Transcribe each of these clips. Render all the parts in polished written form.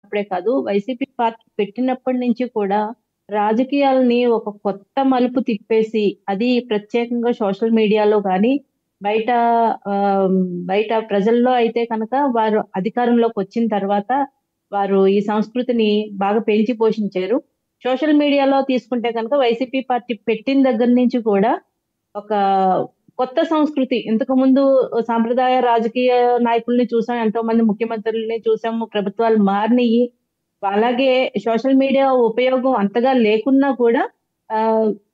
అప్పుడే కాదు, YCP party పెట్టినప్పటి నుంచి కూడా రాజకీయాల్ని ఒక కొత్త మలుపు తిప్పేసి, అది ప్రత్యేకంగా సోషల్ మీడియాలో గాని, బయట బయట ప్రజల్లో అయితే కనుక వారు అధికారంలోకొచ్చిన తర్వాత వారు ఈ సంస్కృతిని బాగా పెంచి పోషించారు. సోషల్ మీడియాలో తీసుకుంటే కనుక వైసీపీ పార్టీ పెట్టిన దగ్గర నుంచి కూడా ఒక కొత్త సంస్కృతి. ఇంతకుముందు సాంప్రదాయ రాజకీయ నాయకుల్ని చూసాం. ఎంతోమంది ముఖ్యమంత్రుల్ని చూసాము. ప్రభుత్వాలు మారినియి. అలాగే సోషల్ మీడియా ఉపయోగం అంతగా లేకున్నా కూడా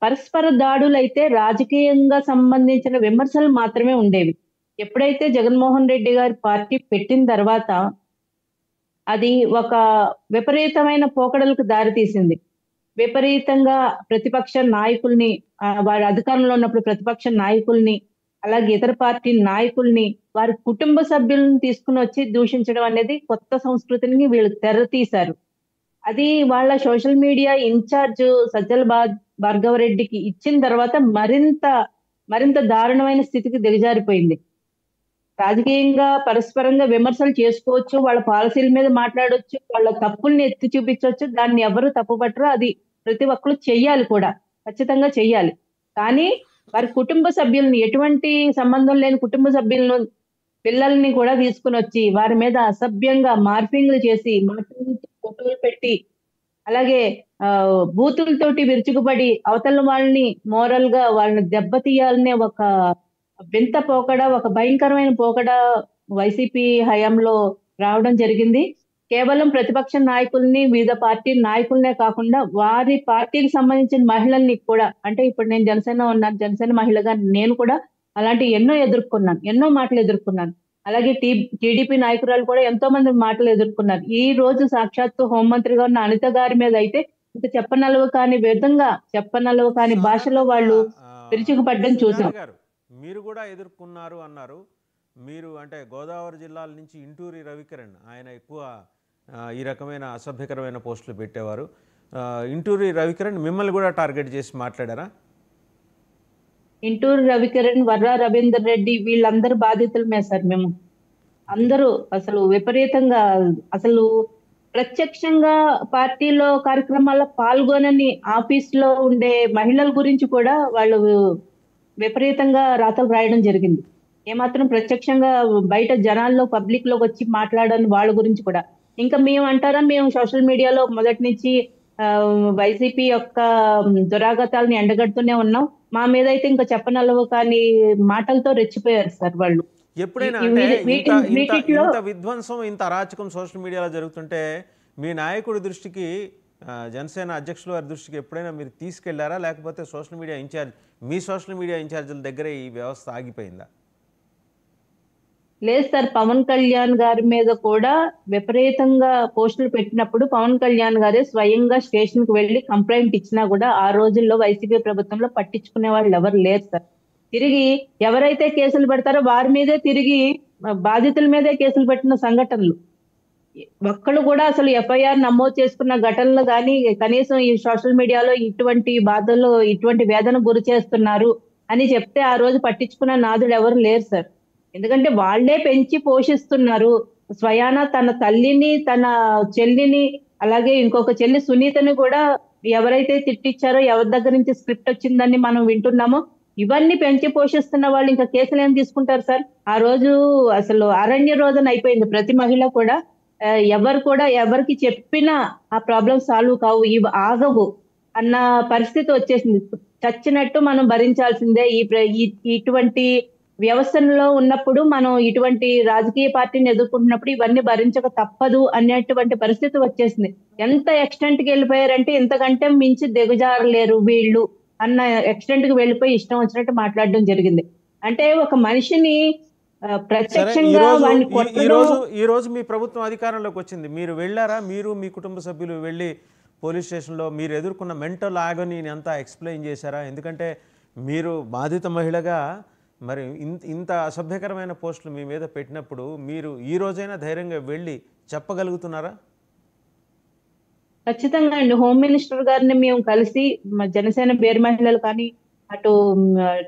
పరస్పర దాడులైతే రాజకీయంగా సంబంధించిన విమర్శలు మాత్రమే ఉండేవి. ఎప్పుడైతే జగన్మోహన్ రెడ్డి గారి పార్టీ పెట్టిన తర్వాత అది ఒక విపరీతమైన పోకడలకు దారితీసింది. విపరీతంగా ప్రతిపక్ష నాయకుల్ని వారి అధికారంలో ఉన్నప్పుడు ప్రతిపక్ష నాయకుల్ని, అలాగే ఇతర పార్టీ నాయకుల్ని, వారి కుటుంబ సభ్యులను తీసుకొనొచ్చి దూషించడం అనేది కొత్త సంస్కృతిని వీళ్ళు తెరతీశారు. అది వాళ్ళ సోషల్ మీడియా ఇన్‌చార్జ్ సజ్జల భార్గవరెడ్డికి ఇచ్చిన తర్వాత మరింత దారుణమైన స్థితికి దిగజారిపోయింది. రాజకీయంగా పరస్పరంగా విమర్శలు చేసుకోవచ్చు. వాళ్ళ పాలసీల మీద మాట్లాడొచ్చు. వాళ్ళ తప్పుల్ని ఎత్తి చూపించొచ్చు. దాన్ని ఎవరు తప్పుపట్టరు. అది ప్రతి ఒక్కళ్ళు చెయ్యాలి కూడా. ఖచ్చితంగా చెయ్యాలి. కానీ వారి కుటుంబ సభ్యుల్ని, ఎటువంటి సంబంధం లేని కుటుంబ సభ్యులను, పిల్లల్ని కూడా తీసుకొనొచ్చి వారి మీద అసభ్యంగా మార్ఫింగ్‌లు చేసి, మార్ఫింగ్ ఫోటోలు పెట్టి, అలాగే బూతులతోటి విరుచుకుపడి అవతల వాళ్ళని మోరల్‌గా వాళ్ళని దెబ్బతీయాలనే ఒక వింత పోకడ, ఒక భయంకరమైన పోకడ వైసీపీ హయాంలో రావడం జరిగింది. కేవలం ప్రతిపక్ష నాయకుల్ని, వివిధ పార్టీ నాయకులనే కాకుండా వారి పార్టీకి సంబంధించిన మహిళల్ని కూడా, అంటే ఇప్పుడు నేను జనసేన ఉన్నాను. జనసేన మహిళగా నేను కూడా అలాంటివి ఎన్నో ఎదుర్కొన్నాను. ఎన్నో మాటలు ఎదుర్కొన్నాను. అలాగే టీడీపీ నాయకురాలు కూడా ఎంతో మంది మాటలు ఎదుర్కొన్నారు. ఈ రోజు సాక్షాత్తు హోంమంత్రిగా ఉన్న అనిత గారి మీద అయితే ఇంక చెప్పనలవి కాని విధంగా, చెప్పనలవి కాని భాషలో వాళ్ళు విరుచుకుపడ్డం చూసాం. మీరు కూడా ఎదుర్కొన్నారు అన్నారు. మీరు అంటే గోదావరి జిల్లాల నుంచి ఇంటూరి రవికిరణ్, ఆయన ఎక్కువ ఈ రకమైన అసభ్యకరమైన పోస్టులు పెట్టేవారు. ఇంటూరి రవికిరణ్ మిమ్మల్ని కూడా టార్గెట్ చేసి మాట్లాడారా? ఇంటూరి రవికిరణ్, వర్రా రవీందర్ రెడ్డి వీళ్ళందరూ బాధితులమే సార్ మేము. అందరూ అసలు విపరీతంగా, అసలు ప్రత్యక్షంగా పార్టీలో కార్యక్రమాల్లో పాల్గొనని ఆఫీస్‌లో ఉండే మహిళల గురించి కూడా వాళ్ళు విపరీతంగా రాతలు రాయడం జరిగింది. ఏమాత్రం ప్రత్యక్షంగా బయట జనాల్లో పబ్లిక్‌లోకొచ్చి మాట్లాడని వాళ్ళ గురించి కూడా. ఇంకా మేమంటారా, మేము సోషల్ మీడియాలో మొదటి నుంచి వైసీపీ యొక్క దురాగతాలను ఎండగడుతూనే ఉన్నాం. మా మీదైతే ఇంకా చెప్పనలవు కానీ మాటలతో రెచ్చిపోయారు సార్ వాళ్ళు. ఎప్పుడైనా ఇంత విధ్వంసం, ఇంత అరాచకం సోషల్ మీడియాలో జరుగుతుంటే మీ నాయకుడి దృష్టికి, జనసేన అధ్యక్షుల వారి దృష్టికి ఎప్పుడైనా మీరు తీసుకెళ్లారా? లేకపోతే సోషల్ మీడియా ఇన్ఛార్జ్, మీ సోషల్ మీడియా ఇన్ఛార్జీల దగ్గరే ఈ వ్యవస్థ ఆగిపోయిందా? లేదు సార్. పవన్ కళ్యాణ్ గారి మీద కూడా విపరీతంగా పోస్టులు పెట్టినప్పుడు పవన్ కళ్యాణ్ గారే స్వయంగా స్టేషన్‌కి వెళ్లి కంప్లెయింట్ ఇచ్చినా కూడా ఆ రోజుల్లో వైసీపీ ప్రభుత్వంలో పట్టించుకునే వాళ్ళు ఎవరు లేరు సార్. తిరిగి ఎవరైతే కేసులు పెడతారో వారి మీదే తిరిగి బాధితుల మీదే కేసులు పెట్టిన సంఘటనలు. ఒక్కళ్ళు కూడా అసలు ఎఫ్ఐఆర్ నమోదు చేసుకున్న ఘటనలు గాని, కనీసం ఈ సోషల్ మీడియాలో ఇటువంటి బాధలు, ఇటువంటి వేదనకు గురి చేస్తున్నారు అని చెప్తే ఆ రోజు పట్టించుకున్న నాదుడు ఎవరు లేరు సార్. ఎందుకంటే వాళ్ళే పెంచి పోషిస్తున్నారు. స్వయాన తన తల్లిని, తన చెల్లిని, అలాగే ఇంకొక చెల్లి సునీతని కూడా ఎవరైతే తిట్టిచ్చారో, ఎవరి దగ్గర నుంచి స్క్రిప్ట్ వచ్చిందని మనం వింటున్నామో, ఇవన్నీ పెంచి పోషిస్తున్న వాళ్ళు ఇంకా కేసులు ఏం తీసుకుంటారు సార్? ఆ రోజు అసలు అరణ్య రోదన అయిపోయింది. ప్రతి మహిళ కూడా ఎవరు కూడా ఎవరికి చెప్పినా ఆ ప్రాబ్లమ్ సాల్వ్ కావు, ఇవి ఆగవు అన్న పరిస్థితి వచ్చేసింది. చచ్చినట్టు మనం భరించాల్సిందే. ఇటువంటి వ్యవస్థలో ఉన్నప్పుడు మనం ఇటువంటి రాజకీయ పార్టీని ఎదుర్కొంటున్నప్పుడు ఇవన్నీ భరించక తప్పదు అనేటువంటి పరిస్థితి వచ్చేసింది. ఎంత ఎక్స్‌టెంట్‌కి వెళ్ళిపోయారంటే ఇంతకంటే మించి దిగజారలేరు వీళ్ళు అన్న ఎక్స్‌టెంట్‌కి వెళ్ళిపోయి ఇష్టం వచ్చినట్టు మాట్లాడడం జరిగింది. అంటే ఒక మనిషిని ప్రత్యక్షంగా వాడిని ఈ రోజు మీ ప్రభుత్వం అధికారంలోకి వచ్చింది. మీరు వెళ్ళారా? మీరు మీ కుటుంబ సభ్యులు వెళ్ళి పోలీస్ స్టేషన్లో మీరు ఎదుర్కొన్న మెంటల్ ఆగనీని అంతా ఎక్స్‌ప్లెయిన్ చేశారా? ఎందుకంటే మీరు బాధిత మహిళగా మరి ఇంత అసభ్యకరమైన పోస్టులు మీ మీద పెట్టినప్పుడు మీరు ఈ రోజైనా ధైర్యంగా వెళ్ళి చెప్పగలుగుతున్నారా? ఖచ్చితంగా అండి. హోమ్ మినిస్టర్ గారిని మేము కలిసి జనసేన బేర్ మహిళలు కానీ, అటు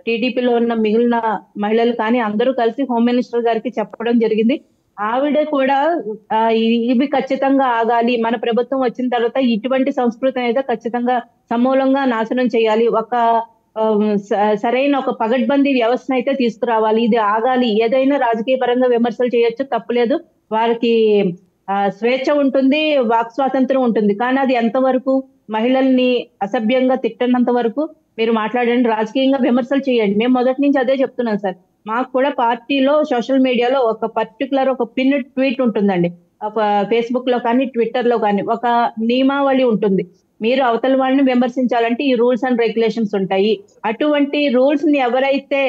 టీడీపీలో ఉన్న మిగిలిన మహిళలు కానీ అందరూ కలిసి హోమ్ మినిస్టర్ గారికి చెప్పడం జరిగింది. ఆవిడ కూడా ఇవి ఖచ్చితంగా ఆగాలి. మన ప్రభుత్వం వచ్చిన తర్వాత ఇటువంటి సంస్కృతి అనేది ఖచ్చితంగా సమూలంగా నాశనం చేయాలి. ఒక సరైన ఒక పగడ్బందీ వ్యవస్థనైతే తీసుకురావాలి. ఇది ఆగాలి. ఏదైనా రాజకీయ పరంగా విమర్శలు చేయొచ్చు, తప్పులేదు. వారికి స్వేచ్ఛ ఉంటుంది, వాక్ స్వాతంత్రం ఉంటుంది. కానీ అది ఎంతవరకు? మహిళల్ని అసభ్యంగా తిట్టనంత వరకు మీరు మాట్లాడండి, రాజకీయంగా విమర్శలు చేయండి. మేము మొదటి నుంచి అదే చెప్తున్నాం సార్. మాకు కూడా పార్టీలో సోషల్ మీడియాలో ఒక పర్టికులర్ ఒక పిన్ ట్వీట్ ఉంటుందండి. ఒక ఫేస్‌బుక్ లో కానీ, ట్విట్టర్ లో కానీ ఒక నియమావళి ఉంటుంది. మీరు అవతల వాళ్ళని విమర్శించాలంటే ఈ రూల్స్ అండ్ రెగ్యులేషన్స్ ఉంటాయి. అటువంటి రూల్స్ ని ఎవరైతే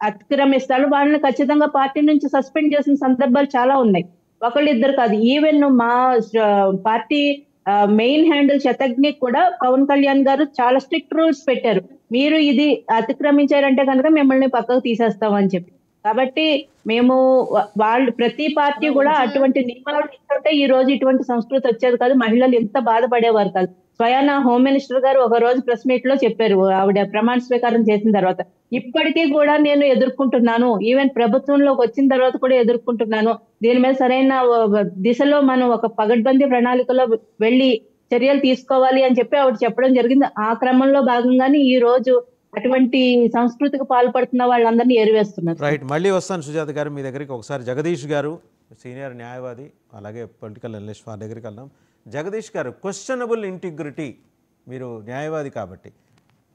అతిక్రమిస్తారో వాళ్ళని ఖచ్చితంగా పార్టీ నుంచి సస్పెండ్ చేసిన సందర్భాలు చాలా ఉన్నాయి. ఒకళ్ళిద్దరు కాదు. ఈవెన్ మా పార్టీ మెయిన్ హ్యాండిల్ శతజ్ఞకి కూడా పవన్ కళ్యాణ్ గారు చాలా స్ట్రిక్ట్ రూల్స్ పెట్టారు. మీరు ఇది అతిక్రమించారంటే కనుక మిమ్మల్ని పక్కకు తీసేస్తామని చెప్పి. కాబట్టి మేము వాళ్ళు ప్రతి పార్టీ కూడా అటువంటి నియమాలు ఇస్తుంటే ఈ రోజు ఇటువంటి సంస్కృతి వచ్చేది కాదు. మహిళలు ఎంత బాధపడేవారు కాదు. స్వయాన హోమ్ మినిస్టర్ గారు ఒక రోజు ప్రెస్ మీట్ లో చెప్పారు, ఆవిడ ప్రమాణ స్వీకారం చేసిన తర్వాత. ఇప్పటికీ కూడా నేను ఎదుర్కొంటున్నాను. ఈవెన్ ప్రభుత్వంలోకి వచ్చిన తర్వాత కూడా ఎదుర్కొంటున్నాను. దీని మీద సరైన దిశలో మనం ఒక పగడ్బందీ ప్రణాళికలో వెళ్ళి చర్యలు తీసుకోవాలి అని చెప్పి ఆవిడ చెప్పడం జరిగింది. ఆ క్రమంలో భాగంగానే ఈ రోజు అటువంటి సంస్కృతికి పాల్పడుతున్న వాళ్ళందరినీ ఏరివేస్తున్నారు. రైట్, మళ్ళీ వస్తాను సుజాత గారు మీ దగ్గరికి. ఒకసారి జగదీష్ గారు, సీనియర్ న్యాయవాది, అలాగే పొలిటికల్ అనలిస్ట్, వారి దగ్గరికి వెళ్దాం. జగదీష్ గారు, క్వశ్చనబుల్ ఇంటిగ్రిటీ, మీరు న్యాయవాది కాబట్టి,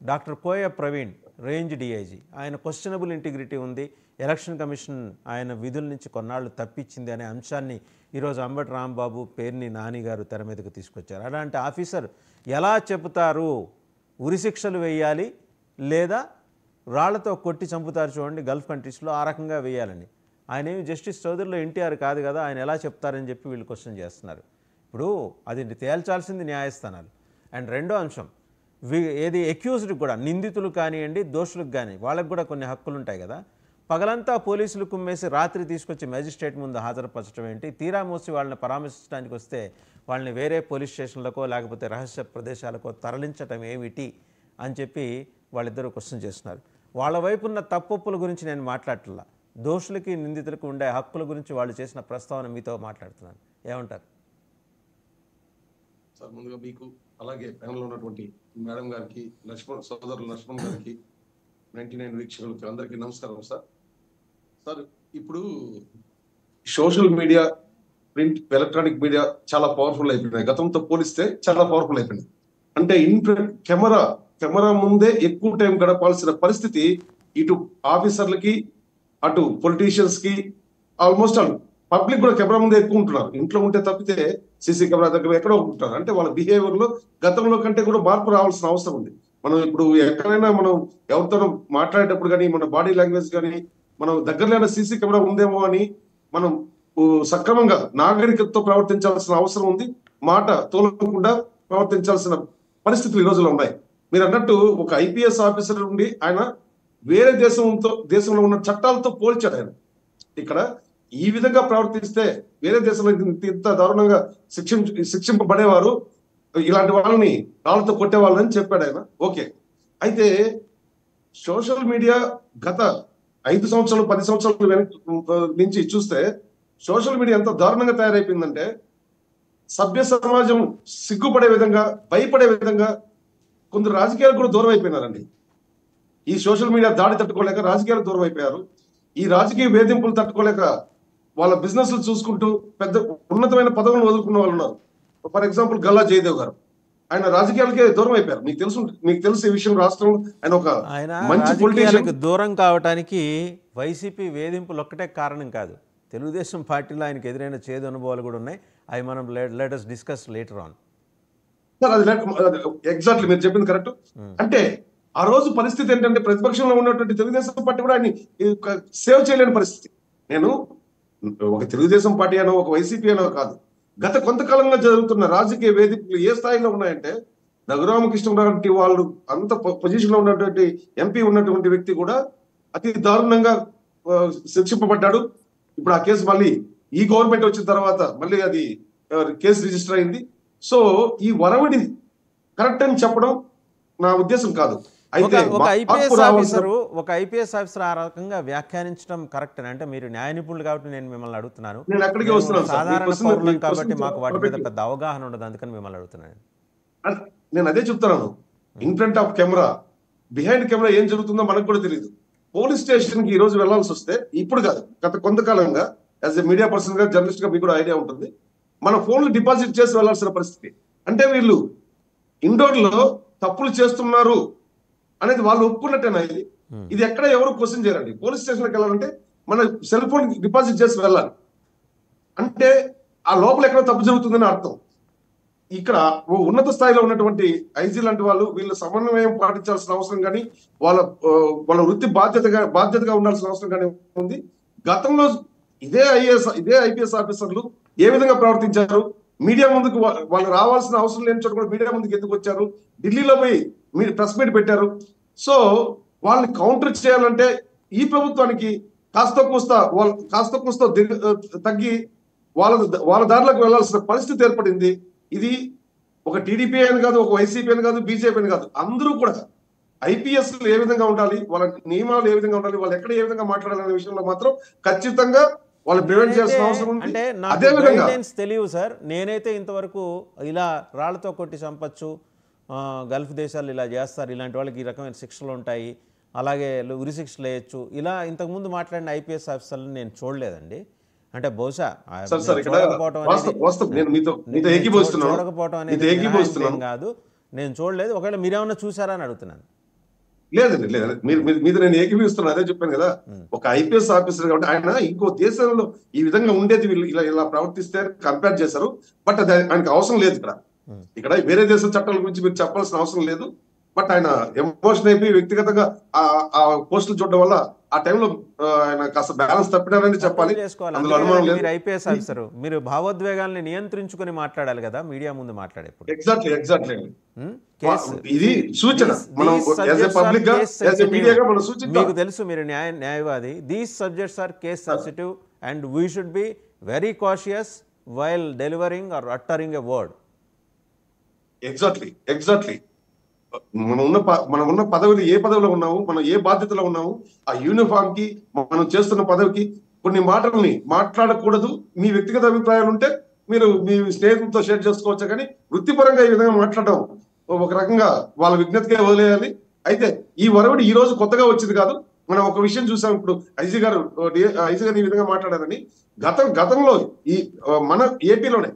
డాక్టర్ కోయ ప్రవీణ్ రేంజ్ డిఐజీ, ఆయన క్వశ్చనబుల్ ఇంటిగ్రిటీ ఉంది, ఎలక్షన్ కమిషన్ ఆయన విధుల నుంచి కొన్నాళ్ళు తప్పించింది అనే అంశాన్ని ఈరోజు అంబటి రాంబాబు, పేర్ని నాని గారు తెర మీదకు తీసుకొచ్చారు. అలాంటి ఆఫీసర్ ఎలా చెబుతారు ఉరిశిక్షలు వేయాలి లేదా రాళ్లతో కొట్టి చంపుతారు చూడండి గల్ఫ్ కంట్రీస్లో, ఆ రకంగా వేయాలని? ఆయన ఏమి జస్టిస్ చౌదరిలో ఎన్టీఆర్ కాదు కదా, ఆయన ఎలా చెప్తారని చెప్పి వీళ్ళు క్వశ్చన్ చేస్తున్నారు. ఇప్పుడు అది తేల్చాల్సింది న్యాయస్థానాలు. అండ్ రెండో అంశం, ఏది అక్యూజ్డ్ కూడా, నిందితులు కానివ్వండి, దోషులకు కానీ, వాళ్ళకు కూడా కొన్ని హక్కులు ఉంటాయి కదా. పగలంతా పోలీసులు కుమ్మేసి రాత్రి తీసుకొచ్చి మేజిస్ట్రేట్ ముందు హాజరుపరచడం ఏంటి? తీరా మోసి వాళ్ళని పరామర్శించడానికి వస్తే వాళ్ళని వేరే పోలీస్ స్టేషన్లకో లేకపోతే రహస్య ప్రదేశాలకో తరలించటం ఏమిటి అని చెప్పి వాళ్ళిద్దరూ క్వశ్చన్ చేస్తున్నారు. వాళ్ళ వైపు ఉన్న తప్పొప్పుల గురించి నేను మాట్లాడట్లా, దోషులకి నిందితులకు ఉండే హక్కుల గురించి వాళ్ళు చేసిన ప్రస్తావన మీతో మాట్లాడుతున్నాను. ఏమంటారు సార్? ముందుగా మీకు, అలాగే ప్యానెల్లో ఉన్నటువంటి మేడం గారికి, సోదరులు లక్ష్మణ్ గారికి, 99 వీక్షకులకి అందరికీ నమస్కారం సార్. సార్, ఇప్పుడు social media, print, electronic media చాలా పవర్ఫుల్ అయిపోయినాయి. గతంతో పోలిస్తే చాలా పవర్ఫుల్ అయిపోయినాయి. అంటే కెమెరా ముందే ఎక్కువ టైం గడపాల్సిన పరిస్థితి ఇటు ఆఫీసర్లకి, అటు పొలిటీషియన్స్ కి, ఆల్మోస్ట్ ఆల్ పబ్లిక్ కూడా కెమెరా ముందే ఎక్కువ ఉంటున్నారు. ఇంట్లో ఉంటే తప్పితే సీసీ కెమెరా దగ్గర ఎక్కడో ఉంటున్నారు. అంటే వాళ్ళ బిహేవియర్ లో గతంలో కంటే కూడా మార్పు రావాల్సిన అవసరం ఉంది. మనం ఇప్పుడు ఎక్కడైనా మనం ఎవరితో మాట్లాడేటప్పుడు కానీ, మన బాడీ లాంగ్వేజ్ కానీ, మనం దగ్గరలో సీసీ కెమెరా ఉందేమో అని మనం సక్రమంగా నాగరికతతో ప్రవర్తించాల్సిన అవసరం ఉంది. మాట తోలకుండా ప్రవర్తించాల్సిన పరిస్థితులు ఈ రోజుల్లో ఉన్నాయి. మీరు అన్నట్టు ఒక ఐపీఎస్ ఆఫీసర్ నుండి ఆయన వేరే దేశంలో ఉన్న చట్టాలతో పోల్చాడు. ఆయన ఇక్కడ ఈ విధంగా ప్రవర్తిస్తే వేరే దేశంలో ఇంత దారుణంగా శిక్షింపబడేవారు, ఇలాంటి వాళ్ళని రాళ్లతో కొట్టేవాళ్ళని చెప్పాడు ఆయన. ఓకే, అయితే సోషల్ మీడియా గత 5 సంవత్సరాలు 10 సంవత్సరాల నుంచి చూస్తే సోషల్ మీడియా ఎంత దారుణంగా తయారైపోయిందంటే, సభ్య సమాజం సిగ్గుపడే విధంగా, భయపడే విధంగా కొందరు రాజకీయాలకు కూడా దూరం అయిపోయినారండి. ఈ సోషల్ మీడియా దాడి తట్టుకోలేక రాజకీయాలకు దూరం అయిపోయారు. ఈ రాజకీయ వేధింపులు తట్టుకోలేక వాళ్ళ బిజినెస్లు చూసుకుంటూ పెద్ద ఉన్నతమైన పదవులను వదులుకున్న వాళ్ళు ఉన్నారు. ఫర్ ఎగ్జాంపుల్ గల్లా జయదేవ్ గారు, ఆయన రాజకీయాలకే దూరం అయిపోయారు. మీకు తెలుసు ఈ విషయం. రాష్ట్రంలో ఆయన ఒక మంచి పొలిటీషియన్. దూరం కావడానికి వైసీపీ వేధింపులు ఒక్కటే కారణం కాదు, తెలుగుదేశం పార్టీలో ఆయనకు ఎదురైన చేదు అనుభవాలు కూడా ఉన్నాయి. అవి మనం let us discuss later on. Sir, అది ఎగ్జాక్ట్లీ మీరు చెప్పింది కరెక్ట్. అంటే ఆ రోజు పరిస్థితి ఏంటంటే, ప్రతిపక్షంలో ఉన్నటువంటి తెలుగుదేశం పార్టీ కూడా ఆయన సేవ్ చేయలేని పరిస్థితి. నేను ఒక తెలుగుదేశం పార్టీ అనో ఒక వైసీపీ అనో కాదు, గత కొంతకాలంగా జరుగుతున్న రాజకీయ వేదికలు ఏ స్థాయిలో ఉన్నాయంటే, రఘురామకృష్ణరావు వాళ్ళు అంత పొజిషన్ లో ఉన్నటువంటి ఎంపీ ఉన్నటువంటి వ్యక్తి కూడా అతి దారుణంగా శిక్షింపబడ్డాడు. ఇప్పుడు ఆ కేసు మళ్ళీ ఈ గవర్నమెంట్ వచ్చిన తర్వాత మళ్ళీ అది కేసు రిజిస్టర్ అయింది. సో ఈ వరవడి కరెక్ట్ అని చెప్పడం నా ఉద్దేశం కాదు. అయితే ఒక మార్పు రావాల్సిన ఒక ఐపీఎస్ ఆఫీసర్ ఆ రకంగా వ్యాఖ్యానించడం కరెక్ట్ అంటే మీరు న్యాయ నిపుణులు కాబట్టి నేను మిమ్మల్ని అడుగుతున్నాను. నేను అక్కడికి మేము వస్తున్నాను సార్. సాధారణ పౌరులం కాబట్టి మాకు వాటి మీద పెద్ద అవగాహన ఉండదు, అందుకని మిమ్మల్ని అడుగుతున్నాను. నేను అదే చెప్తున్నాను. In front of camera, behind camera ఏం జరుగుతుందో మనకు కూడా తెలియదు. పోలీస్ స్టేషన్ కి ఈ రోజు వెళ్లాల్సి వస్తే, ఇప్పుడు కాదు గత కొంతకాలంగా యాజ్ ఎ మీడియా పర్సన్ గా, జర్నలిస్ట్ గా మీకు కూడా ఐడియా ఉంటుంది, మన ఫోన్లు డిపాజిట్ చేసి వెళ్లాల్సిన పరిస్థితి. అంటే వీళ్ళు ఇండోర్ లో తప్పులు చేస్తున్నారు అనేది వాళ్ళు ఒప్పుకున్నట్టేనా ఇది? ఇది ఎక్కడ ఎవరు క్వశ్చన్ చేయరండి. పోలీస్ స్టేషన్కి వెళ్ళాలంటే మన సెల్ ఫోన్ డిపాజిట్ చేసి వెళ్ళాలి. అంటే ఆ లోపల ఎక్కడ తప్పు జరుగుతుందని అర్థం. ఇక్కడ ఉన్నత స్థాయిలో ఉన్నటువంటి ఐజీ లాంటి వాళ్ళు వీళ్ళు సమన్వయం పాటించాల్సిన అవసరం కానీ, వాళ్ళ వృత్తి బాధ్యతగా ఉండాల్సిన అవసరం కానీ ఉంది. గతంలో ఇదే ఐపీఎస్ ఆఫీసర్లు ఏ విధంగా ప్రవర్తించారు, మీడియా ముందుకు వాళ్ళు రావాల్సిన అవసరం లేని చోట కూడా మీడియా ముందుకు ఎందుకు వచ్చారు, ఢిల్లీలో పోయి మీరు ప్రెస్ మీట్ పెట్టారు. సో వాళ్ళని కౌంటర్ చేయాలంటే ఈ ప్రభుత్వానికి కాస్త కూస్తా తగ్గి వాళ్ళ దారిలోకి వెళ్లాల్సిన పరిస్థితి ఏర్పడింది. ఇది ఒక టీడీపీ అని కాదు, ఒక వైసీపీ అని కాదు, బీజేపీ అని కాదు, అందరూ కూడా ఐపీఎస్ ఏ విధంగా ఉండాలి, వాళ్ళ నియమాలు ఏ విధంగా ఉండాలి, వాళ్ళు ఎక్కడ ఏ విధంగా మాట్లాడాలనే విషయంలో మాత్రం ఖచ్చితంగా వాళ్ళు ప్రివెంట్ చేయాల్సిన అవసరం ఉంది. అంటే అదే విధంగా తెలియదు సార్, నేనైతే ఇంతవరకు ఇలా రాళ్లతో కొట్టి చంపచ్చు, గల్ఫ్ దేశాలు ఇలా చేస్తారు, ఇలాంటి వాళ్ళకి ఈ రకమైన శిక్షలు ఉంటాయి, అలాగే ఉరి శిక్షలు వేయచ్చు, ఇలా ఇంతకుముందు మాట్లాడిన ఐపీఎస్ ఆఫీసర్లను నేను చూడలేదండి. అంటే బహుశా చూడకపోవటం అనేది కాదు, నేను చూడలేదు. ఒకవేళ మీరేమన్నా చూసారా అని అడుగుతున్నాను. లేదండి, మీరు నేను ఏకీభవిస్తున్నాను. అదే చెప్పాను కదా, ఒక ఐపీఎస్ ఆఫీసర్ కాబట్టి ఆయన ఇంకో దేశంలో ఈ విధంగా ఉండేది వీళ్ళు ఇలా ప్రవర్తిస్తే కంపేర్ చేశారు. బట్ అది ఆయనకు అవసరం లేదు. ఇక్కడ వేరే దేశం చట్టాల గురించి మీరు చెప్పాల్సిన అవసరం లేదు. బట్ ఆయన ఎమోషన్ అయిపోయి వ్యక్తిగతంగా ఆ పోస్టులు చూడడం వల్ల ఆ టైంలో ఆయన కాస్త బ్యాలెన్స్ తప్పినారని చెప్పాలి. అందులో అనుమానం లేదు. ఐపీఎస్ ఆఫీసర్ మీరు భావోద్వేగాల్ని నియంత్రించుకొని మాట్లాడాలి కదా మీడియా ముందు మాట్లాడేప్పుడు. ఎగ్జాక్ట్లీ ఇది సూచన. మనం యాజ్ ఎ పబ్లిక్ గా, యాజ్ ఎ మీడియాగా మనం సూచిస్తాం. మీకు తెలుసు మీరు న్యాయవాది. These subjects are case sensitive and we should be very cautious while delivering or uttering a word. Exactly మనం ఉన్న పదవిలో ఏ పదవిలో ఉన్నాము, మనం ఏ బాధ్యతలో ఉన్నాము, ఆ యూనిఫామ్ కి మనం చేస్తున్న పదవికి కొన్ని మాటల్ని మాట్లాడకూడదు. మీ వ్యక్తిగత అభిప్రాయాలు ఉంటే మీరు మీ స్నేహితులతో షేర్ చేసుకోవచ్చు, కానీ వృత్తిపరంగా ఈ విధంగా మాట్లాడడం ఒక రకంగా వాళ్ళ విజ్ఞతకే వదిలేయాలి. అయితే ఈ వరవడి ఈ రోజు కొత్తగా వచ్చింది కాదు. మనం ఒక విషయం చూసాం. ఇప్పుడు ఐజీ గారు ఈ విధంగా మాట్లాడారని గతంలో ఈ మన ఏపీలోనే,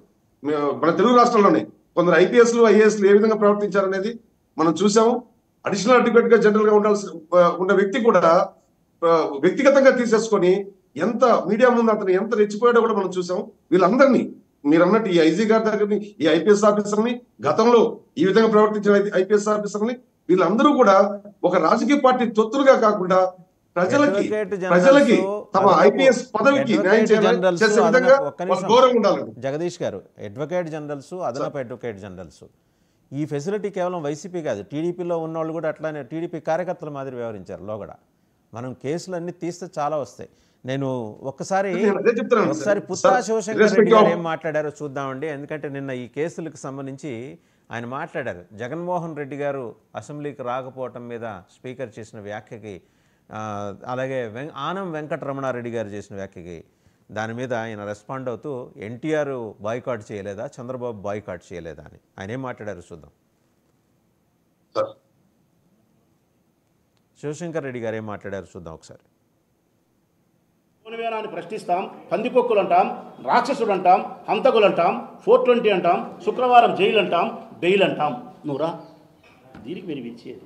మన తెలుగు రాష్ట్రాల్లోనే కొందరు ఐపీఎస్లు ఐఏఎస్లు ఏ విధంగా ప్రవర్తించారనేది మనం చూసాము. అడిషనల్ అడ్వకేట్ గా జనరల్ గా ఉన్న వ్యక్తి కూడా వ్యక్తిగతంగా తీసేసుకొని ఎంత మీడియా ముందు అతను ఎంత రెచ్చిపోయాడో కూడా మనం చూసాము. వీళ్ళందరినీ మీరు అన్నట్టు ఈ ఐజీ గారి దగ్గరని, ఈ ఐపీఎస్ ఆఫీసర్ని, గతంలో ఈ విధంగా ప్రవర్తించిన ఐపీఎస్ ఆఫీసర్ని, వీళ్ళందరూ కూడా ఒక రాజకీయ పార్టీ తొత్తులుగా కాకుండా ప్రజలకి తమ ఐపీఎస్ పదవికి న్యాయం చేసే విధంగా గౌరవం ఉండాలి. జగదీష్ గారు, అడ్వకేట్ జనరల్స్, అదనపు అడ్వకేట్ జనరల్స్, ఈ ఫెసిలిటీ కేవలం వైసీపీ కాదు, టీడీపీలో ఉన్న వాళ్ళు కూడా అట్లానే టీడీపీ కార్యకర్తల మాదిరి వ్యవహరించారు. లోగడ మనం కేసులన్నీ తీస్తే చాలా వస్తాయి. నేను ఒక్కసారి పుత్తా శివశంకర్ రెడ్డి గారు ఏం మాట్లాడారో చూద్దామండి. ఎందుకంటే నిన్న ఈ కేసులకు సంబంధించి ఆయన మాట్లాడారు. జగన్మోహన్ రెడ్డి గారు అసెంబ్లీకి రాకపోవటం మీద స్పీకర్ చేసిన వ్యాఖ్యకి, అలాగే ఆనం వెంకటరమణారెడ్డి గారు చేసిన వ్యాఖ్యకి, దాని మీద ఆయన రెస్పాండ్ అవుతూ ఎన్టీఆర్ బాయ్కాట్ చేయలేదా, చంద్రబాబు బాయ్కాట్ చేయలేదా అని ఆయన ఏం మాట్లాడారు చూద్దాం. శివశంకర్ రెడ్డి గారు ఏం మాట్లాడారు చూద్దాం ఒకసారి. ప్రశ్నిస్తాం, పందికొక్కులు అంటాం, రాక్షసుడు అంటాం, హంతకులు అంటాం, 420 అంటాం, శుక్రవారం జైలు అంటాం, బెయిల్ అంటాం. నువ్వురా, దీనికి మీరు విచ్చేది,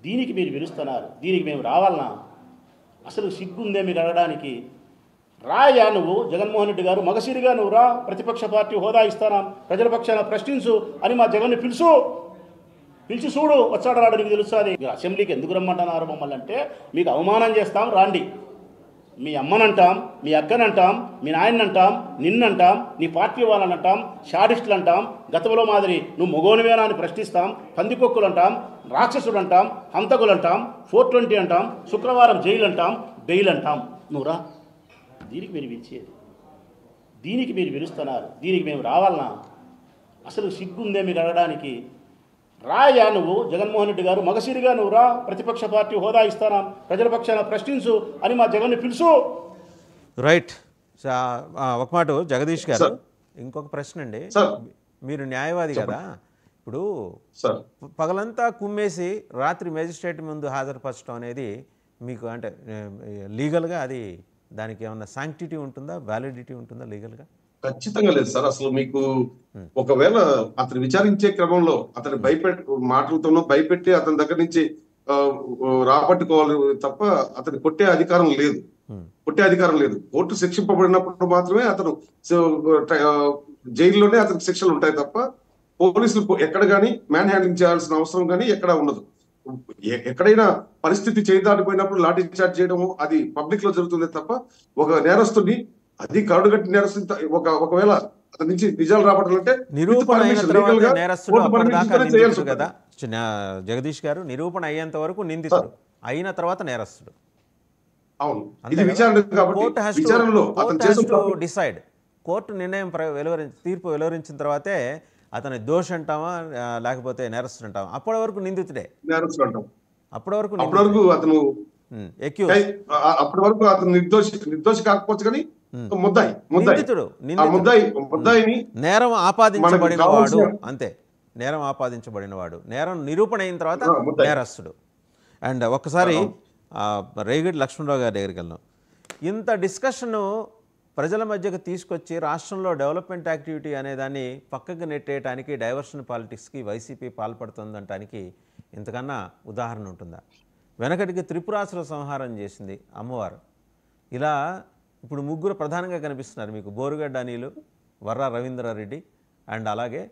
దీనికి మీరు విరుస్తున్నారు, దీనికి మేము రావాలనా? అసలు సిగ్గుందే మీకు అడగడానికి? రాయా నువ్వు జగన్మోహన్ రెడ్డి గారు మగసిరిగా నువ్వు రా, ప్రతిపక్ష పార్టీ హోదా ఇస్తాను, ప్రజల పక్షాన ప్రశ్నించు అని మా జగన్ని పిలుచు, పిలిచి చూడు వచ్చాడు రాడు, నీకు తెలుసు అది. 'అసెంబ్లీకి ఎందుకు రమ్మంటున్నారు మమ్మల్ని అంటే, మీకు అవమానం చేస్తాం రాండి, మీ అమ్మనంటాం, మీ అక్కనంటాం, మీ నాయనంటాం, నిన్నంటాం, నీ పార్టీ వాళ్ళని అంటాం, షాడిస్టులు అంటాం, గతంలో మాదిరి నువ్వు మొగోనివేనా అని ప్రశ్నిస్తాం, పందికొక్కులు అంటాం, రాక్షసుడు అంటాం, హంతకులు అంటాం, 420 అంటాం, శుక్రవారం జైలు అంటాం, బెయిల్ అంటాం. నువ్వురా, దీనికి మీరు విచ్చేది, దీనికి మీరు విరుస్తున్నారు, దీనికి మేము రావాలనా? అసలు సిగ్గుందే మీకు అడగడానికి? రాయా నువ్వు జగన్మోహన్ రెడ్డి గారు మగసిరిగా నువ్వు రా, ప్రతిపక్ష పార్టీ హోదా ఇస్తానా, ప్రజల పక్షాన ప్రశ్నించు అని మా జగన్ని పిలుసు. రైట్. ఒక మాట జగదీష్ గారు, ఇంకొక ప్రశ్న అండి. మీరు న్యాయవాది కదా, ఇప్పుడు పగలంతా కుమ్మేసి రాత్రి మేజిస్ట్రేట్ ముందు హాజరుపరచడం అనేది మీకు అంటే లీగల్గా అది దానికి ఏమన్నా శాంక్టిటీ ఉంటుందా, వ్యాలిడిటీ ఉంటుందా లీగల్గా? ఖచ్చితంగా లేదు సార్. అసలు మీకు ఒకవేళ అతను విచారించే క్రమంలో అతని మాటలతోనో భయపెట్టి అతని దగ్గర నుంచి రాబట్టుకోవాలి తప్ప అతని కొట్టే అధికారం లేదు. కోర్టు శిక్షింపబడినప్పుడు మాత్రమే అతను జైల్లోనే అతనికి శిక్షలు ఉంటాయి తప్ప పోలీసులు ఎక్కడ కానీ మ్యాన్ హ్యాండ్లింగ్ చేయాల్సిన అవసరం కానీ ఎక్కడా ఉండదు. ఎక్కడైనా పరిస్థితి చేదాటిపోయినప్పుడు లాఠీ చార్జ్ చేయడము అది పబ్లిక్ లో జరుగుతుంది తప్ప ఒక నేరస్తుని అది కరుడుగట్టి నేరస్తుని ఒకవేళ అతని నుంచి నిజాలు రాబట్టాలంటే నిరూపణ కదా జగదీష్ గారు, నిరూపణ అయ్యేంత వరకు నిందితుడు, అయిన తర్వాత నేరస్తుడు. అవును, ఇది విచారణ కాబట్టి విచారణలో డిసైడ్ కోర్టు నిర్ణయం తీర్పు వెలువరించిన తర్వాతే అతని దోషి అంటామా లేకపోతే నేరస్తుడు అంటామా? అప్పటి వరకు నిందితుడే, నేరస్తుడు అంటాం. అప్పటి వరకు అతను నిర్దోషి కాకపోవచ్చు కానీ ముద్దాయిని నేరం ఆపాదించబడినవాడు, అంతే, నేరం ఆపాదించబడినవాడు, నేరం నిరూపణ అయిన తర్వాత నేరస్తుడు. అండ్ ఒక్కసారి రేగిడి లక్ష్మణరావు గారి దగ్గరికి వెళ్దాం. ఇంత డిస్కషను ప్రజల మధ్యకు తీసుకొచ్చి రాష్ట్రంలో డెవలప్మెంట్ యాక్టివిటీ అనేదాన్ని పక్కకు నెట్టేయడానికి, డైవర్షన్ పాలిటిక్స్కి వైసీపీ పాల్పడుతుందంటానికి ఇంతకన్నా ఉదాహరణ ఉంటుందా? వెనకటికి త్రిపురాసుర సంహారం చేసింది అమ్మవారు. ఇలా ఇప్పుడు ముగ్గురు ప్రధానంగా కనిపిస్తున్నారు మీకు, బోరుగడ్డ అనిలు, వర్రా రవీంద్రారెడ్డి, అండ్ అలాగే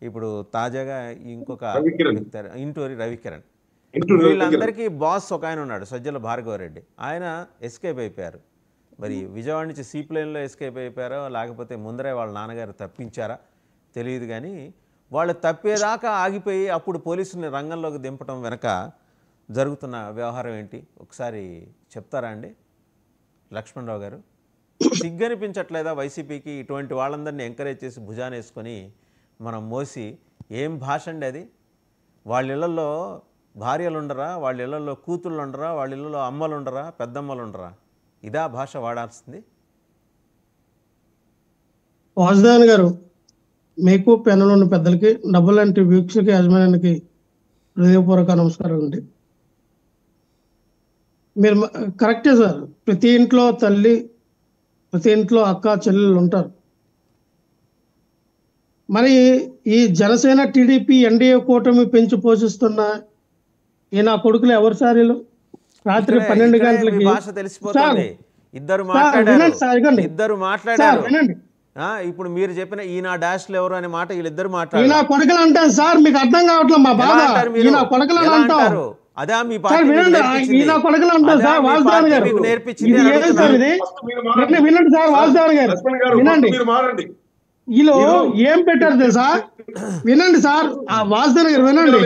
ఇప్పుడు తాజాగా ఇంకొక ఇంటూరి రవికిరణ్. వీళ్ళందరికీ బాస్ ఒక ఆయన ఉన్నాడు, సజ్జల భార్గవరెడ్డి. ఆయన ఎస్కేప్ అయిపోయారు. మరి విజయవాడ నుంచి సీప్లేన్లో ఎస్కేప్ అయిపోయారో లేకపోతే ముందరే వాళ్ళ నాన్నగారు తప్పించారా తెలియదు, కానీ వాళ్ళు తప్పేదాకా ఆగిపోయి అప్పుడు పోలీసుని రంగంలోకి దింపడం వెనక జరుగుతున్న వ్యవహారం ఏంటి ఒకసారి చెప్తారా అండి లక్ష్మణరావు గారు? సిగ్గనిపించట్లేదా వైసీపీకి ఇటువంటి వాళ్ళందరినీ ఎంకరేజ్ చేసి భుజాన వేసుకొని మనం మోసి? ఏం భాష అండి అది? వాళ్ళ ఇళ్లలో భార్యలు ఉండరా, వాళ్ళ ఇళ్లలో కూతుళ్ళు ఉండరా, వాళ్ళ ఇళ్లలో అమ్మలు ఉండరా, పెద్దమ్మలు ఉండరా? ఇదా భాష వాడాల్సింది? వాసుదేవన్ గారు, మీకు పెన్నులున్న పెద్దలకి, డబ్బులంటి వీక్షకి యజమానికి హృదయపూర్వక నమస్కారం అండి. మీరు కరెక్టే సార్, ప్రతి ఇంట్లో తల్లి, ప్రతి ఇంట్లో అక్క చెల్లెళ్ళు ఉంటారు. మరి ఈ జనసేన టీడీపీ ఎన్డీఏ కూటమి పెంచి పోషిస్తున్న ఈ నా కొడుకులు ఎవరు సార్? వీళ్ళు రాత్రి 12 గంటలకి ఇద్దరు మాట్లాడారు. ఇప్పుడు మీరు చెప్పిన ఈయన డాష్లు ఎవరు అనే మాట వీళ్ళిద్దరు మాట్లాడారు. నా కొడుకులు అంటారు సార్, మీకు అర్థం కావట్లేదు మా బాధ. ఈయన కొడుకులు అంటారు, అదే మీ ఈయన కొడుకులు అంటారు సార్. వాసుదేవన్ గారు వినండి సార్, వాసుదేవన్ గారు వినండి, వీళ్ళు ఏం పెట్టారు తెలుసా? వినండి సార్, వాసుదేవన్ గారు వినండి.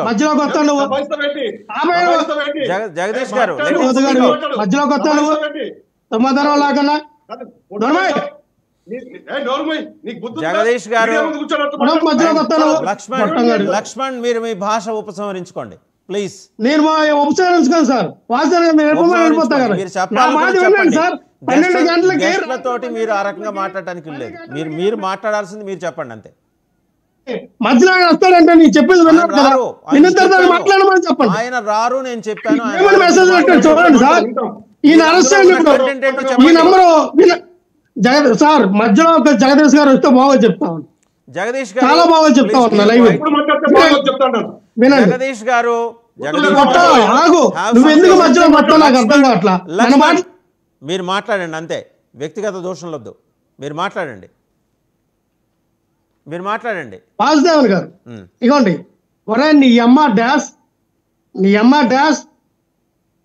మధ్యలోకి వస్తాను నువ్వు, జగదీష్ గారు మధ్యలోకి వస్తాను నువ్వు, సమాధానం లాగన్నా. జగదీష్ గారు, లక్ష్మణ్ మీరు మీ భాష ఉపసంహరించుకోండి ప్లీజ్. నేను ఉపసంహరించుకోను సార్, వెళ్ళిపోతా కదా. సార్ 12 గంటలకి తోటి మీరు ఆ రకంగా మాట్లాడటానికి లేదు. మీరు మాట్లాడాల్సింది మీరు చెప్పండి అంతే. మధ్యలో వస్తాడంటే నేను చెప్పేది మాట్లాడమని చెప్పండి. ఆయన రారు, నేను చెప్పాను. మెసేజ్ పెట్టాడు చూడండి సార్, ఈయన అరెస్ట్ ఈ నంబరు సార్. మధ్యలో ఒక జగదీష్ గారు వస్తే బాగా చెప్తా ఉన్నాను. జగదీష్ గారు చాలా బాగా చెప్తా ఉన్నా లైవ్. జగదీష్ గారు, నువ్వు ఎందుకు మధ్యలో మొత్తం నాకు అర్థం కావట్లా. మీరు మాట్లాడండి అంతే, వ్యక్తిగత దోషం వద్దు. మీరు మాట్లాడండి. వాసుదేవన్ గారు ఇగోండి, ఒరే నీ అమ్మ డాష్,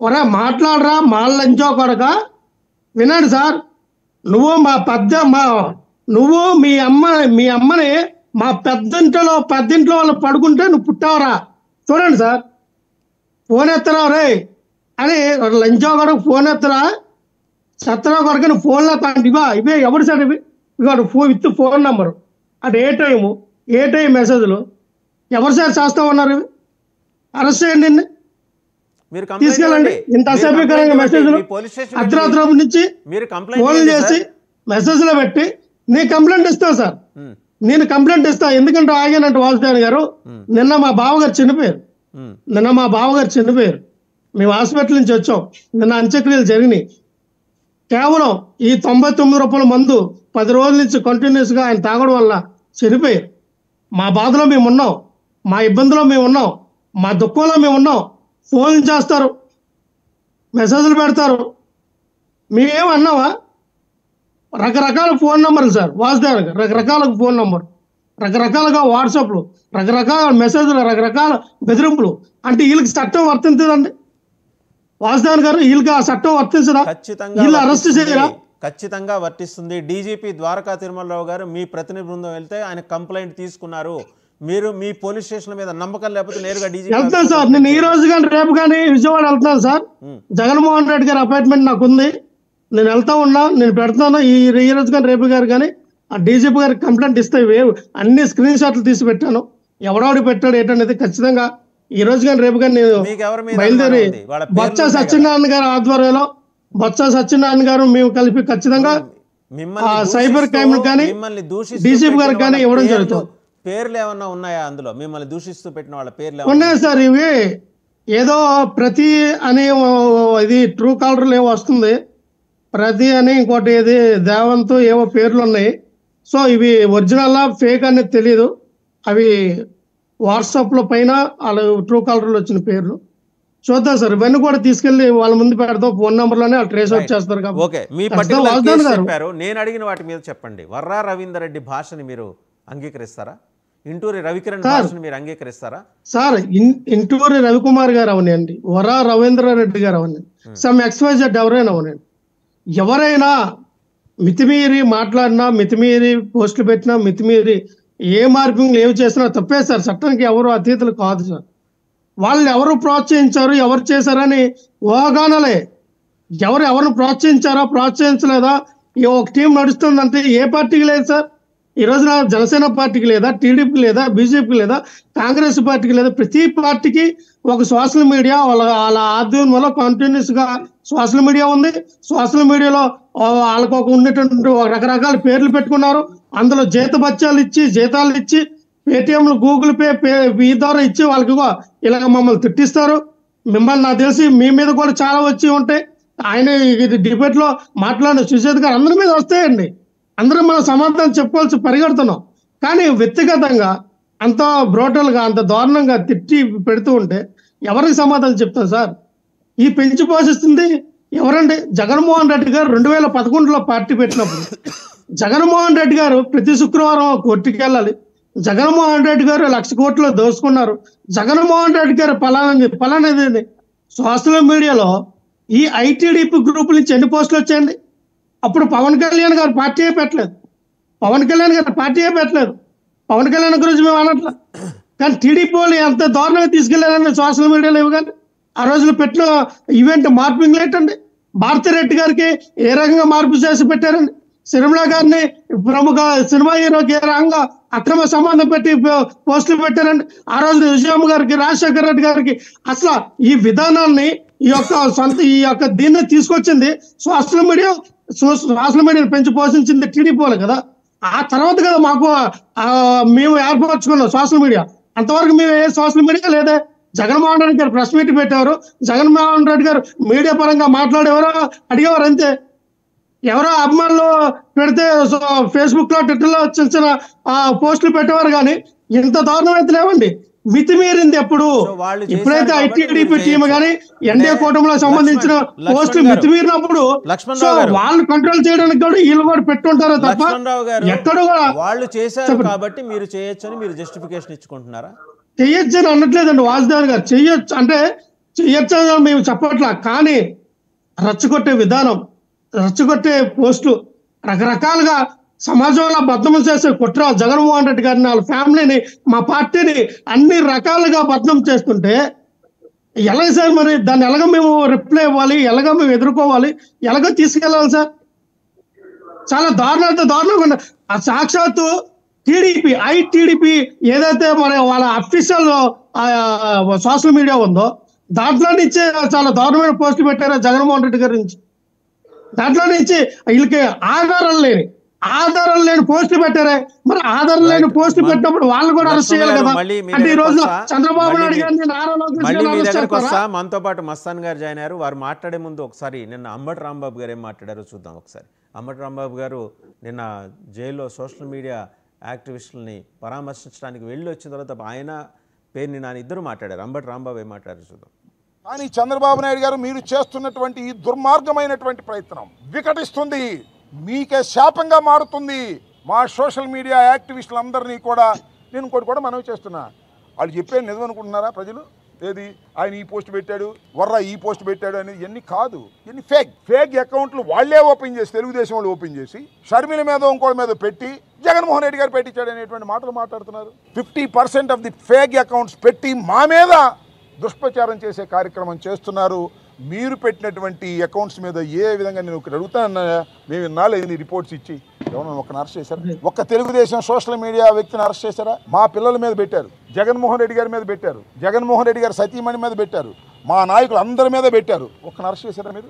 ఒరే మాట్లాడరా మాళ్ళంచో కొడక. వినండి సార్, నువ్వు నువ్వు మీ అమ్మని మా పెద్దింట్లో వాళ్ళు పడుకుంటే నువ్వు పుట్టావరా. చూడండి సార్, ఫోన్ ఎత్తరావు రే అని లంచో కొడకు ఫోన్ ఎత్తరా. సత్తరా కొడక నువ్వు ఫోన్లో ఇవే ఎవరు సార్? ఇవి విత్ ఫోన్ నెంబర్, అటు ఏ టైం మెసేజ్లు ఎవరు సార్ చేస్తా ఉన్నారు? అరెస్ట్ చేయండి, మీరు తీసుకెళ్ళండి. ఇంత అసభ్యకరంగా మెసేజ్లు అర్ధరాత్రి నుంచి ఫోన్లు చేసి మెసేజ్లో పెట్టి నేను కంప్లైంట్ ఇస్తాను సార్, నేను కంప్లైంట్ ఇస్తా. ఎందుకంటే ఆగానంటే వాసుదేవన్ గారు, నిన్న మా బావగారు చనిపోయారు. మేము హాస్పిటల్ నుంచి వచ్చాం, నిన్న అంత్యక్రియలు జరిగినాయి. కేవలం ఈ 99 రూపాయల మందు 10 రోజుల నుంచి కంటిన్యూస్గా ఆయన తాగడం వల్ల చనిపోయారు. మా బాధలో మేము ఉన్నాం, మా ఇబ్బందిలో మేము ఉన్నాం, మా దుఃఖంలో మేము ఉన్నాం. ఫోన్ చేస్తారు, మెసేజ్లు పెడతారు, మేమేమన్నావా? రకరకాల ఫోన్ నెంబర్లు సార్ వాసుదేవ్ గారు, రకరకాల ఫోన్ నెంబర్, రకరకాలుగా వాట్సాప్లు, రకరకాల మెసేజ్లు, రకరకాల బెదిరింపులు. అంటే వీళ్ళకి చట్టం వర్తించదండి వాసుదేవన్ గారు? వీళ్ళకి ఆ చట్టం వర్తించదా? వీళ్ళు అరెస్ట్ చేయరా? ఖచ్చితంగా వర్తిస్తుంది. డీజీపీ ద్వారకా తిరుమలరావు గారు మీ ప్రతినిధి బృందం వెళ్తే ఆయన కంప్లైంట్ తీసుకున్నారు. మీరు మీ పోలీస్ స్టేషన్ మీద నమ్మకం లేకపోతే నేరుగా డీజీపీ వెళ్తాను సార్. నేను ఈ రోజు కానీ రేపు కానీ విజయవాడ వెళ్తాను సార్. జగన్మోహన్ రెడ్డి గారి అపాయింట్మెంట్ నాకు ఉంది, నేను వెళ్తా ఉన్నా, నేను పెడతాను. ఈ రోజు కానీ రేపు గారు కానీ ఆ డీజీపీ గారికి కంప్లైంట్ ఇస్తే అన్ని స్క్రీన్ షాట్లు తీసి పెట్టాను. ఎవడాడు పెట్టాడు ఏంటనేది ఖచ్చితంగా ఈ రోజు కానీ రేపు కానీ నేను బయలుదేరి బొత్స సత్యనారాయణ గారి ఆధ్వర్యంలో, బొత్స సత్యనారాయణ గారు మేము కలిపి ఖచ్చితంగా సైబర్ క్రైమ్ కానీ డీజీపీ గారికి కానీ ఇవ్వడం జరుగుతుంది. పేర్లు ఏమన్నా ఉన్నాయా అందులో? మిమ్మల్ని దూషిస్తూ పెట్టిన వాళ్ళ పేర్లు ఉన్నాయి సార్. ఇవి ఏదో ప్రతి అని ఇది ట్రూ కాలర్లు ఏవో వస్తుంది, ప్రతి అని ఇంకోటి ఏది దేవంతో ఏవో పేర్లు ఉన్నాయి. సో ఇవి ఒరిజినల్ ఫేక్ అనేది తెలియదు. అవి వాట్సాప్లో పైన వాళ్ళు ట్రూ కాలర్లు వచ్చిన పేర్లు. చూద్దాం సార్, ఇవన్నీ కూడా తీసుకెళ్లి వాళ్ళ ముందు పెడతాం. ఫోన్ నెంబర్లోనే వాళ్ళు ట్రేస్ అవుట్ చేస్తారు. నేను అడిగిన వాటి మీద చెప్పండి. వర్రా రవీందర్ రెడ్డి భాషని మీరు అంగీకరిస్తారా? ఇంటూరి రవికిరణ్ భాషను మీరు అంగీకరిస్తారా? సార్ ఇంటూరి రవికుమార్ గారు అవనండి, వరా రవీంద్రారెడ్డి గారు అవనండి, సమ్ XYZ ఎవరైనా అవనండి, ఎవరైనా మితిమీరి మాట్లాడినా, మితిమీరి పోస్టులు పెట్టినా, మితిమీరి ఏ మార్పింగ్లు ఏమి చేసినా తప్పే సార్. చట్టానికి ఎవరు అతీతులు కాదు సార్. వాళ్ళు ఎవరు ప్రోత్సహించారు, ఎవరు చేశారని ఊహాగానాలే. ఎవరిని ప్రోత్సహించారా, ప్రోత్సహించలేదా? ఒక టీం నడుస్తుందంటే ఏ పార్టీకి లేదు సార్. ఈ రోజున జనసేన పార్టీకి లేదా, టీడీపీకి లేదా, బీజేపీకి లేదా, కాంగ్రెస్ పార్టీకి లేదా, ప్రతి పార్టీకి ఒక సోషల్ మీడియా వాళ్ళ ఆధ్వర్యంలో కంటిన్యూస్గా సోషల్ మీడియా ఉంది. సోషల్ మీడియాలో వాళ్ళకు ఒక ఉన్నటువంటి రకరకాల పేర్లు పెట్టుకున్నారు. అందులో జీతాలు ఇచ్చి పేటిఎంలు, గూగుల్ పే ఈ ద్వారా ఇచ్చి వాళ్ళకి ఇలాగ మమ్మల్ని తిట్టిస్తారు. మిమ్మల్ని నాకు తెలిసి మీ మీద కూడా చాలా వచ్చి ఉంటాయి. ఆయన డిబేట్ లో మాట్లాడిన సుజాత్ గారు అందరి మీద వస్తాయండి. అందరం మనం సమాధానం చెప్పుకోవాల్సి పరిగెడుతున్నాం. కానీ వ్యక్తిగతంగా అంత బ్రోటల్గా, అంత దారుణంగా తిట్టి పెడుతూ ఉంటే ఎవరికి సమాధానం చెప్తాం సార్? ఈ పెంచి పోషిస్తుంది ఎవరండి? జగన్మోహన్ రెడ్డి గారు 2011లో పార్టీ పెట్టినప్పుడు జగన్మోహన్ రెడ్డి గారు ప్రతి శుక్రవారం కోర్టుకి వెళ్ళాలి. జగన్మోహన్ రెడ్డి గారు 1,00,000 కోట్లు దోసుకున్నారు. జగన్మోహన్ రెడ్డి గారు పలానది సోషల్ మీడియాలో ఈ ఐటీడీపీ గ్రూప్ నుంచి ఎన్ని పోస్టులు వచ్చాయండి? అప్పుడు పవన్ కళ్యాణ్ గారు పార్టీయే పెట్టలేదు. పవన్ కళ్యాణ్ గురించి మేము అనట్లా. కానీ టీడీపీ వాళ్ళు ఎంత దారుణంగా తీసుకెళ్లారని సోషల్ మీడియాలో ఇవ్వగానే ఆ రోజులు పెట్టిన ఈవెంట్ మార్పింగ్ ఏంటండి? భారతిరెడ్డి గారికి ఏ రకంగా మార్పు చేసి పెట్టారండి? సిరిమల గారిని ప్రముఖ సినిమా హీరోకి ఏ రకంగా అక్రమ సంబంధం పెట్టి పోస్టులు పెట్టారండి? ఆ రోజు విజయమ్మ గారికి, రాజశేఖర రెడ్డి గారికి అసలు ఈ విధానాన్ని ఈ యొక్క దీన్ని తీసుకొచ్చింది సోషల్ మీడియాను పెంచి పోషించింది టీడీపీ వాళ్ళు కదా. ఆ తర్వాత కదా మాకు మేము ఏర్పరచుకున్నాం సోషల్ మీడియా. అంతవరకు మేము ఏ సోషల్ మీడియా లేదే. జగన్మోహన్ రెడ్డి గారు ప్రెస్ మీట్ పెట్టేవారు, జగన్మోహన్ రెడ్డి గారు మీడియా పరంగా మాట్లాడేవారు, అడిగేవారు అంతే. ఎవరో అభిమానులు పెడితే ఫేస్బుక్ లో, ట్విట్టర్ లో చిన్న చిన్న పోస్టులు పెట్టేవారు. కానీ ఇంత దారుణం అయితే లేవండి. మితిమీరింది ఎప్పుడు? ఎప్పుడైతే ఐటీడీపీ టీమ్ కానీ ఎన్డీఏ కూటమిలో సంబంధించిన పోస్టులు మితిమీరినప్పుడు వాళ్ళు కంట్రోల్ చేయడానికి కూడా వీళ్ళు కూడా పెట్టుంటారో తప్ప ఎక్కడ కూడా వాళ్ళు చేశారు కాబట్టి మీరు చేయొచ్చని మీరు జస్టిఫికేషన్ ఇచ్చుకుంటున్నారా? చెయ్యొచ్చు అని అనట్లేదండి వాసుదేవన్ గారు. చెయ్యొచ్చు అంటే చెయ్యొచ్చు అని మేము చెప్పట్లా. కానీ రచ్చగొట్టే విధానం, రచ్చగొట్టే పోస్టులు, రకరకాలుగా సమాజంలో బద్నాం చేసే కుట్ర జగన్మోహన్ రెడ్డి గారిని, వాళ్ళ ఫ్యామిలీని, మా పార్టీని అన్ని రకాలుగా బద్నాం చేస్తుంటే ఎలాగ సార్? మరి దాన్ని ఎలాగ మేము రిప్లై ఇవ్వాలి, ఎలాగ మేము ఎదుర్కోవాలి, ఎలాగో తీసుకెళ్ళాలి సార్? చాలా దారుణంగా ఉన్నారు. ఆ సాక్షాత్తు టీడీపీ ఏదైతే మన వాళ్ళ అఫీషియల్ సోషల్ మీడియా ఉందో దాంట్లో నుంచే చాలా దారుణమైన పోస్టులు పెట్టారు జగన్మోహన్ రెడ్డి గారి నుంచి. దాంట్లో నుంచి వీళ్ళకి ఆధారం లేని పోస్టులు పెట్టారే. మరి ఆధారం లేని పోస్టులు పెట్టినప్పుడు వాళ్ళు కూడా అరెస్ట్ చేయాలి కదా. అంటే ఈ రోజు చంద్రబాబు నాయుడు గారిని నారా లోకేష్ మళ్ళీ మీ గారిని దగ్గరకు వస్తా. మనతో పాటు మస్తాన్ గారు జాయిన్ అయ్యారు. వారు మాట్లాడే ముందు ఒకసారి నిన్న అంబటి రాంబాబు గారు ఏం మాట్లాడారో చూద్దాం ఒకసారి. అంబటి రాంబాబు గారు నిన్న జైల్లో సోషల్ మీడియా యాక్టివిస్టులని పరామర్శించడానికి వెళ్ళి వచ్చిన తర్వాత ఆయన పేరుని నాని ఇద్దరు మాట్లాడారు. అంబటి రాంబాబు ఏం మాట్లాడారు చూద్దాం. కానీ చంద్రబాబు నాయుడు గారు మీరు చేస్తున్నటువంటి ఈ దుర్మార్గమైనటువంటి ప్రయత్నం వికటిస్తుంది, మీకే శాపంగా మారుతుంది. మా సోషల్ మీడియా యాక్టివిస్టులందరినీ కూడా నేను ఇంకోటి కూడా మనవి చేస్తున్నా, వాళ్ళు చెప్పేది నిజం అనుకుంటున్నారా ప్రజలు? ఏది ఆయన ఈ పోస్ట్ పెట్టాడు, వర్రా ఈ పోస్ట్ పెట్టాడు అనేది ఇవన్నీ కాదు, ఇవన్నీ ఫేక్ అకౌంట్లు వాళ్ళే ఓపెన్ చేసి, తెలుగుదేశం వాళ్ళు ఓపెన్ చేసి షర్మిల మీద ఇంకోటి మీద పెట్టి జగన్మోహన్ రెడ్డి గారు పెట్టించాడు అనేటువంటి మాటలు మాట్లాడుతున్నారు. 50% ఆఫ్ ది ఫేక్ అకౌంట్స్ పెట్టి మా మీద దుష్ప్రచారం చేసే కార్యక్రమం చేస్తున్నారు. మీరు పెట్టినటువంటి అకౌంట్స్ మీద ఏ విధంగా నేను ఒకటి అడుగుతానన్నా, మేము ఇన్నాళ్ళు ఎన్ని రిపోర్ట్స్ ఇచ్చి ఎవరైనా ఒక్కని అరెస్ట్ చేశారా? ఒక్క తెలుగుదేశం సోషల్ మీడియా వ్యక్తిని అరెస్ట్ చేశారా? మా పిల్లల మీద పెట్టారు, జగన్మోహన్ రెడ్డి గారి మీద పెట్టారు, జగన్మోహన్ రెడ్డి గారి సతీమణి మీద పెట్టారు, మా నాయకులు అందరి మీద పెట్టారు. ఒక్కని అరెస్ట్ చేశారా మీరు?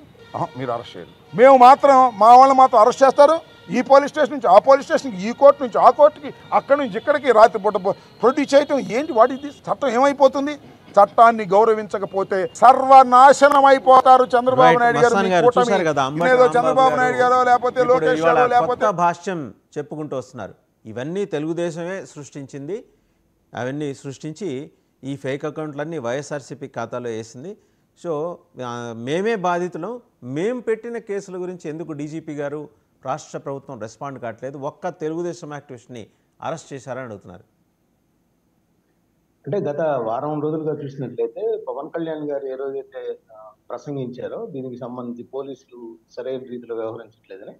మీరు అరెస్ట్ చేయరు. మేము మాత్రం మా వాళ్ళని మాత్రం అరెస్ట్ చేస్తారు. ఈ పోలీస్ స్టేషన్ నుంచి ఆ పోలీస్ స్టేషన్కి, ఈ కోర్టు నుంచి ఆ కోర్టుకి, అక్కడి నుంచి ఇక్కడికి రాత్రి పూట ప్రొడ్యూస్ చేయటం ఏంటి? వాటి చట్టం ఏమైపోతుంది? చట్టాన్ని గౌరవించకపోతే సర్వనాశనం అయిపోతారు చంద్రబాబు నాయుడు గారు. చంద్రబాబు నాయుడు గారు లేకపోతే లోకేష్ గారు లేకపోతే భాష్యం చెప్పుకుంటూ వస్తున్నారు. ఇవన్నీ తెలుగుదేశమే సృష్టించింది. అవన్నీ సృష్టించి ఈ ఫేక్ అకౌంట్లన్నీ వైఎస్ఆర్సీపీ ఖాతాలో వేసింది. సో మేమే బాధితులం, మేము పెట్టిన కేసుల గురించి ఎందుకు డీజీపీ గారు రాష్ట్ర ప్రభుత్వం రెస్పాండ్ కావట్లేదు, ఒక్క తెలుగుదేశం యాక్టివిస్ట్ని అరెస్ట్ చేశారని అడుగుతున్నారు. అంటే గత వారం రోజులుగా చూసినట్లయితే పవన్ కళ్యాణ్ గారు ఏ రోజైతే ప్రసంగించారో దీనికి సంబంధించి పోలీసులు సరైన రీతిలో వ్యవహరించట్లేదని,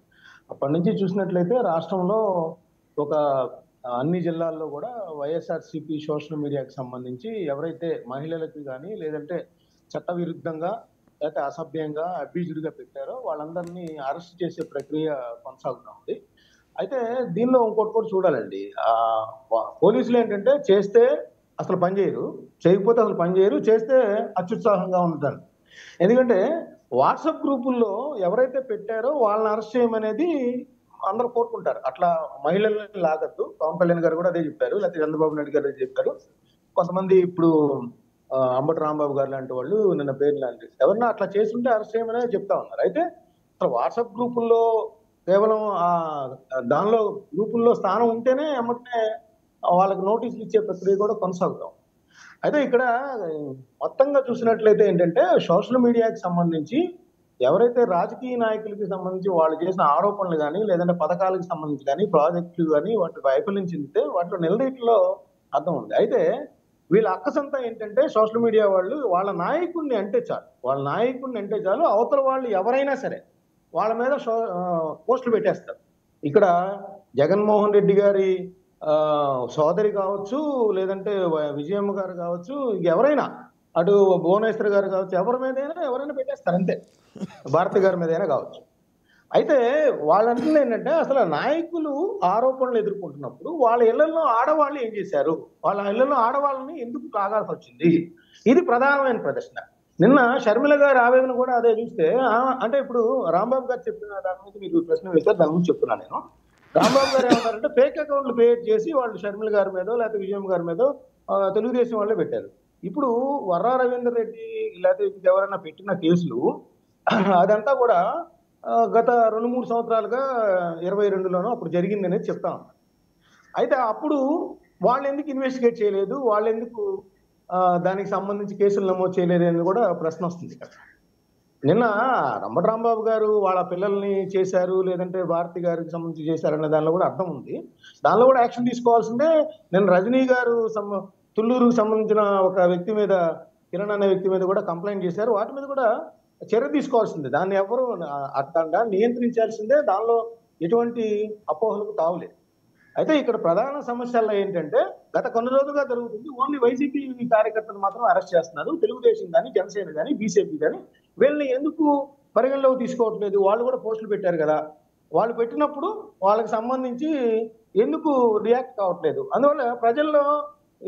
అప్పటి నుంచి చూసినట్లయితే రాష్ట్రంలో ఒక అన్ని జిల్లాల్లో కూడా వైఎస్ఆర్సీపీ సోషల్ మీడియాకి సంబంధించి ఎవరైతే మహిళలకు కానీ లేదంటే చట్టవిరుద్ధంగా లేకపోతే అసభ్యంగా అబ్యూజ్డ్గా పెట్టారో వాళ్ళందరినీ అరెస్ట్ చేసే ప్రక్రియ కొనసాగుతూ ఉంది. అయితే దీనిలో ఇంకోటి కూడా చూడాలండి. పోలీసులు ఏంటంటే చేస్తే అసలు పని చేయరు, చేయకపోతే అసలు పని చేయరు, చేస్తే అత్యుత్సాహంగా ఉంటారు. ఎందుకంటే వాట్సాప్ గ్రూపుల్లో ఎవరైతే పెట్టారో వాళ్ళని అరెస్ట్ చేయమనేది అందరూ కోరుకుంటారు. అట్లా మహిళల్ని లాగద్దు. పవన్ కళ్యాణ్ గారు కూడా అదే చెప్పారు, లేకపోతే చంద్రబాబు నాయుడు గారు అదే చెప్పారు. కొంతమంది ఇప్పుడు అంబటి రాంబాబు గారు లాంటి వాళ్ళు నిన్న పేరు లాంటి ఎవరన్నా అట్లా చేస్తుంటే అరెస్ట్ చేయమనే చెప్తా ఉన్నారు. అయితే అసలు వాట్సాప్ గ్రూపుల్లో కేవలం దానిలో గ్రూపుల్లో స్థానం ఉంటేనే అమ్మటనే వాళ్ళకి నోటీసులు ఇచ్చే ప్రక్రియ కూడా కొనసాగుతాం. అయితే ఇక్కడ మొత్తంగా చూసినట్లయితే ఏంటంటే సోషల్ మీడియాకి సంబంధించి ఎవరైతే రాజకీయ నాయకులకి సంబంధించి వాళ్ళు చేసిన ఆరోపణలు కానీ లేదంటే పథకాలకు సంబంధించి కానీ ప్రాజెక్టులు కానీ వాటి వైఫల్యం చెందితే వాటిలో నిలదీట్లో అర్థం ఉంది. అయితే వీళ్ళ అక్కసంతా ఏంటంటే సోషల్ మీడియా వాళ్ళు వాళ్ళ నాయకుడిని అంటే చాలు అవతల వాళ్ళు ఎవరైనా సరే వాళ్ళ మీద పోస్టులు పెట్టేస్తారు. ఇక్కడ జగన్మోహన్ రెడ్డి గారి సోదరి కావచ్చు, లేదంటే విజయమ్మ గారు కావచ్చు, ఎవరైనా అటు భువనేశ్వర్ గారు కావచ్చు, ఎవరైనా పెట్టేస్తారు అంతే. భారతి గారి మీద అయినా కావచ్చు. అయితే వాళ్ళంటే ఏంటంటే అసలు నాయకులు ఆరోపణలు ఎదుర్కొంటున్నప్పుడు వాళ్ళ ఇళ్లలో ఆడవాళ్ళు ఏం చేశారు, వాళ్ళ ఇళ్లలో ఆడవాళ్ళని ఎందుకు తాగాల్సి వచ్చింది, ఇది ప్రధానమైన ప్రదర్శన. నిన్న షర్మిల గారి ఆవేదన కూడా అదే చూస్తే, అంటే ఇప్పుడు రాంబాబు గారు చెప్పిన దాని గురించి మీరు ప్రశ్న వేస్తారు, దాని గురించి చెప్తున్నా నేను. రాంబాబు గారు ఏమంటారంటే ఫేక్ అకౌంట్లు క్రియేట్ చేసి వాళ్ళు షర్మిల గారి మీద లేకపోతే విజయం గారి మీద తెలుగుదేశం వాళ్ళే పెట్టారు. ఇప్పుడు వర్రా రవీందర్ రెడ్డి లేకపోతే ఎవరైనా పెట్టిన కేసులు అదంతా కూడా గత 2-3 సంవత్సరాలుగా 22లోనో అప్పుడు జరిగింది అనేది చెప్తా ఉన్నారు. అయితే అప్పుడు వాళ్ళు ఎందుకు ఇన్వెస్టిగేట్ చేయలేదు, వాళ్ళు ఎందుకు దానికి సంబంధించి కేసులు నమోదు చేయలేదు అని కూడా ప్రశ్న వస్తుంది కదా. నిన్న అంబటి రాంబాబు గారు వాళ్ళ పిల్లల్ని చేశారు లేదంటే భారతి గారికి సంబంధించి చేశారనే దానిలో కూడా అర్థం ఉంది. దానిలో కూడా యాక్షన్ తీసుకోవాల్సిందే. నేను రజనీ గారు తుళ్ళూరుకు సంబంధించిన ఒక వ్యక్తి మీద, కిరణ్ అనే వ్యక్తి మీద కూడా కంప్లైంట్ చేశారు. వాటి మీద కూడా చర్య తీసుకోవాల్సిందే. దాన్ని ఎవరు అర్థంగా నియంత్రించాల్సిందే. దానిలో ఎటువంటి అపోహలకు తావులేదు. అయితే ఇక్కడ ప్రధాన సమస్యల్లో ఏంటంటే గత కొన్ని రోజులుగా జరుగుతుంది, ఓన్లీ వైసీపీ కార్యకర్తలు మాత్రం అరెస్ట్ చేస్తున్నారు. తెలుగుదేశం కానీ, జనసేన కానీ, బీజేపీ కానీ వీళ్ళని ఎందుకు పరిగణలోకి తీసుకోవట్లేదు? వాళ్ళు కూడా పోస్టులు పెట్టారు కదా, వాళ్ళు పెట్టినప్పుడు వాళ్ళకి సంబంధించి ఎందుకు రియాక్ట్ కావట్లేదు? అందువల్ల ప్రజల్లో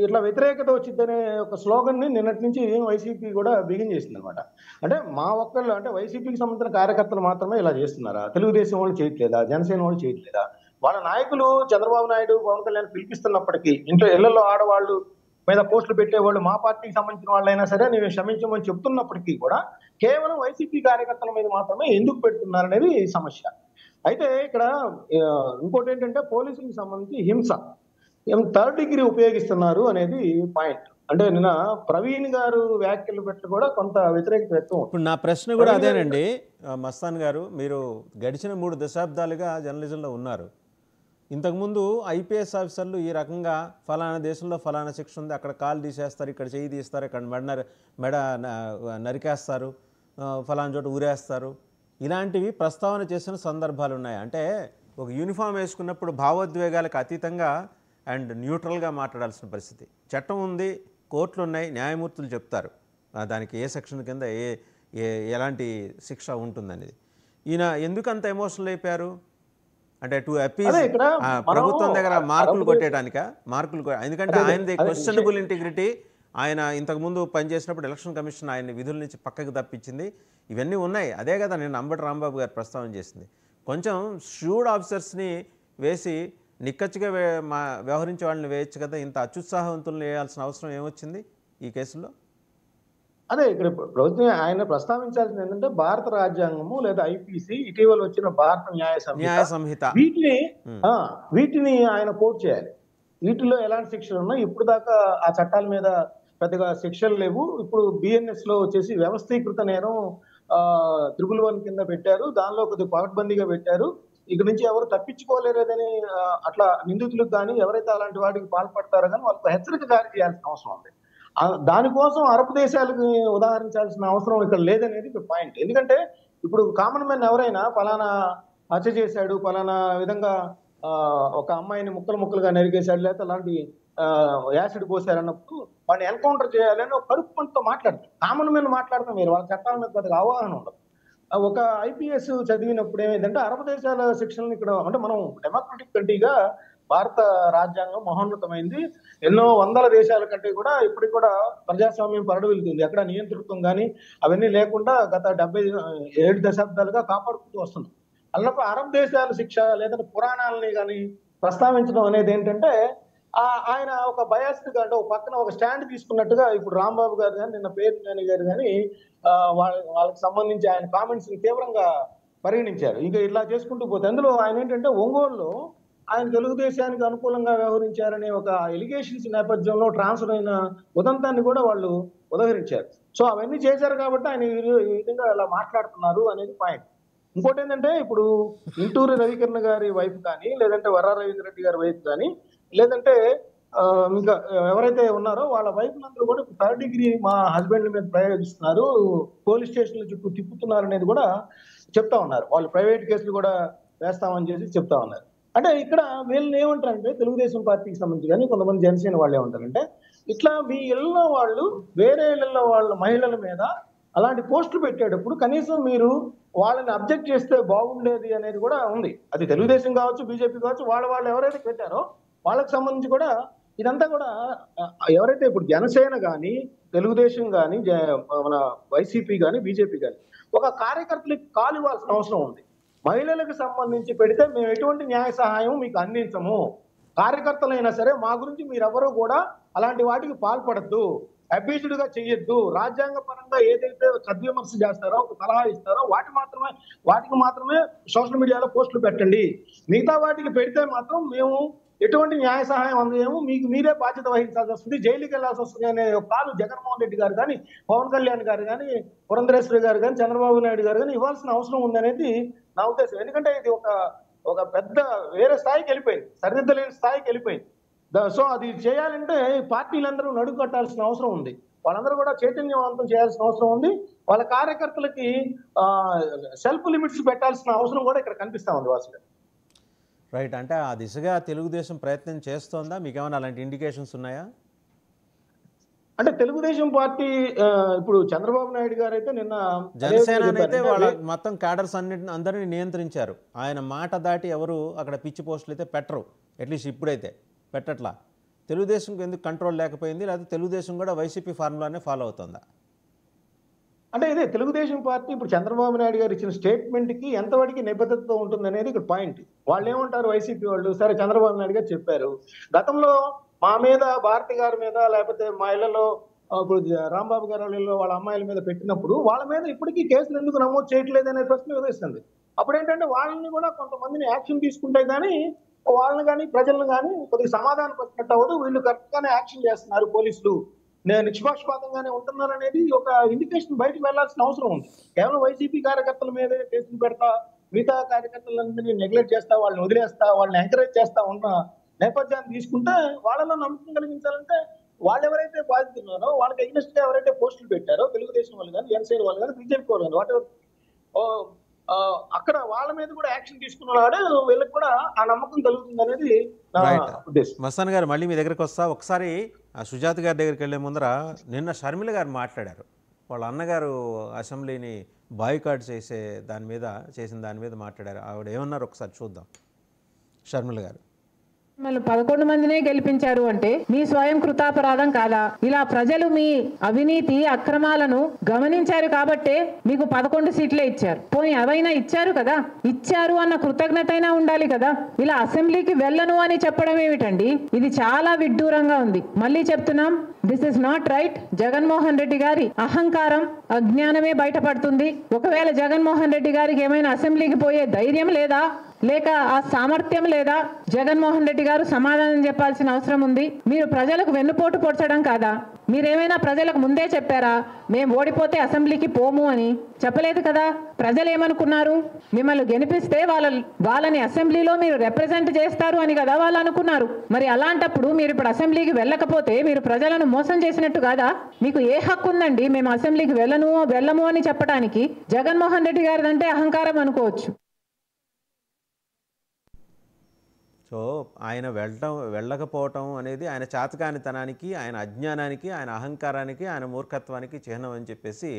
ఇట్లా వ్యతిరేకత వచ్చిందనే ఒక స్లోగన్ ని నిన్నటి నుంచి వైసీపీ కూడా బిగిన్ చేసింది అనమాట. అంటే మా ఒక్కళ్ళు అంటే వైసీపీకి సంబంధించిన కార్యకర్తలు మాత్రమే ఇలా చేస్తున్నారా? తెలుగుదేశం వాళ్ళు చేయట్లేదా? జనసేన వాళ్ళు చేయట్లేదా? వాళ్ళ నాయకులు చంద్రబాబు నాయుడు, పవన్ కళ్యాణ్ పిలిపిస్తున్నప్పటికీ ఇంట్లో ఇళ్లలో ఆడవాళ్ళు మీద పోస్టులు పెట్టేవాళ్ళు మా పార్టీకి సంబంధించిన వాళ్ళైనా సరే నేను క్షమించమని చెప్తున్నప్పటికీ కూడా కేవలం వైసీపీ కార్యకర్తల మీద మాత్రమే ఎందుకు పెడుతున్నారనేది సమస్య. అయితే ఇక్కడ ఇంకోటి ఏంటంటే పోలీసులకు సంబంధించి హింస థర్డ్ డిగ్రీ ఉపయోగిస్తున్నారు అనేది పాయింట్. అంటే నిన్న ప్రవీణ్ గారు వ్యాఖ్యలు పెట్టి కూడా కొంత వ్యతిరేకత వ్యక్తం. ఇప్పుడు నా ప్రశ్న కూడా అదేనండి మస్తాన్ గారు, మీరు గడిచిన 3 దశాబ్దాలుగా జర్నలిజంలో ఉన్నారు. ఇంతకుముందు ఐపీఎస్ ఆఫీసర్లు ఈ రకంగా ఫలానా దేశంలో ఫలానా శిక్ష ఉంది, అక్కడ కాలు తీసేస్తారు, ఇక్కడ చేయి తీస్తారు, ఇక్కడ మెడ నరికేస్తారు, ఫలానా చోట ఊరేస్తారు, ఇలాంటివి ప్రస్తావన చేసిన సందర్భాలు ఉన్నాయి. అంటే ఒక యూనిఫామ్ వేసుకున్నప్పుడు భావోద్వేగాలకు అతీతంగా అండ్ న్యూట్రల్గా మాట్లాడాల్సిన పరిస్థితి. చట్టం ఉంది, కోర్టులు ఉన్నాయి, న్యాయమూర్తులు చెప్తారు దానికి ఏ సెక్షన్ కింద ఎలాంటి శిక్ష ఉంటుందనేది. ఈయన ఎందుకు అంత ఎమోషనల్ అయిపోయారు? అంటే టు అపీజ్ ప్రభుత్వం దగ్గర మార్కులు కొట్టేయడానిక? ఎందుకంటే ఆయనది క్వశ్చనబుల్ ఇంటిగ్రిటీ. ఆయన ఇంతకుముందు పనిచేసినప్పుడు ఎలక్షన్ కమిషన్ ఆయన విధుల నుంచి పక్కకు తప్పించింది, ఇవన్నీ ఉన్నాయి. అదే కదా నేను అంబటి రాంబాబు గారు ప్రస్తావన చేసింది. కొంచెం షూడ్ ఆఫీసర్స్ని వేసి నిక్కచ్చిగా వ్యవహరించే వాళ్ళని వేయచ్చు కదా, ఇంత అత్యుత్సాహవంతులను వేయాల్సిన అవసరం ఏమొచ్చింది ఈ కేసులో? అదే ఇక్కడ ప్రభుత్వం ఆయన ప్రస్తావించాల్సింది ఏంటంటే భారత రాజ్యాంగము లేదా ఐపీసీ, ఇటీవల వచ్చిన భారత న్యాయ సంహిత, వీటిని ఆయన కోట్ చేయాలి. వీటిలో ఎలాంటి శిక్షలు ఉన్నాయి? ఇప్పుడు దాకా ఆ చట్టాల మీద పెద్దగా శిక్షలు లేవు. ఇప్పుడు బిఎన్ఎస్ లో వచ్చేసి వ్యవస్థీకృత నేరం 311 కింద పెట్టారు, దానిలో కొద్దిగా పకడ్బందీగా పెట్టారు. ఇక్కడ నుంచి ఎవరు తప్పించుకోలేరని అట్లా నిందితులకు కానీ ఎవరైతే అలాంటి వాటికి పాల్పడతారో కానీ వాళ్ళకు హెచ్చరిక జారీ చేయాల్సిన అవసరం ఉంది. దానికోసం అరబ్ దేశాలకు ఉదాహరించాల్సిన అవసరం ఇక్కడ లేదనేది పాయింట్. ఎందుకంటే ఇప్పుడు కామన్ మ్యాన్ ఎవరైనా ఫలానా హత్య చేశాడు, ఫలానా విధంగా ఒక అమ్మాయిని ముక్కలుగా నరికేశాడు, లేకపోతే అలాంటి యాసిడ్ పోసారన్నప్పుడు వాడిని ఎన్కౌంటర్ చేయాలని ఒక కరుపు పంటతో మాట్లాడతారు. కామన్ మ్యాన్ మాట్లాడతాం, మీరు వాళ్ళ చట్టాల మీద పెద్దగా అవగాహన ఉండదు. ఒక ఐపీఎస్ చదివినప్పుడు ఏమైందంటే అరబ్ దేశాల శిక్షణలు ఇక్కడ అంటే మనం డెమోక్రటిక్ కంట్రీగా భారత రాజ్యాంగం మహోన్నతమైంది. ఎన్నో వందల దేశాల కంటే కూడా ఇప్పటికి కూడా ప్రజాస్వామ్యం పరిడవిల్లుతుంది. ఎక్కడ నియంతృత్వం కానీ అవన్నీ లేకుండా గత 77 దశాబ్దాలుగా కాపాడుకుంటూ వస్తుంది. అన్నప్పుడు అరబ్ దేశాల శిక్ష లేదంటే పురాణాలని కానీ ప్రస్తావించడం అనేది ఏంటంటే ఆయన ఒక బయాస్డ్ గా అంటే ఒక పక్కన ఒక స్టాండ్ తీసుకున్నట్టుగా ఇప్పుడు రాంబాబు గారు కానీ నిన్న పేర్ని గారు కానీ వాళ్ళకి సంబంధించి ఆయన కామెంట్స్ ని తీవ్రంగా పరిగణించారు. ఇంకా ఇట్లా చేసుకుంటూ పోతే అందులో ఆయన ఏంటంటే ఒంగోలులో ఆయన తెలుగుదేశానికి అనుకూలంగా వ్యవహరించారనే ఒక ఎలిగేషన్స్ నేపథ్యంలో ట్రాన్స్ఫర్ అయిన ఉదంతాన్ని కూడా వాళ్ళు ఉదహరించారు. సో అవన్నీ చేశారు కాబట్టి ఆయన ఈ విధంగా ఇలా మాట్లాడుతున్నారు అనేది పాయింట్. ఇంకోటి ఏంటంటే ఇప్పుడు ఇంటూరి రవికిరణ్ గారి వైఫ్ కానీ లేదంటే వర్రా రవీంద్ర రెడ్డి గారి వైఫ్ కానీ లేదంటే ఇంకా ఎవరైతే ఉన్నారో వాళ్ళ వైఫ్లందరూ కూడా థర్డ్ డిగ్రీ మా హస్బెండ్ మీద ప్రయోగిస్తున్నారు, పోలీస్ స్టేషన్ల చుట్టూ తిప్పుతున్నారు అనేది కూడా చెప్తా ఉన్నారు. వాళ్ళు ప్రైవేట్ కేసులు కూడా వేస్తామని చేసి చెప్తా ఉన్నారు. అంటే ఇక్కడ వీళ్ళని ఏమంటారంటే తెలుగుదేశం పార్టీకి సంబంధించి కానీ కొంతమంది జనసేన వాళ్ళు ఏమంటారంటే ఇట్లా మీ ఇళ్ళలో వాళ్ళు వేరే ఇళ్ళలో వాళ్ళ మహిళల మీద అలాంటి పోస్టులు పెట్టేటప్పుడు కనీసం మీరు వాళ్ళని అబ్జెక్ట్ చేస్తే బాగుండేది అనేది కూడా ఉంది. అది తెలుగుదేశం కావచ్చు, బీజేపీ కావచ్చు, వాళ్ళు ఎవరైతే పెట్టారో వాళ్ళకి సంబంధించి కూడా ఇదంతా కూడా ఎవరైతే ఇప్పుడు జనసేన కానీ తెలుగుదేశం కానీ మన వైసీపీ కానీ బీజేపీ కానీ ఒక కార్యకర్తలకు కాలు ఇవ్వాల్సిన అవసరం ఉంది. మహిళలకు సంబంధించి పెడితే మేము ఎటువంటి న్యాయ సహాయం మీకు అందించము, కార్యకర్తలైనా సరే మా గురించి మీరెవరూ కూడా అలాంటి వాటికి పాల్పడద్దు, అబ్యూజ్డ్ గా చెయ్యొద్దు, రాజ్యాంగ పరంగా ఏదైతే సద్విమర్శ చేస్తారో ఒక సలహా ఇస్తారో వాటికి మాత్రమే సోషల్ మీడియాలో పోస్టులు పెట్టండి, మిగతా వాటికి పెడితే మాత్రం మేము ఎటువంటి న్యాయ సహాయం అందజేయము, మీకు మీరే బాధ్యత వహించాల్సి వస్తుంది, జైలుకి వెళ్లాల్సి వస్తుంది అనే కాలు జగన్మోహన్ రెడ్డి గారు కానీ పవన్ కళ్యాణ్ గారు కానీ పురంధరేశ్వరి గారు కానీ చంద్రబాబు నాయుడు గారు కానీ ఇవ్వాల్సిన అవసరం ఉందనేది నా ఉద్దేశం. ఎందుకంటే ఇది ఒక పెద్ద వేరే స్థాయికి వెళ్ళిపోయింది, సరిదిద్దలేని స్థాయికి వెళ్ళిపోయింది. సో అది చేయాలంటే పార్టీలందరూ నడుగు కట్టాల్సిన అవసరం ఉంది, వాళ్ళందరూ కూడా చైతన్యవంతం చేయాల్సిన అవసరం ఉంది, వాళ్ళ కార్యకర్తలకి సెల్ఫ్ లిమిట్స్ పెట్టాల్సిన అవసరం కూడా ఇక్కడ కనిపిస్తా ఉంది వాసుగా. రైట్, అంటే ఆ దిశగా తెలుగుదేశం ప్రయత్నం చేస్తోందా? మీకు ఏమైనా అలాంటి ఇండికేషన్స్ ఉన్నాయా? అంటే తెలుగుదేశం పార్టీ ఇప్పుడు చంద్రబాబు నాయుడు గారు అయితే నిన్న జనసేనైతే వాళ్ళ మొత్తం క్యాడర్స్ అందరినీ నియంత్రించారు. ఆయన మాట దాటి ఎవరు అక్కడ పిచ్చి పోస్టులు అయితే పెట్టరు, అట్లీస్ట్ ఇప్పుడైతే పెట్టట్లా. తెలుగుదేశంకి ఎందుకు కంట్రోల్ లేకపోయింది, లేకపోతే తెలుగుదేశం కూడా వైసీపీ ఫార్ములానే ఫాలో అవుతుందా? అంటే ఇదే తెలుగుదేశం పార్టీ ఇప్పుడు చంద్రబాబు నాయుడు గారు ఇచ్చిన స్టేట్మెంట్ కి ఎంతవరకు నిబద్ధతతో ఉంటుంది అనేది ఇక్కడ పాయింట్. వాళ్ళు ఏమంటారు వైసీపీ వాళ్ళు, సరే చంద్రబాబు నాయుడు గారు చెప్పారు గతంలో మా మీద భారతి గారి మీద లేకపోతే మా ఇళ్లలో ఇప్పుడు రాంబాబు గారి వాళ్ళ అమ్మాయిల మీద పెట్టినప్పుడు వాళ్ళ మీద ఇప్పటికీ కేసులు ఎందుకు నమోదు చేయట్లేదు అనే ప్రశ్న ఉదయిస్తుంది. అప్పుడు ఏంటంటే వాళ్ళని కూడా కొంతమందిని యాక్షన్ తీసుకుంటే కానీ వాళ్ళని కానీ ప్రజలను కానీ కొద్దిగా సమాధానం పట్టినట్టు అవ్వదు. వీళ్ళు కరెక్ట్ గానే యాక్షన్ చేస్తున్నారు పోలీసులు, నేను నిష్పక్షపాతంగానే ఉంటున్నాను అనేది ఒక ఇండికేషన్ బయటకు వెళ్లాల్సిన అవసరం ఉంది. కేవలం వైసీపీ కార్యకర్తల మీదే కేసులు పెడతా, మిగతా కార్యకర్తలందరినీ నెగ్లెక్ట్ చేస్తా, వాళ్ళని వదిలేస్తా, వాళ్ళని ఎంకరేజ్ చేస్తా ఉన్న నేపథ్యాన్ని తీసుకుంటే వాళ్ళలో నమ్మకం కలిగించాలంటే వాళ్ళు ఎవరైతే బాధితున్నారో వాళ్ళకి అగెనిస్ట్ గా ఎవరైతే పోస్టులు పెట్టారో తెలుగుదేశం వాళ్ళు కానీ జనసేన వాళ్ళు కానీ బీజేపీ వాళ్ళు కానీ వాట్ ఎవర్ అక్కడ వాళ్ళ మీద కూడా యాక్షన్ తీసుకున్నాడు, వీళ్ళకి కూడా ఆ నమ్మకం కలుగుతుంది అనేది నా ఉద్దేశం. మస్తాన్ గారు మళ్ళీ మీ దగ్గరికి వస్తా. ఒకసారి సుజాత గారి దగ్గరికి వెళ్లే ముందర నిన్న షర్మిల గారు మాట్లాడారు. వాళ్ళ అన్నగారు అసెంబ్లీని బాయ్కాట్ చేసిన దాని మీద మాట్లాడారు. ఆవిడ ఏమన్నారు ఒకసారి చూద్దాం. షర్మిల గారు, మిమ్మల్ని 11 మందినే గెలిపించారు అంటే మీ స్వయం కృతాపరాధం కాదా? ఇలా ప్రజలు మీ అవినీతి అక్రమాలను గమనించారు కాబట్టే మీకు 11 సీట్లే ఇచ్చారు. పోనీ అవైనా ఇచ్చారు కదా, ఇచ్చారు అన్న కృతజ్ఞత అయినా ఉండాలి కదా. ఇలా అసెంబ్లీకి వెళ్ళను అని చెప్పడం ఏమిటండి? ఇది చాలా విడ్డూరంగా ఉంది. మళ్ళీ చెప్తున్నాం, this is not right. Jaganmohan Reddy గారి అహంకారం అజ్ఞానమే బయటపడుతుంది. ఒకవేళ జగన్మోహన్ రెడ్డి గారికి ఏమైనా అసెంబ్లీకి పోయే ధైర్యం లేదా, లేక ఆ సామర్థ్యం లేదా, జగన్మోహన్ రెడ్డి గారు సమాధానం చెప్పాల్సిన అవసరం ఉంది. మీరు ప్రజలకు వెన్నుపోటు పొడచడం కాదా? మీరేమైనా ప్రజలకు ముందే చెప్పారా మేము ఓడిపోతే అసెంబ్లీకి పోము అని? చెప్పలేదు కదా. ప్రజలు ఏమనుకున్నారు? మిమ్మల్ని గెలిపిస్తే వాళ్ళని అసెంబ్లీలో మీరు రిప్రజెంట్ చేస్తారు అని కదా వాళ్ళు అనుకున్నారు. మరి అలాంటప్పుడు మీరు ఇప్పుడు అసెంబ్లీకి వెళ్ళకపోతే మీరు ప్రజలను మోసం చేసినట్టు కాదా? మీకు ఏ హక్కు ఉందండి మేము అసెంబ్లీకి వెళ్ళము అని చెప్పడానికి? జగన్మోహన్ రెడ్డి గారిదంటే అహంకారం అనుకోవచ్చు. సో ఆయన వెళ్ళకపోవటం అనేది ఆయన చాతకానితనానికి, ఆయన అజ్ఞానానికి, ఆయన అహంకారానికి, ఆయన మూర్ఖత్వానికి చిహ్నం అని చెప్పేసి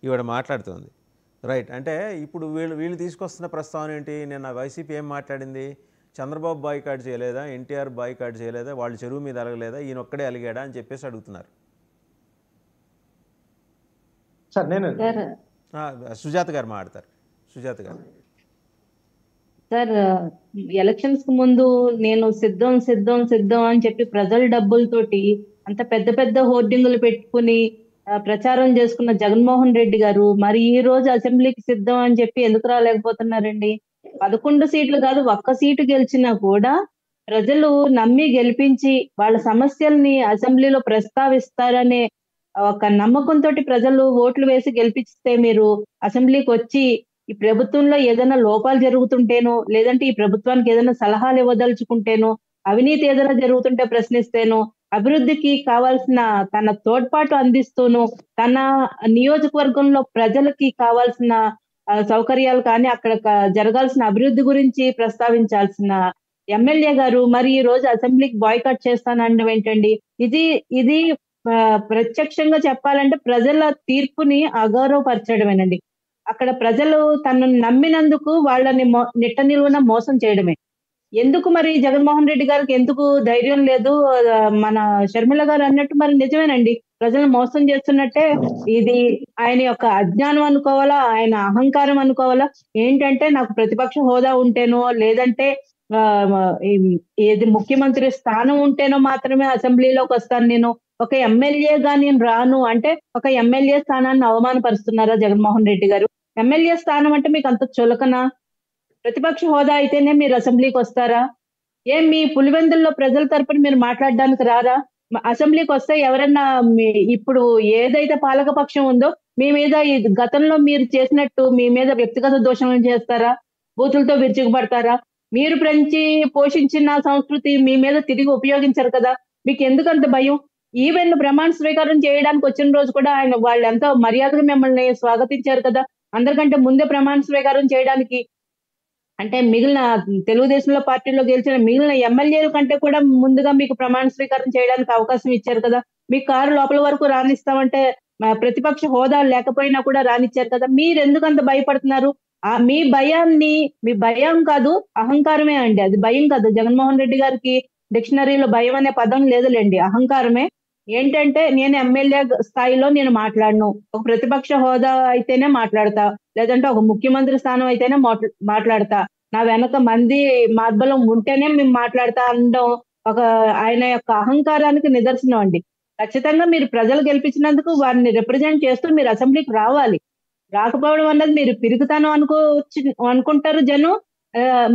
ఈవిడ మాట్లాడుతుంది. రైట్. అంటే ఇప్పుడు వీళ్ళు తీసుకొస్తున్న ప్రస్తావన ఏంటి? నిన్న వైసీపీ ఏం మాట్లాడింది? చంద్రబాబు బాయ్కాట్ చేయలేదా, ఎన్టీఆర్ బాయ్కాట్ చేయలేదా, వాళ్ళు చెరువు మీద అలగలేదా, ఈయన ఒక్కడే అలిగాడా అని చెప్పేసి అడుగుతున్నారు. సుజాత గారు మాట్లాడతారు. సుజాత గారు, సార్, ఎలక్షన్స్ కు ముందు నేను సిద్ధం సిద్ధం సిద్ధం అని చెప్పి ప్రజల డబ్బులతోటి అంత పెద్ద పెద్ద హోర్డింగులు పెట్టుకుని ప్రచారం చేసుకున్న జగన్మోహన్ రెడ్డి గారు మరి ఈ రోజు అసెంబ్లీకి సిద్ధం అని చెప్పి ఎందుకు రాలేకపోతున్నారండి? 11 సీట్లు కాదు, 1 సీటు గెలిచినా కూడా ప్రజలు నమ్మి గెలిపించి వాళ్ళ సమస్యల్ని అసెంబ్లీలో ప్రస్తావిస్తారనే ఒక నమ్మకంతో ప్రజలు ఓట్లు వేసి గెలిపిస్తే మీరు అసెంబ్లీకి వచ్చి ఈ ప్రభుత్వంలో ఏదైనా లోపాలు జరుగుతుంటేనో, లేదంటే ఈ ప్రభుత్వానికి ఏదైనా సలహాలు ఇవ్వదలుచుకుంటేనో, అవినీతి ఏదైనా జరుగుతుంటే ప్రశ్నిస్తేనో, అభివృద్ధికి కావాల్సిన తన తోడ్పాటు అందిస్తూను, తన నియోజకవర్గంలో ప్రజలకి కావాల్సిన సౌకర్యాలు కానీ అక్కడ జరగాల్సిన అభివృద్ధి గురించి ప్రస్తావించాల్సిన ఎమ్మెల్యే గారు మరి ఈ రోజు అసెంబ్లీకి బాయ్కాట్ చేస్తానడం ఏంటండి? ఇది ప్రత్యక్షంగా చెప్పాలంటే ప్రజల తీర్పుని అగౌరవపరచడమేనండి. అక్కడ ప్రజలు తనను నమ్మినందుకు వాళ్ళని నిట్ట నిలువున మోసం చేయడమే. ఎందుకు మరి జగన్మోహన్ రెడ్డి గారికి ఎందుకు ధైర్యం లేదు? మన షర్మిల గారు అన్నట్టు మరి నిజమేనండి, ప్రజలను మోసం చేస్తున్నట్టే. ఇది ఆయన యొక్క అజ్ఞానం అనుకోవాలా, ఆయన అహంకారం అనుకోవాలా? ఏంటంటే నాకు ప్రతిపక్ష హోదా ఉంటేనో, లేదంటే ఏది ముఖ్యమంత్రి స్థానం ఉంటేనో మాత్రమే అసెంబ్లీలోకి వస్తాను, నేను ఒక ఎమ్మెల్యేగా నేను రాను అంటే ఒక ఎమ్మెల్యే స్థానాన్ని అవమానపరుస్తున్నారా జగన్మోహన్ రెడ్డి గారు? ఎమ్మెల్యే స్థానం అంటే మీకు అంత చులకనా? ప్రతిపక్ష హోదా అయితేనే మీరు అసెంబ్లీకి వస్తారా? మీ పులివెందుల్లో ప్రజల తరపున మీరు మాట్లాడడానికి రారా? అసెంబ్లీకి వస్తే ఎవరన్నా ఇప్పుడు ఏదైతే పాలకపక్షం ఉందో మీ మీద గతంలో మీరు చేసినట్టు మీ మీద వ్యక్తిగత దోషం చేస్తారా? బూతులతో విరుచుకుపడతారా? మీరు పెంచి పోషించిన సంస్కృతి మీ మీద తిరిగి ఉపయోగించరు కదా, మీకు ఎందుకంత భయం? ఈవెన్ ప్రమాణ స్వీకారం చేయడానికి వచ్చిన రోజు కూడా వాళ్ళు ఎంతో మర్యాదగా మిమ్మల్ని స్వాగతించారు కదా. అందరికంటే ముందే ప్రమాణ స్వీకారం చేయడానికి అంటే మిగిలిన తెలుగుదేశంలో పార్టీలో గెలిచిన మిగిలిన ఎమ్మెల్యేల కంటే కూడా ముందుగా మీకు ప్రమాణ స్వీకారం చేయడానికి అవకాశం ఇచ్చారు కదా. మీ కారు లోపల వరకు రానిస్తామంటే ప్రతిపక్ష హోదా లేకపోయినా కూడా రానిచ్చారు కదా. మీరు ఎందుకు అంత భయపడుతున్నారు? మీ భయం కాదు, అహంకారమే అండి. అది భయం కాదు. జగన్మోహన్ రెడ్డి గారికి డిక్షనరీలో భయం అనే పదం లేదులేండి, అహంకారమే. ఏంటంటే నేను ఎమ్మెల్యే స్థాయిలో నేను మాట్లాడను, ఒక ప్రతిపక్ష హోదా అయితేనే మాట్లాడతా, లేదంటే ఒక ముఖ్యమంత్రి స్థానం అయితేనే మాట్లాడతా, నా వెనక మంది మార్బలం ఉంటేనే మేము మాట్లాడతా అనడం ఒక ఆయన యొక్క అహంకారానికి నిదర్శనం అండి. ఖచ్చితంగా మీరు ప్రజలు గెలిపించినందుకు వారిని రిప్రజెంట్ చేస్తూ మీరు అసెంబ్లీకి రావాలి. రాకపోవడం అన్నది మీరు పిరుగుతాను అనుకుంటారు జనం.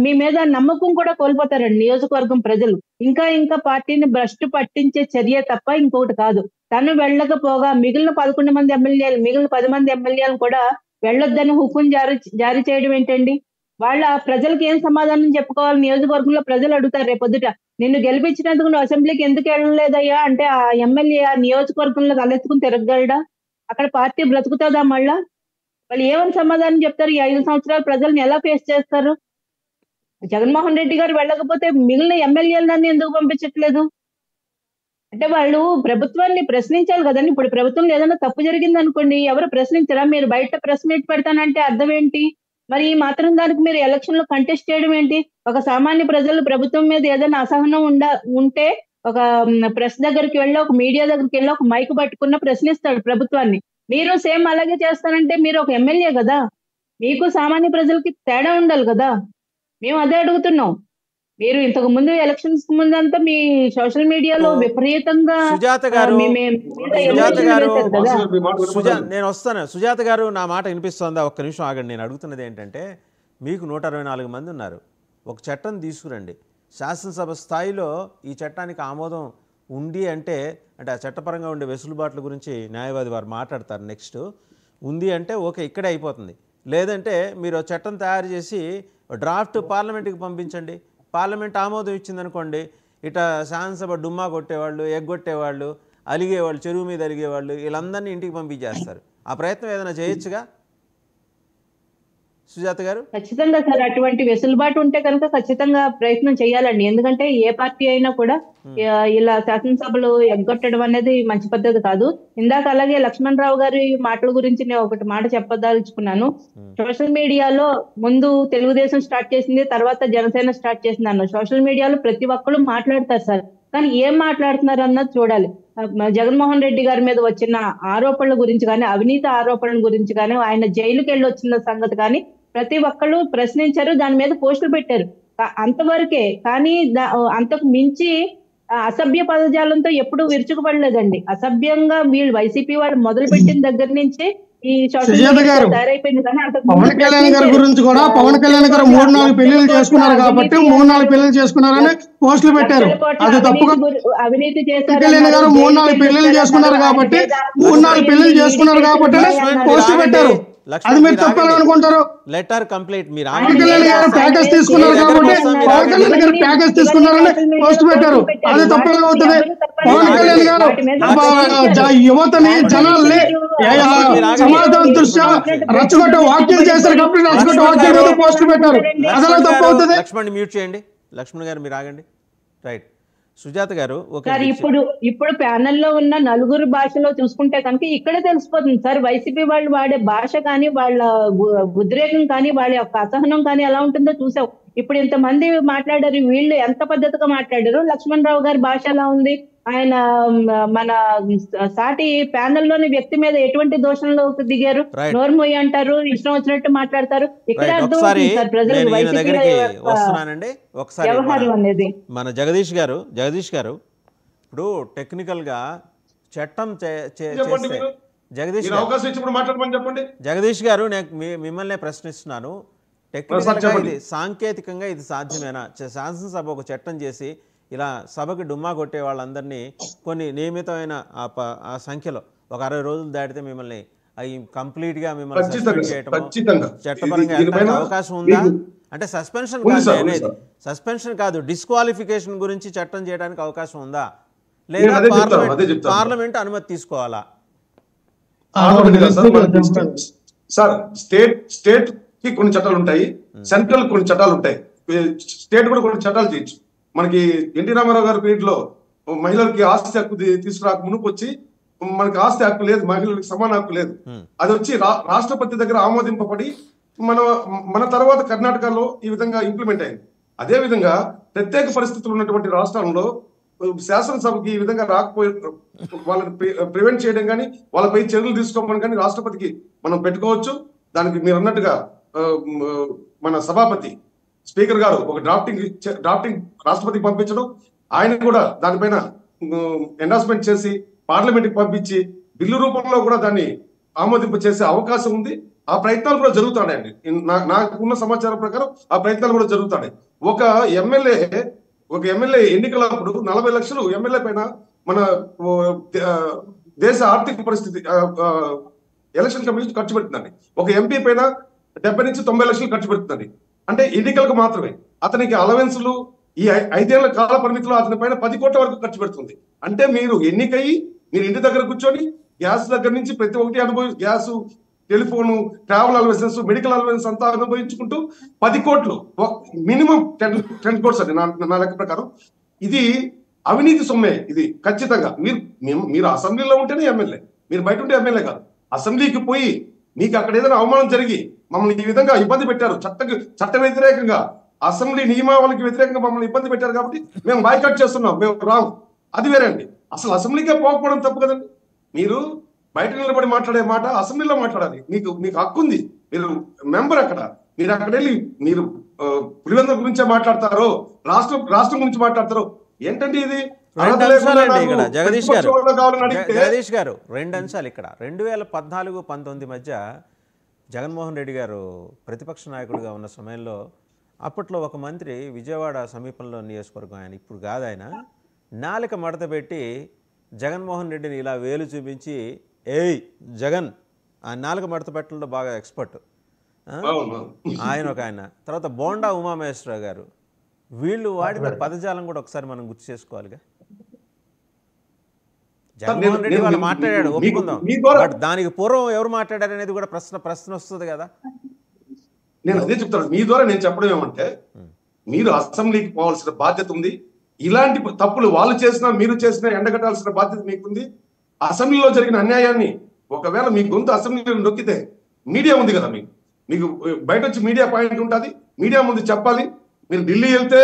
మీ మీద నమ్మకం కూడా కోల్పోతారండి నియోజకవర్గం ప్రజలు. ఇంకా పార్టీని భ్రష్టు పట్టించే చర్య తప్ప ఇంకొకటి కాదు. తను వెళ్ళకపోగా మిగిలిన 11 మంది ఎమ్మెల్యేలు, మిగిలిన 10 మంది ఎమ్మెల్యేలు కూడా వెళ్ళొద్దని హుకుం జారీ చేయడం ఏంటండి? వాళ్ళ ప్రజలకు ఏం సమాధానం చెప్పుకోవాలి? నియోజకవర్గంలో ప్రజలు అడుగుతారు రేపొద్దుట, నిన్ను గెలిపించినందుకు నువ్వు అసెంబ్లీకి ఎందుకు వెళ్ళలేదయ్యా అంటే ఆ ఎమ్మెల్యే ఆ నియోజకవర్గంలో తలెత్తుకుని తిరగలడా? అక్కడ పార్టీ బ్రతుకుతుందా? మళ్ళా వాళ్ళు ఏమని సమాధానం చెప్తారు? ఈ 5 సంవత్సరాలు ప్రజల్ని ఎలా ఫేస్ చేస్తారు? జగన్మోహన్ రెడ్డి గారు వెళ్ళకపోతే మిగిలిన ఎమ్మెల్యేలని ఎందుకు పంపించట్లేదు? అంటే వాళ్ళు ప్రభుత్వాన్ని ప్రశ్నించాలి కదండి. ఇప్పుడు ప్రభుత్వంలో ఏదైనా తప్పు జరిగింది అనుకోండి, ఎవరు ప్రశ్నించరా? మీరు బయట ప్రెస్ మీట్ పెడతానంటే అర్థం ఏంటి? మరి ఈ మాత్రం దానికి మీరు ఎలక్షన్ లో కంటెస్ట్ చేయడం ఏంటి? ఒక సామాన్య ప్రజలు ప్రభుత్వం మీద ఏదైనా అసహనం ఉంటే ఒక ప్రెస్ దగ్గరికి వెళ్ళి, ఒక మీడియా దగ్గరికి వెళ్ళి ఒక మైక్ పట్టుకున్న ప్రశ్నిస్తాడు ప్రభుత్వాన్ని. మీరు సేమ్ అలాగే చేస్తానంటే మీరు ఒక ఎమ్మెల్యే కదా, మీకు సామాన్య ప్రజలకి తేడా ఉండాలి కదా. మేము అదే అడుగుతున్నాం. మీరు ఇంతకు ముందు ఎలక్షన్స్ ముందంతా మీ సోషల్ మీడియాలో విపరీతంగా సుజాత గారు నేను వస్తాను. సుజాత గారు నా మాట వినిపిస్తుందా? ఒక్క నిమిషం ఆగండి. నేను అడుగుతున్నది ఏంటంటే, మీకు 164 మంది ఉన్నారు, ఒక చట్టం తీసుకురండి. శాసనసభ స్థాయిలో ఈ చట్టానికి ఆమోదం ఉంది అంటే ఆ చట్టపరంగా ఉండే వెసులుబాట్ల గురించి న్యాయవాది వారు మాట్లాడతారు. నెక్స్ట్ ఉంది అంటే ఓకే, ఇక్కడే అయిపోతుంది. లేదంటే మీరు చట్టం తయారు చేసి డ్రాఫ్ట్ పార్లమెంట్కి పంపించండి. పార్లమెంట్ ఆమోదం ఇచ్చిందనుకోండి, ఇట శాసనసభ డుమ్మా కొట్టేవాళ్ళు, ఎగ్గొట్టేవాళ్ళు, అలిగేవాళ్ళు, చెరువు మీద అలిగేవాళ్ళు, వీళ్ళందరినీ ఇంటికి పంపించేస్తారు. ఆ ప్రయత్నం ఏదైనా చేయొచ్చుగా సుజాత గారు? ఖచ్చితంగా సార్, అటువంటి వెసులుబాటు ఉంటే కనుక ఖచ్చితంగా ప్రయత్నం చేయాలండి. ఎందుకంటే ఏ పార్టీ అయినా కూడా ఇలా శాసనసభలు ఎగ్గొట్టడం అనేది మంచి పద్ధతి కాదు. ఇందాక అలాగే లక్ష్మణ్ రావు గారి మాటల గురించి నేను ఒకటి మాట చెప్పదలుచుకున్నాను. సోషల్ మీడియాలో ముందు తెలుగుదేశం స్టార్ట్ చేసింది, తర్వాత జనసేన స్టార్ట్ చేసింది అన్న. సోషల్ మీడియాలో ప్రతి ఒక్కరు మాట్లాడతారు సార్, కానీ ఏం మాట్లాడుతున్నారు అన్నది చూడాలి. జగన్మోహన్ రెడ్డి గారి మీద వచ్చిన ఆరోపణల గురించి కానీ, అవినీతి ఆరోపణల గురించి కానీ, ఆయన జైలుకి వెళ్ళి వచ్చిన సంగతి కానీ ప్రతి ఒక్కళ్ళు ప్రశ్నించారు, దాని మీద పోస్టులు పెట్టారు, అంతవరకే. కానీ అంతకు మించి అసభ్య పదజాలంతో ఎప్పుడు విరుచుకుపడలేదండి. అసభ్యంగా వీళ్ళు వైసీపీ వాళ్ళు మొదలు పెట్టిన దగ్గర నుంచి ఈ తయారైపోయింది. కానీ పవన్ కళ్యాణ్ గారి గురించి కూడా, పవన్ కళ్యాణ్ గారు 3-4 పెళ్లిళ్ళు చేసుకున్నారు కాబట్టి 3-4 పెళ్లిళ్ళు చేసుకున్నారని పోస్టులు పెట్టారు. అది తప్పుగా. అవినీతి కళ్యాణ్ గారు 3-4 పెళ్లిళ్ళు చేసుకున్నారు కాబట్టి 3-4 పెళ్లిళ్ళు చేసుకున్నారు కాబట్టి పోస్టులు పెట్టారు. అది మీరు తప్పని అనుకుంటారు. Letter complete. మీరు పవన్ కళ్యాణ్ గారు ప్యాకేజ్ తీసుకున్నారు కాబట్టి పవన్ కళ్యాణ్ గారు ప్యాకేజ్ తీసుకున్నారని పోస్ట్ పెట్టారు. అది తప్పని అవుతుంది. పవన్ కళ్యాణ్ గారు యువతని, జనాల్ని సమాజం దృష్ట్యా రచ్చగొట్టే వాక్యం చేశారు కాబట్టి రచ్చగొట్టే వాక్యం మీద పోస్టులు పెట్టారు. అసలు తప్పు అవుతుంది. లక్ష్మణ్ మ్యూట్ చేయండి. లక్ష్మణ్ గారు మీరు ఆగండి. రైట్. సుజాత గారు సార్, ఇప్పుడు ప్యానెల్లో ఉన్న నలుగురు భాషలో చూసుకుంటే కనుక ఇక్కడే తెలిసిపోతుంది సార్, వైసీపీ వాళ్ళు వాడే భాష కానీ, వాళ్ళ ఉద్రేకం కానీ, వాళ్ళ యొక్క అసహనం కానీ ఎలా ఉంటుందో చూసాం. ఇప్పుడు ఇంతమంది మాట్లాడారు, వీళ్ళు ఎంత పద్ధతిగా మాట్లాడారు. లక్ష్మణ్ రావు గారి భాష ఎలా ఉంది? ఆయన మన సాటి ప్యానెల్లోని వ్యక్తి మీద ఎటువంటి దోషంలోకి దిగారు? నోర్మోయి అంటారు, ఇష్టం వచ్చినట్టు మాట్లాడతారు. ఇక్కడ వ్యవహారం అనేది. మన జగదీష్ గారు ఇప్పుడు టెక్నికల్ గా చట్టం జగదీష్ గారు మిమ్మల్ని ప్రశ్నిస్తున్నాను. టెక్నికల్గా ఇది సాంకేతికంగా ఇది సాధ్యమేనా? శాసనసభ ఒక చట్టం చేసి ఇలా సభకి డుమ్మా కొట్టే వాళ్ళందరినీ కొన్ని నియమితమైన ఆ సంఖ్యలో ఒక 60 రోజులు దాటితే మిమ్మల్ని అవి కంప్లీట్గా మిమ్మల్ని సస్పెండ్ చేయటం చట్టపరంగా అవకాశం ఉందా? అంటే సస్పెన్షన్ కాదు అనేది, సస్పెన్షన్ కాదు, డిస్క్వాలిఫికేషన్ గురించి చట్టం చేయడానికి అవకాశం ఉందా? లేదా పార్లమెంట్ అనుమతి తీసుకోవాలా? సార్, స్టేట్ కి కొన్ని చట్టాలు ఉంటాయి, సెంట్రల్ కొన్ని చట్టాలు ఉంటాయి, స్టేట్ కూడా కొన్ని చట్టాలు చేయొచ్చు. మనకి ఎన్టీ రామారావు గారి పీరియడ్ లో మహిళలకి ఆస్తి హక్కు తీసుకురాక మునుపు వచ్చి మనకి ఆస్తి హక్కు లేదు, మహిళలకు సమాన హక్కు లేదు. అది వచ్చి రాష్ట్రపతి దగ్గర ఆమోదింపబడి మన తర్వాత కర్ణాటకలో ఈ విధంగా ఇంప్లిమెంట్ అయింది. అదే విధంగా ప్రత్యేక పరిస్థితులు ఉన్నటువంటి రాష్ట్రాల్లో శాసనసభకి ఈ విధంగా రాకపోయి వాళ్ళని ప్రివెంట్ చేయడం కానీ వాళ్ళపై చర్యలు తీసుకోమని కానీ రాష్ట్రపతికి మనం పెట్టుకోవచ్చు. దానికి మీరు అన్నట్టుగా మన సభాపతి స్పీకర్ గారు ఒక డ్రాఫ్టింగ్ రాష్ట్రపతికి పంపించడం, ఆయన కూడా దానిపైన ఎండార్స్మెంట్ చేసి పార్లమెంట్కి పంపించి బిల్లు రూపంలో కూడా దాన్ని ఆమోదింప చేసే అవకాశం ఉంది. ఆ ప్రయత్నాలు కూడా జరుగుతాయండి. నాకున్న సమాచారం ప్రకారం ఆ ప్రయత్నాలు కూడా జరుగుతాయి. ఒక ఎమ్మెల్యే ఎన్నికలప్పుడు 40 లక్షలు ఎమ్మెల్యే పైన మన దేశ ఆర్థిక పరిస్థితి ఎలక్షన్ కమిషన్ ఖర్చు పెడుతుందండి. ఒక ఎంపీ పైన 70 నుంచి 90 లక్షలు ఖర్చు పెడుతుందండి. అంటే ఎన్నికలకు మాత్రమే. అతనికి అలవెన్సులు ఈ 5 ఏళ్ల కాల పరిమితిలో అతని పైన 10 కోట్ల వరకు ఖర్చు పెడుతుంది. అంటే మీరు ఎన్నికయ్యి మీరు ఇంటి దగ్గర కూర్చొని గ్యాస్ దగ్గర నుంచి ప్రతి ఒక్కటి gas, telephone, travel allowances, medical allowance అంతా అనుభవించుకుంటూ 10 కోట్లు, మినిమం 10 కోట్స్ అండి నా లెక్క ప్రకారం. ఇది అవినీతి సొమ్మే. ఇది ఖచ్చితంగా మీరు అసెంబ్లీలో ఉంటేనే ఎమ్మెల్యే, మీరు బయట ఉంటే ఎమ్మెల్యే కాదు. అసెంబ్లీకి పోయి మీకు అక్కడ ఏదైనా అవమానం జరిగి మమ్మల్ని ఈ విధంగా ఇబ్బంది పెట్టారు, చట్ట వ్యతిరేకంగా, అసెంబ్లీ నియమావళికి వ్యతిరేకంగా మమ్మల్ని ఇబ్బంది పెట్టారు కాబట్టి మేము బాయ్కాట్ చేస్తున్నాం, మేము రాము, అది వేరే అండి. అసలు అసెంబ్లీకే పోకపోవడం తప్పు కదండి. మీరు బయట నిలబడి మాట్లాడే మాట అసెంబ్లీలో మాట్లాడాలి. మీకు హక్కు ఉంది, మీరు మెంబర్ అక్కడ. మీరు అక్కడ వెళ్ళి మీరు పులివెందుల గురించే మాట్లాడతారో, రాష్ట్రం గురించి మాట్లాడతారో ఏంటంటే ఇది ఇక్కడ జగదీష్ గారు 2 అంశాలు ఇక్కడ. 2014-19 మధ్య జగన్మోహన్ రెడ్డి గారు ప్రతిపక్ష నాయకుడిగా ఉన్న సమయంలో అప్పట్లో ఒక మంత్రి విజయవాడ సమీపంలో నియోజకవర్గం, ఆయన ఇప్పుడు కాదు, ఆయన నాలుక మడత పెట్టి జగన్మోహన్ రెడ్డిని ఇలా వేలు చూపించి ఏయ్ జగన్, ఆ నాలుక మడత పెట్టడంలో బాగా ఎక్స్పర్ట్ ఆయన ఒక ఆయన. తర్వాత బోండా ఉమామహేశ్వరరావు గారు, వీళ్ళు వాడిన పదజాలం కూడా ఒకసారి మనం గుర్తు చేసుకోవాలిగా. జగన్మోహన్ రెడ్డి వాళ్ళు మాట్లాడాడు ఒప్పుకుందాం, బట్ దానికి పూర్వం ఎవరు మాట్లాడారు అనేది కూడా ప్రశ్న వస్తుంది కదా. నేను అదే చెప్తాను. మీ ద్వారా నేను చెప్పడం ఏమంటే, మీరు అసెంబ్లీకి పోవాల్సిన బాధ్యత ఉంది. ఇలాంటి తప్పులు వాళ్ళు చేసినా మీరు చేసినా ఎండగట్టాల్సిన బాధ్యత మీకుంది. అసెంబ్లీలో జరిగిన అన్యాయాన్ని ఒకవేళ మీ గొంతు అసెంబ్లీలో నొక్కితే మీడియా ఉంది కదా, మీకు బయట వచ్చి మీడియా పాయింట్ ఉంటుంది, మీడియా ముందు చెప్పాలి. మీరు ఢిల్లీ వెళ్తే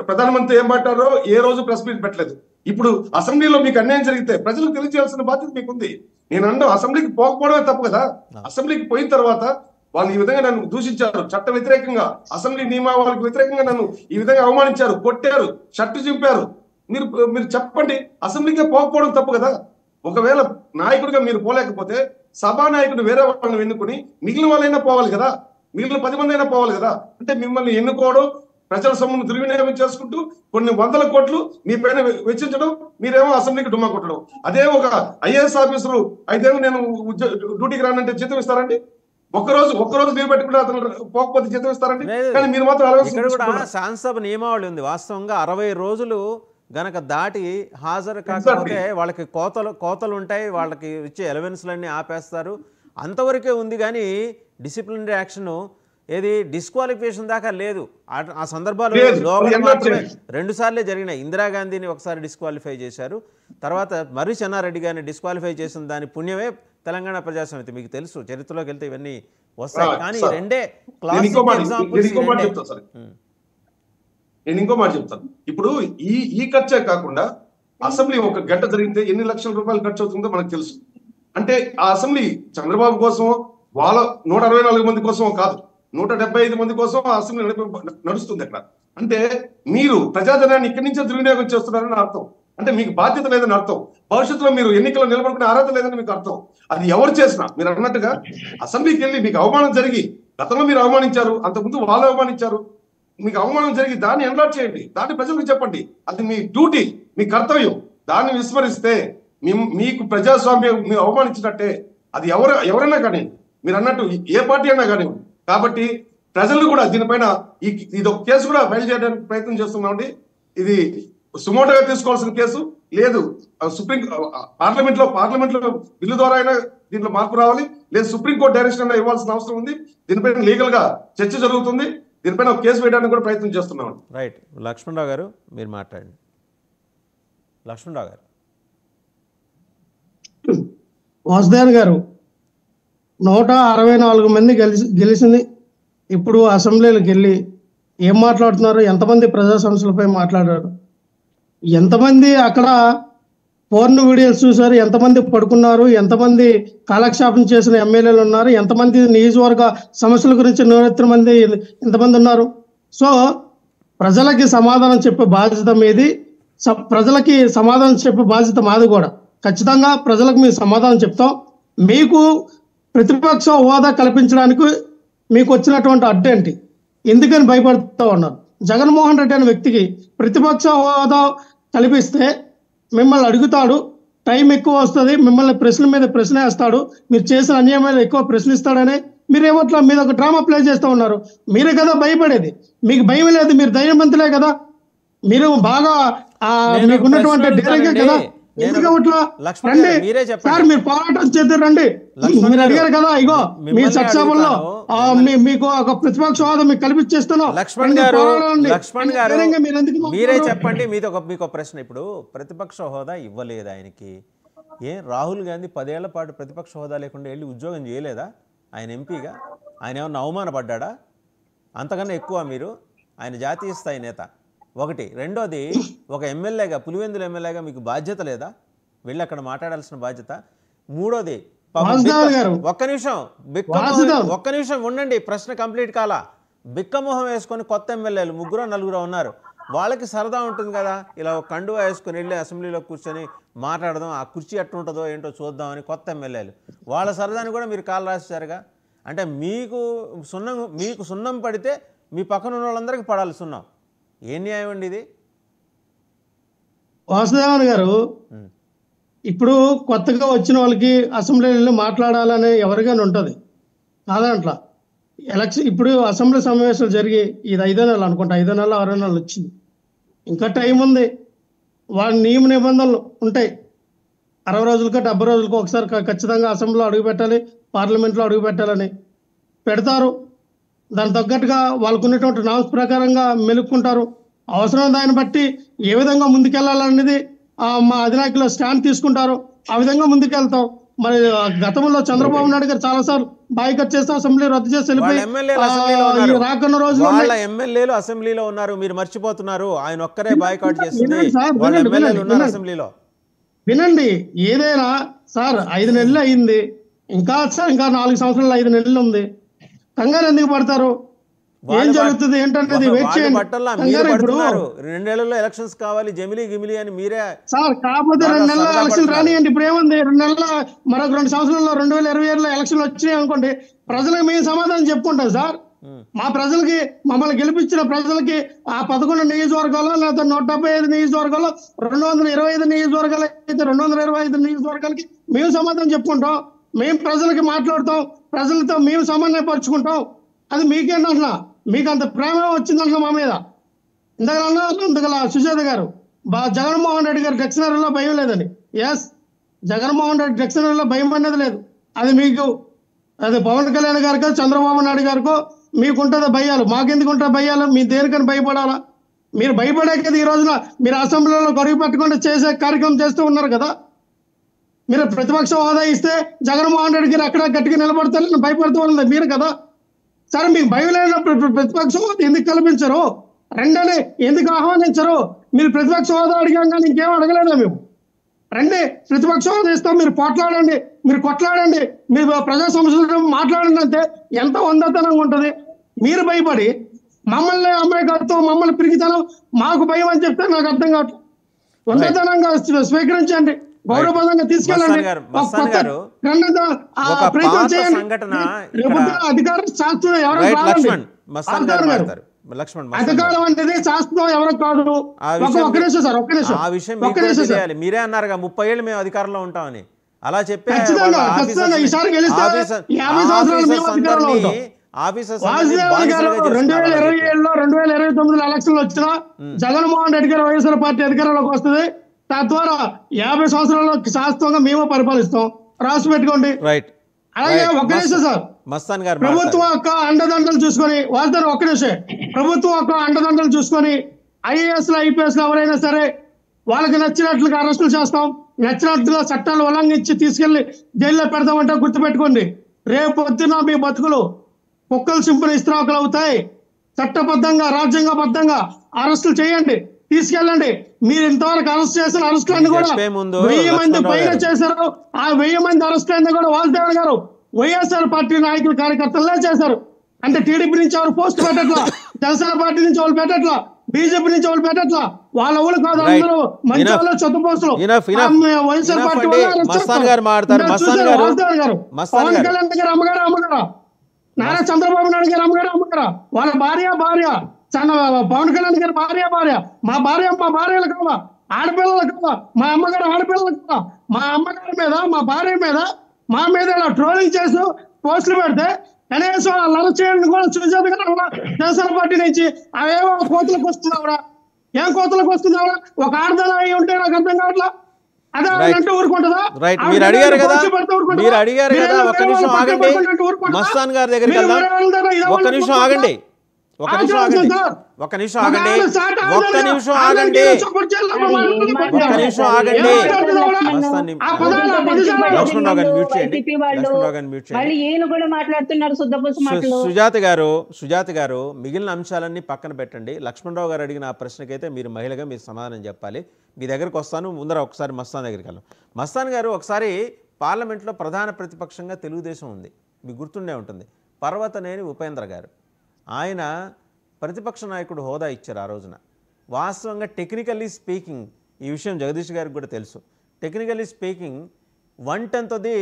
ప్రధానమంత్రి ఏం మాట్లాడారో ఏ రోజు ప్రెస్ మీట్ పెట్టలేదు. ఇప్పుడు అసెంబ్లీలో మీకు అన్యాయం జరిగితే ప్రజలకు తెలియజేయాల్సిన బాధ్యత మీకుంది. నేను అన్నా అసెంబ్లీకి పోకపోవడమే తప్పు కదా. అసెంబ్లీకి పోయిన తర్వాత వాళ్ళు ఈ విధంగా నన్ను దూషించారు, చట్ట వ్యతిరేకంగా, అసెంబ్లీ నియమావళికి వ్యతిరేకంగా నన్ను ఈ విధంగా అవమానించారు, కొట్టారు, షర్టు చింపారు. మీరు చెప్పండి, అసెంబ్లీకే పోకపోవడం తప్పు కదా. ఒకవేళ నాయకుడిగా మీరు పోలేకపోతే సభానాయకుడు వేరే వాళ్ళని ఎన్నుకుని మిగిలిన వాళ్ళైనా పోవాలి కదా, మిగిలిన 10 మంది అయినా పోవాలి కదా. అంటే మిమ్మల్ని ఎన్నుకోవడం, ప్రజల సొమ్మును దుర్వినియోగం చేసుకుంటూ కొన్ని 100 కోట్లు మీ పైన వెచ్చించడం, మీరేమో అసెంబ్లీకి డుమ్మా కొట్టడం. అదే ఒక ఐఏఎస్ ఆఫీసరు 5 ఏళ్ళు నేను డ్యూటీకి రానంటే జీతం ఇస్తారండి? ఒక్కరోజు లీవ్ పెట్టుకుంటే అతను పోకపోతే జీతం ఇస్తారండి? కానీ మీరు మాత్రం ఇక్కడ కూడా శాసనసభ నియమావళి ఉంది. వాస్తవంగా 60 రోజులు గనక దాటి హాజరు కాకపోతే వాళ్ళకి కోతలు ఉంటాయి, వాళ్ళకి ఇచ్చే ఎలవెన్స్లన్నీ ఆపేస్తారు, అంతవరకే ఉంది. కానీ డిసిప్లినరీ యాక్షన్ ఏది డిస్క్వాలిఫికేషన్ దాకా లేదు. ఆ సందర్భాలు లోపల మాత్రమే 2 సార్లే జరిగినాయి. ఇందిరాగాంధీని ఒకసారి డిస్క్వాలిఫై చేశారు, తర్వాత మర్రి చెన్నారెడ్డి గారిని డిస్క్వాలిఫై చేసిన దాని పుణ్యమే తెలంగాణ ప్రజాసమితి. మీకు తెలుసు, చరిత్రలోకి వెళ్తే ఇవన్నీ వస్తాయి. కానీ రెండే క్లాసిక్ ఎగ్జాంపుల్స్. నేను ఇంకో మాట చెప్తాను. ఇప్పుడు ఈ ఖర్చే కాకుండా అసెంబ్లీ ఒక గంట జరిగితే ఎన్ని లక్షల రూపాయలు ఖర్చు అవుతుందో మనకు తెలుసు. అంటే ఆ అసెంబ్లీ చంద్రబాబు కోసం, వాళ్ళ 164 మంది కోసం కాదు, 175 మంది కోసం ఆ అసెంబ్లీ నడుస్తుంది అక్కడ. అంటే మీరు ప్రజాధనాన్ని ఇక్కడి నుంచే దుర్వినియోగం చేస్తున్నారని అర్థం. అంటే మీకు బాధ్యత లేదని అర్థం. భవిష్యత్తులో మీరు ఎన్నికల్లో నిలబడుకునే అర్హత లేదని మీకు అర్థం. అది ఎవరు చేసినా మీరు అన్నట్టుగా అసెంబ్లీకి వెళ్ళి మీకు అవమానం జరిగి, గతంలో మీరు అవమానించారు, అంతకుముందు వాళ్ళు అవమానించారు, మీకు అవమానం జరిగి దాన్ని ఎన్లాట్ చేయండి, దాన్ని ప్రజలకు చెప్పండి. అది మీ డ్యూటీ, మీ కర్తవ్యం. దాన్ని విస్మరిస్తే మీకు ప్రజాస్వామ్యం మీరు అవమానించినట్టే. అది ఎవరైనా కానీ, మీరు అన్నట్టు ఏ పార్టీ అయినా కానీ. కాబట్టి ప్రజలు కూడా దీనిపైన ఇది ఒక కేసు కూడా ఫైల్ చేయడానికి ప్రయత్నం చేస్తున్నామండి. ఇది సుమోటోగా తీసుకోవాల్సిన కేసు లేదు. పార్లమెంట్లో బిల్లు ద్వారా అయినా దీంట్లో మార్పు రావాలి, లేదు సుప్రీంకోర్టు డైరెక్షన్ అయినా ఇవ్వాల్సిన అవసరం ఉంది. దీనిపైన లీగల్ గా చర్చ జరుగుతుంది. దీనిపైన ఒక కేసు వేయడానికి కూడా ప్రయత్నం చేస్తున్నామండి. రైట్. లక్ష్మణరావు గారు మీరు మాట్లాడండి. లక్ష్మణరావు గారు. వాసుదేవన్ గారు 164 మంది గెలిచింది. ఇప్పుడు అసెంబ్లీలకు వెళ్ళి ఏం మాట్లాడుతున్నారు? ఎంతమంది ప్రజా సమస్యలపై మాట్లాడారు? ఎంతమంది అక్కడ పోర్న్ వీడియోస్ చూశారు? ఎంతమంది పడుకున్నారు? ఎంతమంది కాలక్షేపం చేసిన ఎమ్మెల్యేలు ఉన్నారు? ఎంతమంది నియోజకవర్గ సమస్యల గురించి ఎంతమంది ఉన్నారు? సో ప్రజలకి సమాధానం చెప్పే బాధ్యత మీది, ప్రజలకి సమాధానం చెప్పే బాధ్యత మాది కూడా. ఖచ్చితంగా ప్రజలకు మేము సమాధానం చెప్తాం. మీకు ప్రతిపక్ష హోదా కల్పించడానికి మీకు వచ్చినటువంటి అడ్డేంటి? ఎందుకని భయపడుతూ ఉన్నారు? జగన్మోహన్ రెడ్డి అనే వ్యక్తికి ప్రతిపక్ష హోదా కల్పిస్తే మిమ్మల్ని అడుగుతాడు, టైం ఎక్కువ వస్తుంది, మిమ్మల్ని ప్రశ్నల మీద ప్రశ్న వేస్తాడు, మీరు చేసిన అన్యాయం మీద ఎక్కువ ప్రశ్నిస్తాడని మీరేమట్లా మీద ఒక డ్రామా ప్లే చేస్తూ ఉన్నారు. మీరే కదా భయపడేది, మీకు భయం లేదు, మీరు ధైర్యవంతులే కదా, మీరు బాగా మీకున్నటువంటి ధైర్యంగా కదా. సార్ మీరు పోరాటం చేద్దరు రండి, మీరు అడిగారు కదా, ఇగో మీ సక్షేమంలో మీకు ఒక ప్రతిపక్ష హోదా మీకు కల్పించేస్తున్నాం. లక్ష్మణ్ గారు మీరే చెప్పండి, మీకు ప్రశ్న. ఇప్పుడు ప్రతిపక్ష హోదా ఇవ్వలేదు ఆయనకి. రాహుల్ గాంధీ 10 ఏళ్ల పాటు ప్రతిపక్ష హోదా లేకుండా వెళ్ళి ఉద్యోగం చేయలేదా ఆయన ఎంపీగా? ఆయన ఏమన్నా అవమానపడ్డా? అంతకన్నా ఎక్కువ మీరు ఆయన జాతీయ స్థాయి నేత. ఒకటి. రెండోది, ఒక ఎమ్మెల్యేగా, పులివెందుల ఎమ్మెల్యేగా మీకు బాధ్యత లేదా? వెళ్ళి అక్కడ మాట్లాడాల్సిన బాధ్యత. మూడోది, ఒక్క నిమిషం ఉండండి, ప్రశ్న కంప్లీట్ కాలా. బిక్కమొహం వేసుకొని కొత్త ఎమ్మెల్యేలు 3-4 ఉన్నారు. వాళ్ళకి సరదా ఉంటుంది కదా, ఇలా ఒక కండువా వేసుకొని వెళ్ళి అసెంబ్లీలో కూర్చొని మాట్లాడదాం, ఆ కుర్చీ ఎట్టుంటుందో ఏంటో చూద్దామని కొత్త ఎమ్మెల్యేలు. వాళ్ళ సరదాని కూడా మీరు కాలు రాసేసారుగా. అంటే మీకు సున్నం పడితే మీ పక్కన ఉన్న వాళ్ళందరికీ పడాలి సున్నం. ఏం న్యాయం అండి ఇది? వాసుదేవన్ గారు, ఇప్పుడు కొత్తగా వచ్చిన వాళ్ళకి అసెంబ్లీలో మాట్లాడాలని ఎవరికైనా ఉంటుంది కాదంట్లా. ఎలక్షన్ ఇప్పుడు అసెంబ్లీ సమావేశాలు జరిగి ఇది 5వ నెల అనుకుంటా, 5వ నెల 6వ నెలలు వచ్చింది, ఇంకా టైం ఉంది. వాళ్ళ నియమ నిబంధనలు ఉంటాయి. 60 రోజులకో 70 రోజులకో ఒకసారి ఖచ్చితంగా అసెంబ్లీలో అడుగు పెట్టాలి, పార్లమెంట్లో అడుగు పెట్టాలని పెడతారు. దాని తగ్గట్టుగా వాళ్ళకు ఉన్నటువంటి నామ్స్ ప్రకారంగా మెలుక్కుంటారు. అవసరం దాన్ని బట్టి ఏ విధంగా ముందుకెళ్లాలనేది మా అధినాయకులు స్టాండ్ తీసుకుంటారు, ఆ విధంగా ముందుకెళ్తాం. మరి గతంలో చంద్రబాబు నాయుడు గారు చాలాసార్లు బాయ్కట్ చేస్తే అసెంబ్లీ రద్దు చేసి రాకున్న రోజుల్లో ఎమ్మెల్యేలు అసెంబ్లీలో ఉన్నారు, మీరు మర్చిపోతున్నారు. ఆయన ఒక్కరే బాయ్కాట్ చేసింది. వినండి, ఏదైనా సార్ 5 నెలలు అయింది, ఇంకా 4 సంవత్సరాలు 5 నెలలు ఉంది. కంగారు ఎందుకు పడతారు? ఏం జరుగుతుంది ఏంటంటే వెయిట్ చేయండి. 2 నెలల్లో ఎలక్షన్స్ కావాలి, జమిలీ గిమిలీ అని మీరే సార్. కాకపోతే 2 నెలల ఎలక్షన్ రానియండి. ఇప్పుడు ఏముంది, 2 నెలల మరొక 2 సంవత్సరాల్లో 2027లో ఎలక్షన్లు వచ్చినాయి అనుకోండి, ప్రజలకు మేము సమాధానం చెప్పుకుంటాం సార్. మా ప్రజలకి, మమ్మల్ని గెలిపించిన ప్రజలకి ఆ 11 నియోజకవర్గాల్లో లేదా 175 నియోజకవర్గాల్లో 225 నియోజకవర్గాలు అయితే 225 నియోజకవర్గాలకి మేము సమాధానం చెప్పుకుంటాం. మేము ప్రజలకి మాట్లాడుతాం, ప్రజలతో మేము సమన్వయపరుచుకుంటాం. అది మీకేంటంటున్నా, మీకు అంత ప్రేమ వచ్చిందంటున్నా మా మీద. ఇంతకలా సుజాత గారు జగన్మోహన్ రెడ్డి గారు డిక్షనరీలో భయం లేదని. ఎస్, జగన్మోహన్ రెడ్డి డిక్షనరీలో భయం అనేది లేదు. అది మీకు, అది పవన్ కళ్యాణ్ గారికో చంద్రబాబు నాయుడు గారికో మీకుంటుంది భయాలు. మాకెందుకు ఉంటుంది భయాలు? మీ దేనికని భయపడాలా? మీరు భయపడే కదా ఈ రోజున మీరు అసెంబ్లీలో గొడవ పెట్టకుండా చేసే కార్యక్రమం చేస్తూ ఉన్నారు కదా. మీరు ప్రతిపక్ష హోదా ఇస్తే జగన్మోహన్ రెడ్డి గారు అక్కడ గట్టిగా నిలబడతారని భయపడుతూ ఉన్నది మీరు కదా. సరే, మీకు భయం లేనప్పుడు ప్రతిపక్ష హోదా ఎందుకు కల్పించరు? రెండని ఎందుకు ఆహ్వానించరు? మీరు ప్రతిపక్ష హోదా అడిగాం కానీ ఇంకేం అడగలేదా? మేము రండి, ప్రతిపక్ష హోదా ఇస్తాం, మీరు పోట్లాడండి, మీరు కొట్లాడండి, మీరు ప్రజా సమస్యలు మాట్లాడండి అంటే ఎంత వందతనంగా ఉంటుంది. మీరు భయపడి మమ్మల్ని అమ్మాయితో మమ్మల్ని పిరిగితనం, మాకు భయం అని చెప్తే నాకు అర్థం కావట్లేదు. వందతనంగా స్వీకరించండి, గౌరవపదంగా తీసుకెళ్ళండి, ప్రయత్నం చేయండి. అధికారం శాస్త్రం ఎవరో అధికారం అంటే శాస్త్రం ఎవరో కాదు. ఒక్క నిమిషం సార్, ఒక్క నిమిషం. మీరే అన్నారుగా 30 ఏళ్ళు మేము అధికారంలో ఉంటామని. అలా చెప్పి ఈసారి గెలిస్తే 50 సంవత్సరాలు మేము అధికారంలో ఉంటాం. 2027లో 2029లో ఎలక్షన్లు వచ్చినా జగన్మోహన్ రెడ్డి గారు వైఎస్ఆర్ పార్టీ అధికారంలోకి వస్తుంది. తద్వారా 50 సంవత్సరాల్లో శాశ్వతంగా మేము పరిపాలిస్తాం. రాసి పెట్టుకోండి. అలాగే ఒక్క నిమిషం సార్, ప్రభుత్వం యొక్క అండదండలు చూసుకొని ఒక్క నిమిషం, ప్రభుత్వం యొక్క అండదండలు చూసుకొని IAS IPS ఎవరైనా సరే వాళ్ళకి నచ్చినట్లుగా అరెస్టులు చేస్తాం, నచ్చినట్లుగా చట్టాలు ఉల్లంఘించి తీసుకెళ్లి జైల్లో పెడతామంటే గుర్తుపెట్టుకోండి, రేపు పొద్దున మీ బతుకులు కుక్కలు సింపుల్ ఇస్త్రాకులు అవుతాయి. చట్టబద్ధంగా రాజ్యాంగబద్ధంగా అరెస్టులు చేయండి, తీసుకెళ్ళండి. మీరు ఇంతవరకు అరెస్ట్ చేసిన అరెస్టులన్నీ కూడా 1000 మంది పైన చేశారు. ఆ 1000 మంది అరెస్టులన్నీ కూడా వాసుదేవన్ గారు వైఎస్ఆర్ పార్టీ నాయకులు కార్యకర్తలే చేశారు. అంటే టీడీపీ నుంచి ఎవరు పోస్ట్ పెట్టట్లా, జనసేన పార్టీ నుంచి వాళ్ళు పెట్టట్లా, బీజేపీ నుంచి వాళ్ళు పెట్టట్లా, వాళ్ళ ఊళ్ళు కాదు, అందరూ మంచి వాళ్ళు చెత్త పోస్టులు వైఎస్ఆర్ పార్టీ పవన్ కళ్యాణ్ గారు అమ్మగారా, నారా చంద్రబాబు నాయుడు గారు అమ్మగారా, వాళ్ళ భార్య పవన్ కళ్యాణ్ గారు భార్య, మా భార్యలు కావా, ఆడపిల్లలు కావా, మా అమ్మగారు ఆడపిల్లలు కావా, మా అమ్మగారి మీద మా భార్య మీద మా మీద ఇలా ట్రోలింగ్ చేస్తూ పోస్టులు పెడితే కనీసం వాళ్ళు అరెస్ట్ చేయండి కూడా చూసేది కదా జనసేన పార్టీ నుంచి. అవేవో కోతులకు వస్తున్నావురా, ఏం కోతులకు వస్తున్నావురా? ఒక ఆడదన అయి ఉంటే నాకు అర్థం కావట్లా. అదే అంటే ఊరుకుంటుందా? మీరు అడిగారు కదా, ఒక్క నిమిషం ఆగండి, మస్తాన్ గారి దగ్గరికి వెళ్దాం. ఒక్క నిమిషం ఆగండి. సుజాత గారు మిగిలిన అంశాలన్నీ పక్కన పెట్టండి. లక్ష్మణరావు గారు అడిగిన ఆ ప్రశ్నకైతే మీరు మహిళగా మీరు సమాధానం చెప్పాలి. మీ దగ్గరకు వస్తాను, ముందర ఒకసారి మస్తాన్ దగ్గరికి వెళ్దాం. మస్తాన్ గారు, ఒకసారి పార్లమెంట్లో ప్రధాన ప్రతిపక్షంగా తెలుగుదేశం ఉంది, మీకు గుర్తుండే ఉంటుంది. పర్వతనేని ఉపేంద్ర గారు, ఆయన ప్రతిపక్ష నాయకుడు హోదా ఇచ్చారు ఆ రోజున. వాస్తవంగా టెక్నికల్లీ స్పీకింగ్, ఈ విషయం జగదీష్ గారికి కూడా తెలుసు, technically speaking 1/10 of the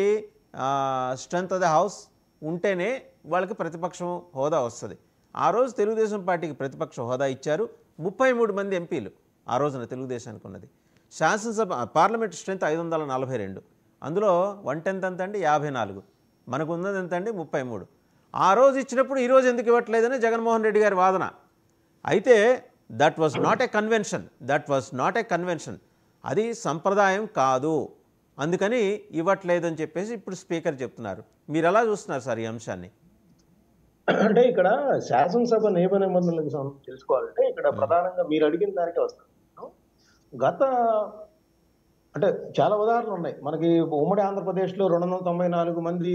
strength of the house ఉంటేనే వాళ్ళకి ప్రతిపక్షం హోదా వస్తుంది. ఆ రోజు తెలుగుదేశం పార్టీకి ప్రతిపక్ష హోదా ఇచ్చారు. 33 మంది ఎంపీలు ఆ రోజున తెలుగుదేశానికి ఉన్నది. శాసనసభ పార్లమెంట్ స్ట్రెంత్ 542, అందులో 1/10 ఎంత అండి? 54. మనకు ఉన్నది ఎంత అండి? 33. ఆ రోజు ఇచ్చినప్పుడు ఈరోజు ఎందుకు ఇవ్వట్లేదని జగన్మోహన్ రెడ్డి గారి వాదన. అయితే that was not a convention, అది సంప్రదాయం కాదు, అందుకని ఇవ్వట్లేదని చెప్పేసి ఇప్పుడు స్పీకర్ చెప్తున్నారు. మీరు ఎలా చూస్తున్నారు సార్ ఈ అంశాన్ని? అంటే ఇక్కడ శాసనసభ నియమ నిబంధనలకు తెలుసుకోవాలంటే ఇక్కడ ప్రధానంగా మీరు అడిగిన దానికి వస్తాను. అంటే చాలా ఉదాహరణలు ఉన్నాయి మనకి. ఉమ్మడి ఆంధ్రప్రదేశ్లో 294 మంది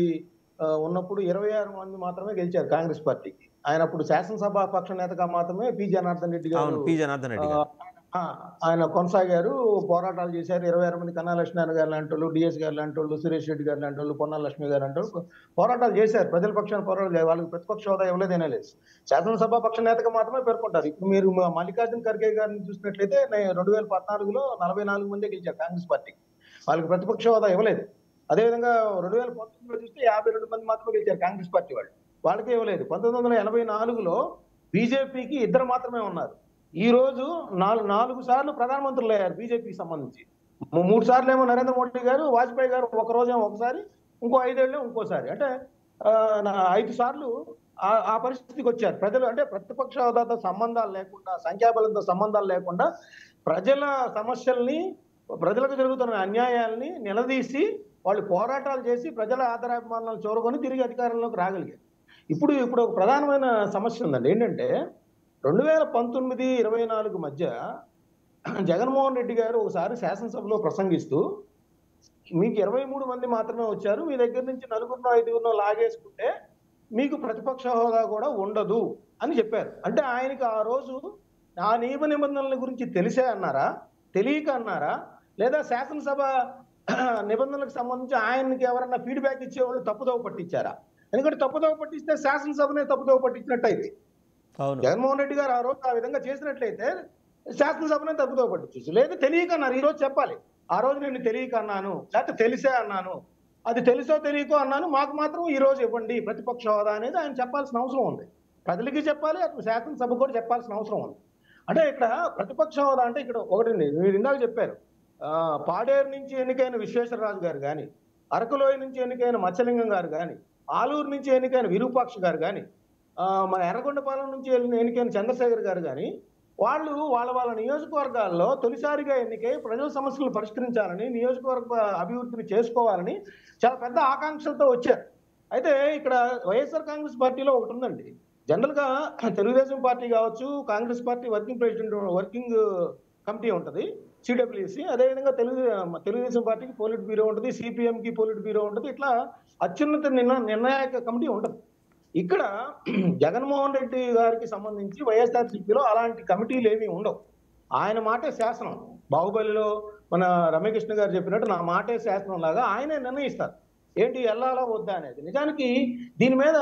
ఉన్నప్పుడు 26 మంది మాత్రమే గెలిచారు కాంగ్రెస్ పార్టీకి. ఆయన అప్పుడు శాసనసభ పక్ష నేతగా మాత్రమే పి జనార్దన్ రెడ్డి గారు ఆయన కొనసాగారు, పోరాటాలు చేశారు. 26 మంది కన్నా లక్ష్మీనారాయణ గారు లాంటి వాళ్ళు, డిఎస్ గారు లాంటి వాళ్ళు, సురేష్ రెడ్డి గారు లాంటి వాళ్ళు, పొన్నాల లక్ష్మి గారు లాంటి వాళ్ళు పోరాటాలు చేశారు. ప్రజల పక్షాన పోరాటాలు, వాళ్ళకి ప్రతిపక్ష హోదా ఇవ్వలేదనే లేదు, శాసనసభ పక్ష నేతగా మాత్రమే పేర్కొంటారు. ఇప్పుడు మీరు మల్లికార్జున ఖర్గే గారిని చూసినట్లయితే 2014లో 44 మంది గెలిచారు కాంగ్రెస్ పార్టీకి, వాళ్ళకి ప్రతిపక్ష హోదా ఇవ్వలేదు. అదేవిధంగా 2019లో చూస్తే 52 మంది మాత్రమే గెలిచారు కాంగ్రెస్ పార్టీ వాళ్ళకే ఇవ్వలేదు. 1984లో బీజేపీకి 2 మాత్రమే ఉన్నారు. ఈ రోజు 4 సార్లు ప్రధానమంత్రులు అయ్యారు బీజేపీకి సంబంధించి. 3 సార్లు ఏమో నరేంద్ర మోడీ గారు, వాజ్పేయి గారు ఒక రోజేమో ఒకసారి, ఇంకో 5 ఏళ్ళు ఇంకోసారి, అంటే 5 సార్లు ఆ పరిస్థితికి వచ్చారు ప్రజలు. అంటే ప్రతిపక్ష హోదాతో సంబంధాలు లేకుండా, సంఖ్యాబలంతో సంబంధాలు లేకుండా ప్రజల సమస్యల్ని, ప్రజలకు జరుగుతున్న అన్యాయాల్ని నిలదీసి వాళ్ళు పోరాటాలు చేసి ప్రజల ఆదరాభిమానాలను చూరకొని తిరిగి అధికారంలోకి రాగలిగారు. ఇప్పుడు ఒక ప్రధానమైన సమస్య ఉందండి. ఏంటంటే 2019-24 మధ్య జగన్మోహన్ రెడ్డి గారు ఒకసారి శాసనసభలో ప్రసంగిస్తూ మీకు 23 మంది మాత్రమే వచ్చారు, మీ దగ్గర నుంచి 4-5 లాగేసుకుంటే మీకు ప్రతిపక్ష హోదా కూడా ఉండదు అని చెప్పారు. అంటే ఆయనకి ఆ రోజు ఆ నియమ నిబంధనల గురించి తెలిసే అన్నారా, తెలియక అన్నారా, లేదా శాసనసభ నిబంధనలకు సంబంధించి ఆయనకి ఎవరన్నా ఫీడ్బ్యాక్ ఇచ్చేవాళ్ళు తప్పుదోవ పట్టించారా? ఎందుకంటే తప్పుదోవ పట్టిస్తే శాసనసభనే తప్పుదోవ పట్టించినట్టు అయితే, జగన్మోహన్ రెడ్డి గారు ఆ రోజు ఆ విధంగా చేసినట్లయితే శాసనసభనే తప్పుదోవ పట్టించు. లేదా తెలియక అన్నారు, ఈ రోజు చెప్పాలి ఆ రోజు నేను తెలియక అన్నాను, లేకపోతే తెలిసే అన్నాను, అది తెలుసో తెలియకో అన్నాను, మాకు మాత్రం ఈ రోజు ఇవ్వండి ప్రతిపక్ష హోదా అనేది ఆయన చెప్పాల్సిన అవసరం ఉంది. ప్రజలకి చెప్పాలి, అటు శాసనసభ కూడా చెప్పాల్సిన అవసరం ఉంది. అంటే ఇక్కడ ప్రతిపక్ష హోదా అంటే ఇక్కడ ఒకటి మీరు ఇందాక చెప్పారు, పాడేరు నుంచి ఎన్నికైన విశ్వేశ్వరరాజు గారు కానీ, అరకులోయ నుంచి ఎన్నికైన మత్స్యలింగం గారు కానీ, ఆలూరు నుంచి ఎన్నికైన విరూపాక్ష గారు కానీ, మన ఎర్రగొండపాలెం నుంచి ఎన్నికైన చంద్రశేఖర్ గారు కానీ, వాళ్ళు వాళ్ళ నియోజకవర్గాల్లో తొలిసారిగా ఎన్నికై ప్రజల సమస్యలను పరిష్కరించాలని, నియోజకవర్గ అభివృద్ధిని చేసుకోవాలని చాలా పెద్ద ఆకాంక్షలతో వచ్చారు. అయితే ఇక్కడ వైఎస్ఆర్ కాంగ్రెస్ పార్టీలో ఒకటి ఉందండి. జనరల్గా తెలుగుదేశం పార్టీ కావచ్చు, కాంగ్రెస్ పార్టీ వర్కింగ్ కమిటీ ఉంటుంది, సిడబ్ల్యూసి, అదేవిధంగా తెలుగుదేశం పార్టీకి పోలిట్ బ్యూరో ఉంటుంది, సిపిఎంకి పోలిట్ బ్యూరో ఉంటుంది. ఇట్లా అత్యున్నత నిర్ణాయక కమిటీ ఉంటుంది. ఇక్కడ జగన్మోహన్ రెడ్డి గారికి సంబంధించి వైఎస్ఆర్సీపీలో అలాంటి కమిటీలు ఏమీ ఉండవు. ఆయన మాటే శాసనం. బాహుబలిలో మన రమ్యకృష్ణ గారు చెప్పినట్టు నా మాటే శాసనం లాగా ఆయనే నిర్ణయిస్తారు ఏంటి వెళ్ళాలా వద్దా అనేది. నిజానికి దీని మీద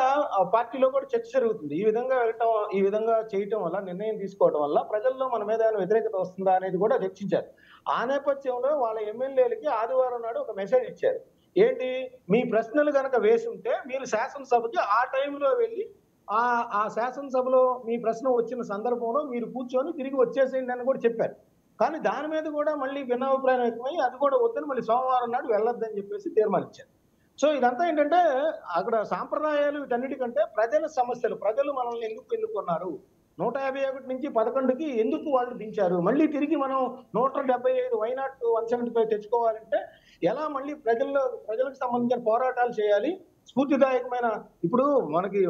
పార్టీలో కూడా చర్చ జరుగుతుంది. ఈ విధంగా చేయటం వల్ల, నిర్ణయం తీసుకోవడం వల్ల ప్రజల్లో మన మీద వ్యతిరేకత వస్తుందా అనేది కూడా చర్చించారు. ఆ నేపథ్యంలో వాళ్ళ ఎమ్మెల్యేలకి ఆదివారం నాడు ఒక మెసేజ్ ఇచ్చారు. ఏంటి, మీ ప్రశ్నలు కనుక వేసి ఉంటే మీరు శాసనసభకి ఆ టైంలో వెళ్ళి ఆ శాసనసభలో మీ ప్రశ్న వచ్చిన సందర్భంలో మీరు కూర్చొని తిరిగి వచ్చేసేయండి అని కూడా చెప్పారు. కానీ దాని మీద కూడా మళ్ళీ భిన్నాభిప్రాయం ఎక్కువై అది కూడా వద్దని మళ్ళీ సోమవారం నాడు వెళ్ళొద్దని చెప్పేసి తీర్మానించారు. సో ఇదంతా ఏంటంటే అక్కడ సాంప్రదాయాలు వీటన్నిటికంటే ప్రజల సమస్యలు, ప్రజలు మనల్ని ఎందుకు ఎన్నుకున్నారు, 151 నుంచి 11కి ఎందుకు వాళ్ళు దించారు, మళ్ళీ తిరిగి మనం 175 వైనాట్ 175 తెచ్చుకోవాలంటే ఎలా మళ్ళీ ప్రజలకు సంబంధించిన పోరాటాలు చేయాలి, స్ఫూర్తిదాయకమైన. ఇప్పుడు మనకి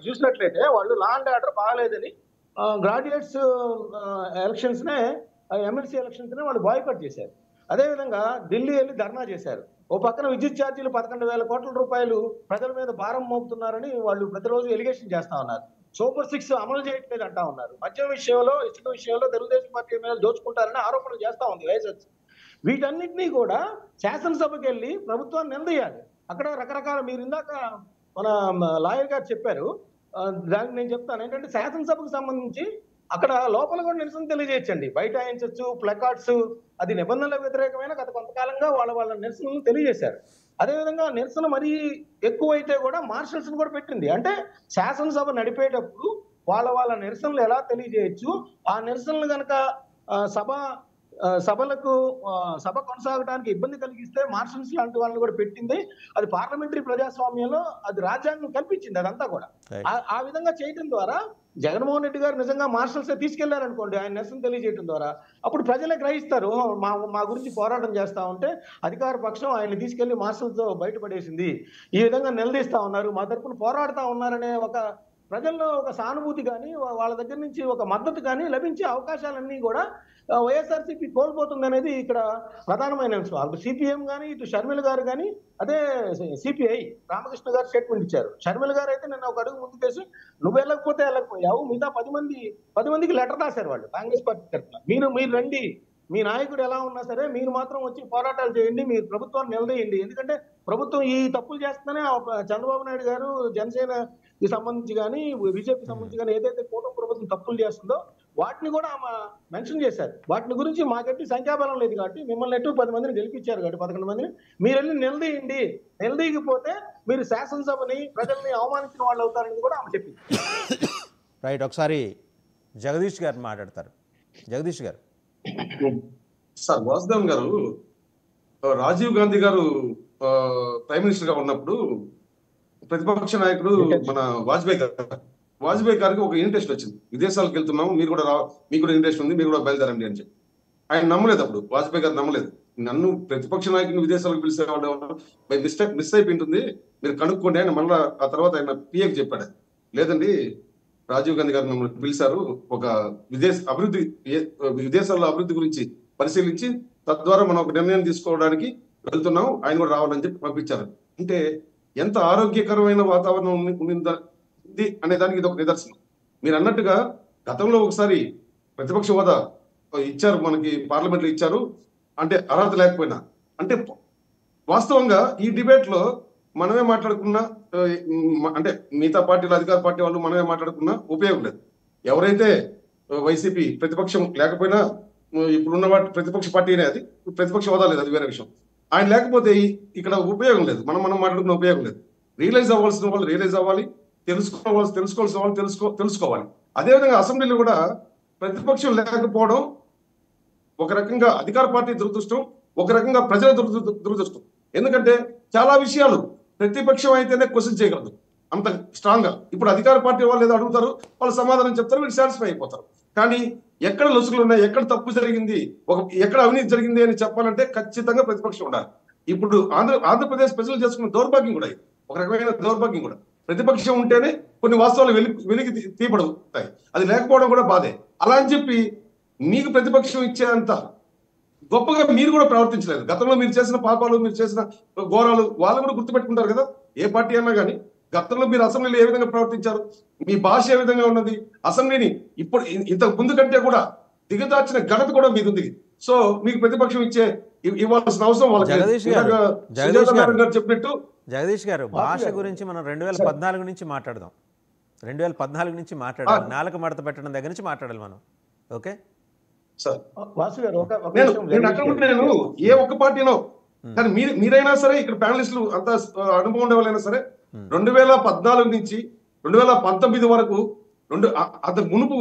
చూసినట్లయితే వాళ్ళు లా అండ్ ఆర్డర్ బాగాలేదని గ్రాడ్యుయేట్స్ ఎలక్షన్స్ నే, ఎమ్మెల్సీ ఎలక్షన్స్ నే వాళ్ళు బాయ్కాట్ చేశారు. అదేవిధంగా ఢిల్లీ వెళ్ళి ధర్నా చేశారు. ఓ పక్కన విద్యుత్ ఛార్జీలు 11,000 కోట్ల రూపాయలు ప్రజల మీద భారం మోపుతున్నారని వాళ్ళు ప్రతిరోజు ఎలిగేషన్ చేస్తా ఉన్నారు. సూపర్ 6 అమలు చేయట్లేదు అంటా ఉన్నారు. మద్యం విషయంలో, ఇసుక విషయంలో తెలుగుదేశం పార్టీ మీద దోచుకుంటారని ఆరోపణలు చేస్తా ఉంది వైఎస్ఆర్. వీటన్నిటినీ కూడా శాసనసభకి వెళ్ళి ప్రభుత్వాన్ని నిలదీయాలి. అక్కడ రకరకాల, మీరు ఇందాక మన లాయర్ గారు చెప్పారు, దానికి నేను చెప్తాను ఏంటంటే శాసనసభకు సంబంధించి అక్కడ లోపల కూడా నిరసన తెలియజేయచ్చండి, బైఠాయించవచ్చు, ప్లకార్డ్స్, అది నిబంధనల వ్యతిరేకమైన గత కొంతకాలంగా వాళ్ళ నిరసనలు తెలియజేశారు. అదేవిధంగా నిరసన మరీ ఎక్కువైతే కూడా మార్షల్స్ కూడా పెట్టింది. అంటే శాసనసభ నడిపేటప్పుడు వాళ్ళ నిరసనలు ఎలా తెలియజేయచ్చు, ఆ నిరసనలు కనుక సభ కొనసాగడానికి ఇబ్బంది కలిగిస్తే మార్షల్స్ లాంటి వాళ్ళని కూడా పెట్టింది. అది పార్లమెంటరీ ప్రజాస్వామ్యంలో అది రాజ్యాంగం కల్పించింది. అదంతా కూడా ఆ విధంగా చేయడం ద్వారా జగన్మోహన్ రెడ్డి గారు నిజంగా మార్షల్స్ తీసుకెళ్లారనుకోండి ఆయన నిరసన తెలియజేయడం ద్వారా, అప్పుడు ప్రజలే గ్రహిస్తారు మా గురించి పోరాటం చేస్తా ఉంటే అధికార పక్షం ఆయన తీసుకెళ్లి మార్షల్స్ బయటపడేసింది, ఈ విధంగా నిలదీస్తా ఉన్నారు, మా తరపున పోరాడుతా ఉన్నారనే ఒక ప్రజల్లో ఒక సానుభూతి కానీ వాళ్ళ దగ్గర నుంచి ఒక మద్దతు కానీ లభించే అవకాశాలన్నీ కూడా వైఎస్ఆర్సీపీ కోల్పోతుంది అనేది ఇక్కడ ప్రధానమైన అంశం. అటు సిపిఎం కానీ, ఇటు షర్మిల గారు కానీ, అదే సిపిఐ రామకృష్ణ గారు స్టేట్మెంట్ ఇచ్చారు. షర్మిల గారు అయితే నిన్న ఒక అడుగు ముందుకేసి నువ్వు వెళ్ళకపోతే వెళ్ళకపోయావు, మిగతా 10 మందికి లెటర్ రాశారు వాళ్ళు కాంగ్రెస్ పార్టీ తరఫున, మీరు రండి, మీ నాయకుడు ఎలా ఉన్నా సరే మీరు మాత్రం వచ్చి పోరాటాలు చేయండి, మీరు ప్రభుత్వాన్ని నిలదీయండి. ఎందుకంటే ప్రభుత్వం ఈ తప్పులు చేస్తేనే చంద్రబాబు నాయుడు గారు జనసేనకి సంబంధించి కానీ, బీజేపీకి సంబంధించి కానీ ఏదైతే కూటమి ప్రభుత్వం తప్పులు చేస్తుందో వాటిని కూడా ఆమె మెన్షన్ చేశారు. వాటిని గురించి మాకెట్టి సంఖ్యాబలం లేదు కాబట్టి మిమ్మల్ని ఎటు 10 మందిని గెలిపించారు కాబట్టి 11 మందిని మీరు వెళ్ళి నిలదీయండి, నిలదీయకపోతే మీరు శాసనసభని ప్రజల్ని అవమానించిన వాళ్ళు అవుతారని కూడా ఆమె చెప్పింది. రైట్, ఒకసారి జగదీష్ గారు మాట్లాడతారు. జగదీష్ గారు. సార్, వాసుదేవన్ గారు, రాజీవ్ గాంధీ గారు ప్రైమ్ మినిస్టర్ గా ఉన్నప్పుడు ప్రతిపక్ష నాయకుడు మన వాజ్పేయి గారికి ఒక ఇంట్రెస్ట్ వచ్చింది, విదేశాలకు వెళ్తున్నాము, మీకు కూడా ఇంట్రెస్ట్ ఉంది, మీరు కూడా బయలుదేరండి అని చెప్పి. ఆయన నమ్మలేదు, అప్పుడు వాజ్పేయి గారు నమ్మలేదు. నన్ను ప్రతిపక్ష నాయకుని విదేశాలకు పిలిచేవాడు మిస్ అయిపోయింటుంది, మీరు కనుక్కోండి అని మళ్ళీ ఆ తర్వాత ఆయన పిఏకి చెప్పాడు. లేదండి, రాజీవ్ గాంధీ గారు మమ్మల్ని పిలిచారు, ఒక విదేశాల్లో అభివృద్ధి గురించి పరిశీలించి తద్వారా మనం ఒక నిర్ణయం తీసుకోవడానికి వెళ్తున్నాం, ఆయన కూడా రావాలని చెప్పి పంపించారు. అంటే ఎంత ఆరోగ్యకరమైన వాతావరణం ఉంది అనే దానికి ఇది ఒక నిదర్శనం. మీరు అన్నట్టుగా గతంలో ఒకసారి ప్రతిపక్ష హోదా ఇచ్చారు, మనకి పార్లమెంట్ లో ఇచ్చారు, అంటే అర్హత లేకపోయినా. అంటే వాస్తవంగా ఈ డిబేట్ లో మనమే మాట్లాడుకున్నా, అంటే మిగతా పార్టీలు, అధికార పార్టీ వాళ్ళు మనమే మాట్లాడుకున్నా ఉపయోగం లేదు. ఎవరైతే వైసీపీ ప్రతిపక్షం లేకపోయినా ఇప్పుడున్న ప్రతిపక్ష పార్టీనే, అది ప్రతిపక్ష హోదా లేదు, అది వేరే విషయం. ఆయన లేకపోతే ఇక్కడ ఉపయోగం లేదు, మనం మాట్లాడుకున్న ఉపయోగం లేదు. రియలైజ్ అవ్వాల్సిన వాళ్ళు రియలైజ్ అవ్వాలి, తెలుసుకోవాల్సిన వాళ్ళు తెలుసుకోవాలి. అదేవిధంగా అసెంబ్లీలో కూడా ప్రతిపక్షం లేకపోవడం ఒక రకంగా అధికార పార్టీ దురదృష్టం, ఒక రకంగా ప్రజల దురదృష్టం. ఎందుకంటే చాలా విషయాలు ప్రతిపక్షం అయితేనే క్వశ్చన్ చేయగలదు అంత స్ట్రాంగ్ గా. ఇప్పుడు అధికార పార్టీ వాళ్ళు ఏదో అడుగుతారు, వాళ్ళు సమాధానం చెప్తారు, వీళ్ళు సాటిస్ఫై అయిపోతారు. కానీ ఎక్కడ లొసుగులు ఉన్నాయి, ఎక్కడ తప్పు జరిగింది, ఎక్కడ అవినీతి జరిగింది అని చెప్పాలంటే ఖచ్చితంగా ప్రతిపక్షం ఉండాలి. ఇప్పుడు ఆంధ్రప్రదేశ్ ప్రజలు చేసుకున్న దౌర్భాగ్యం కూడా ఇది, ఒక రకమైన దౌర్భాగ్యం కూడా. ప్రతిపక్షం ఉంటేనే కొన్ని వాస్తవాలు వెలికి తీపడతాయి, అది లేకపోవడం కూడా బాధే. అలా అని చెప్పి మీకు ప్రతిపక్షం ఇచ్చేంత గొప్పగా మీరు కూడా ప్రవర్తించలేదు. గతంలో మీరు చేసిన పాపాలు, మీరు చేసిన ఘోరాలు వాళ్ళు కూడా గుర్తుపెట్టుకుంటారు కదా, ఏ పార్టీ అన్నా కానీ. గతంలో మీరు అసెంబ్లీలో ఏ విధంగా ప్రవర్తించారు, మీ భాష ఏ విధంగా ఉన్నది, అసెంబ్లీని ఇప్పుడు ఇంతకు ముందు కంటే కూడా దిగదార్చిన ఘనత కూడా మీది ఉంది. సో మీకు ప్రతిపక్షం ఇవ్వాల్సిన అవసరం వాళ్ళకి. చెప్పినట్టు జగదీష్ గారు, భాష గురించి మనం 2014 నుంచి మాట్లాడదాం. 2014 నుంచి మాట్లాడాలి. నాలుక మడత పెట్టడం దగ్గర నుంచి మాట్లాడాలి మనం. ఓకే సార్, వాసు గారు నేను ఏ ఒక్క పార్టీనో కానీ మీరైనా సరే, ఇక్కడ ప్యానలిస్టులు అంత అనుభవం ఉండే వాళ్ళైనా సరే, 2014 నుంచి 2019 వరకు అంత మునుపు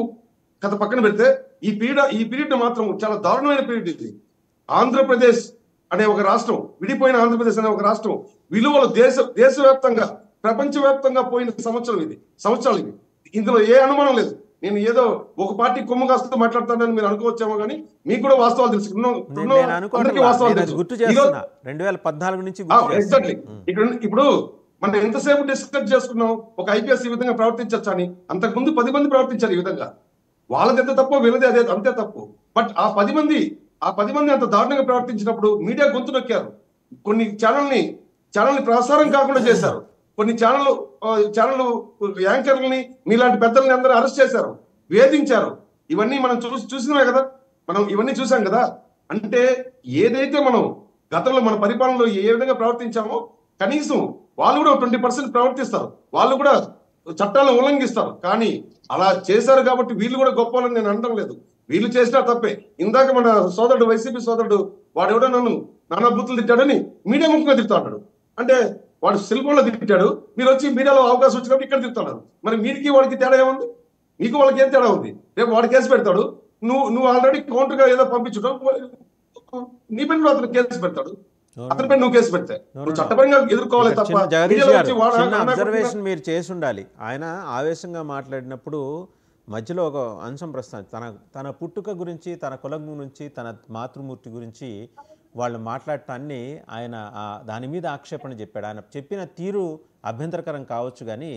కథ పక్కన పెడితే ఈ పీరియడ్ మాత్రం చాలా దారుణమైన పీరియడ్ ఇది. ఆంధ్రప్రదేశ్ అనే ఒక రాష్ట్రం, విడిపోయిన ఆంధ్రప్రదేశ్ అనే ఒక రాష్ట్రం విలువలు దేశవ్యాప్తంగా ప్రపంచవ్యాప్తంగా పోయిన సంవత్సరాలు ఇవి. ఇందులో ఏ అనుమానం లేదు. నేను ఏదో ఒక పార్టీ కొమ్ము కాస్తూ మాట్లాడతానని మీరు అనుకోవచ్చేమో కానీ మీకు కూడా వాస్తవాలు తెలుసు. ఎగ్జాక్ట్లీ. ఇప్పుడు మనం ఎంతసేపు డిస్కస్ చేసుకున్నాం, ఒక ఐపీఎస్ ఈ విధంగా ప్రవర్తించచ్చా అని. అంతకుముందు 10 మంది ప్రవర్తించారు ఈ విధంగా. వాళ్ళది ఎంత తప్పో వీళ్ళది అదే అంతే తప్పు. బట్ ఆ 10 మంది అంత దారుణంగా ప్రవర్తించినప్పుడు మీడియా గొంతు నొక్కారు. కొన్ని ఛానల్ని ప్రసారం కాకుండా చేశారు. కొన్ని ఛానల్ యాంకర్లని, మీలాంటి పెద్దల్ని అందరూ అరెస్ట్ చేశారు, వేధించారు. ఇవన్నీ మనం చూసినవే కదా, మనం ఇవన్నీ చూసాం కదా. అంటే ఏదైతే మనం గతంలో మన పరిపాలనలో ఏ విధంగా ప్రవర్తించామో కనీసం వాళ్ళు కూడా 20% ప్రవర్తిస్తారు, వాళ్ళు కూడా చట్టాలను ఉల్లంఘిస్తారు. కానీ అలా చేశారు కాబట్టి వీళ్ళు కూడా గొప్పవాళ్ళని నేను అనడం లేదు. వీళ్ళు చేసినా తప్పే. ఇందాక మన సోదరుడు, వైసీపీ సోదరుడు, వాడు ఎవడో నన్ను నానా బూతులు తిట్టాడని మీడియా ముఖ్యంగా తిడతాడు. అంటే వాడు సెల్ఫోన్లో తిట్టాడు, మీరు వచ్చి మీడియాలో అవకాశం వచ్చినప్పుడు ఇక్కడ తిడుతున్నారు. మరి మీరికి వాడికి తేడా ఏముంది? మీకు వాళ్ళకి ఏం తేడా ఉంది? రేపు వాడు కేసు పెడతాడు, నువ్వు ఆల్రెడీ కౌంటర్ గా ఏదో పంపించడం, నీ పైన కూడా అతను కేసు పెడతాడు, అతని పైన నువ్వు కేసు పెడితే నువ్వు చట్టపరంగా ఎదుర్కోవాలి తప్ప. అబ్జర్వేషన్ మీరు చేసి ఉండాలి. ఆయన ఆవేశంగా మాట్లాడినప్పుడు మధ్యలో ఒక అంశం ప్రస్తావించి తన పుట్టుక గురించి, తన కులం గురించి, తన మాతృమూర్తి గురించి వాళ్ళు మాట్లాడటాన్ని ఆయన దాని మీద ఆక్షేపణ చెప్పాడు. ఆయన చెప్పిన తీరు అభ్యంతరకరం కావచ్చు, కానీ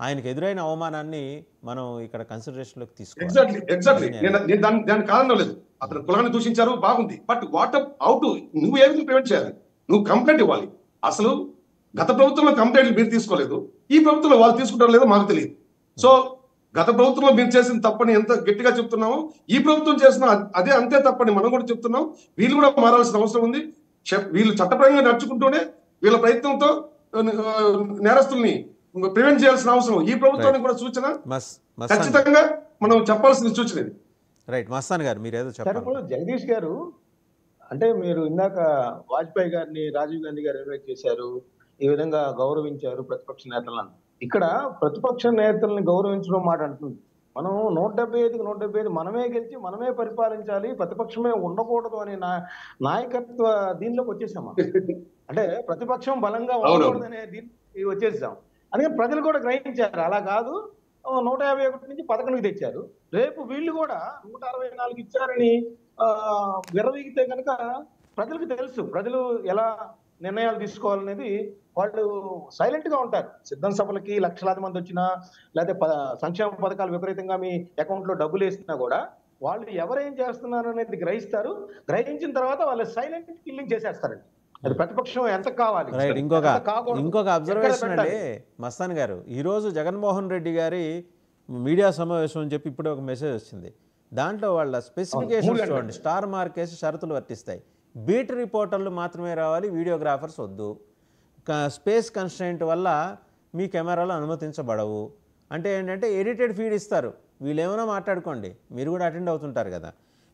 ఆయనకు ఎదురైన అవమానాన్ని మనం ఇక్కడ కన్సిడరేషన్లోకి తీసుకోవాలి. ఎగ్జాక్ట్లీ. దాని కారణం లేదు. అతను కులాన్ని దూషించారు, బాగుంది. బట్ నువ్వు ఏ విధంగా ప్రివెంట్ చేయాలి? నువ్వు కంప్లైంట్ ఇవ్వాలి. అసలు గత ప్రభుత్వంలో కంప్లైంట్లు మీరు తీసుకోలేదు, ఈ ప్రభుత్వంలో వాళ్ళు తీసుకుంటారో లేదో మాకు తెలియదు. సో గత ప్రభుత్వంలో మీరు చేసిన తప్పని ఎంత గట్టిగా చెప్తున్నామో, ఈ ప్రభుత్వం చేసిన అదే అంతే తప్పని మనం కూడా చెప్తున్నాం. వీళ్ళు కూడా మారాల్సిన అవసరం ఉంది. వీళ్ళు చట్టపరంగా నడుచుకుంటూనే వీళ్ళ ప్రయత్నంతో నేరస్తుల్ని ప్రివెంట్ చేయాల్సిన అవసరం ఈ ప్రభుత్వానికి కూడా సూచన ఖచ్చితంగా మనం చెప్పాల్సిన సూచన ఇది. రైట్. మస్తాన్ గారు మీరు ఏదో చెప్పారు. జగదీష్ గారు, అంటే మీరు ఇందాక వాజ్పేయి గారిని రాజీవ్ గాంధీ గారు ఇన్వైట్ చేశారు, ఈ విధంగా గౌరవించారు ప్రతిపక్ష నేతలను. ఇక్కడ ప్రతిపక్ష నేతల్ని గౌరవించడం మాట అంటుంది. మనం 175 మనమే గెలిచి మనమే పరిపాలించాలి, ప్రతిపక్షమే ఉండకూడదు అనే నాయకత్వ దీనిలోకి వచ్చేసాం. అంటే ప్రతిపక్షం బలంగా ఉండకూడదు అనే దీనికి వచ్చేసాం. అందుకని ప్రజలు కూడా గ్రహించారు. అలా కాదు, 151 నుంచి 11కి తెచ్చారు. రేపు వీళ్ళు కూడా 164 ఇచ్చారని విరవీగితే కనుక ప్రజలకు తెలుసు, ప్రజలు ఎలా నిర్ణయాలు తీసుకోవాలనేది. వాళ్ళు సైలెంట్ గా ఉంటారు. సిద్ధం సభలకి లక్షలాది మంది వచ్చినా, లేకపోతే సంక్షేమ పథకాలు విపరీతంగా మీ అకౌంట్ లో డబ్బులు వేసినా కూడా వాళ్ళు ఎవరేం చేస్తున్నారు అనేది గ్రహిస్తారు. గ్రహించిన తర్వాత వాళ్ళు సైలెంట్ కిల్లింగ్ చేసేస్తారండి. అది ప్రతిపక్షం ఎంత కావాలి. ఇంకొక అబ్జర్వేషన్ అండి మస్తాన్ గారు, ఈరోజు జగన్మోహన్ రెడ్డి గారి మీడియా సమావేశం అని చెప్పి ఇప్పుడే ఒక మెసేజ్ వచ్చింది. దాంట్లో వాళ్ళ స్పెసిఫికేషన్స్ చూడండి. స్టార్ మార్కేసి షరతులు వర్తిస్తాయి, బీట్ రిపోర్టర్లు మాత్రమే రావాలి, వీడియోగ్రాఫర్స్ వద్దు, స్పేస్ కన్స్ట్రెయింట్ వల్ల మీ కెమెరాలు అనుమతించబడవు. అంటే ఏంటంటే ఎడిటెడ్ ఫీడ్ ఇస్తారు, వీళ్ళు ఏమైనా మాట్లాడుకోండి, మీరు కూడా అటెండ్ అవుతుంటారు కదా.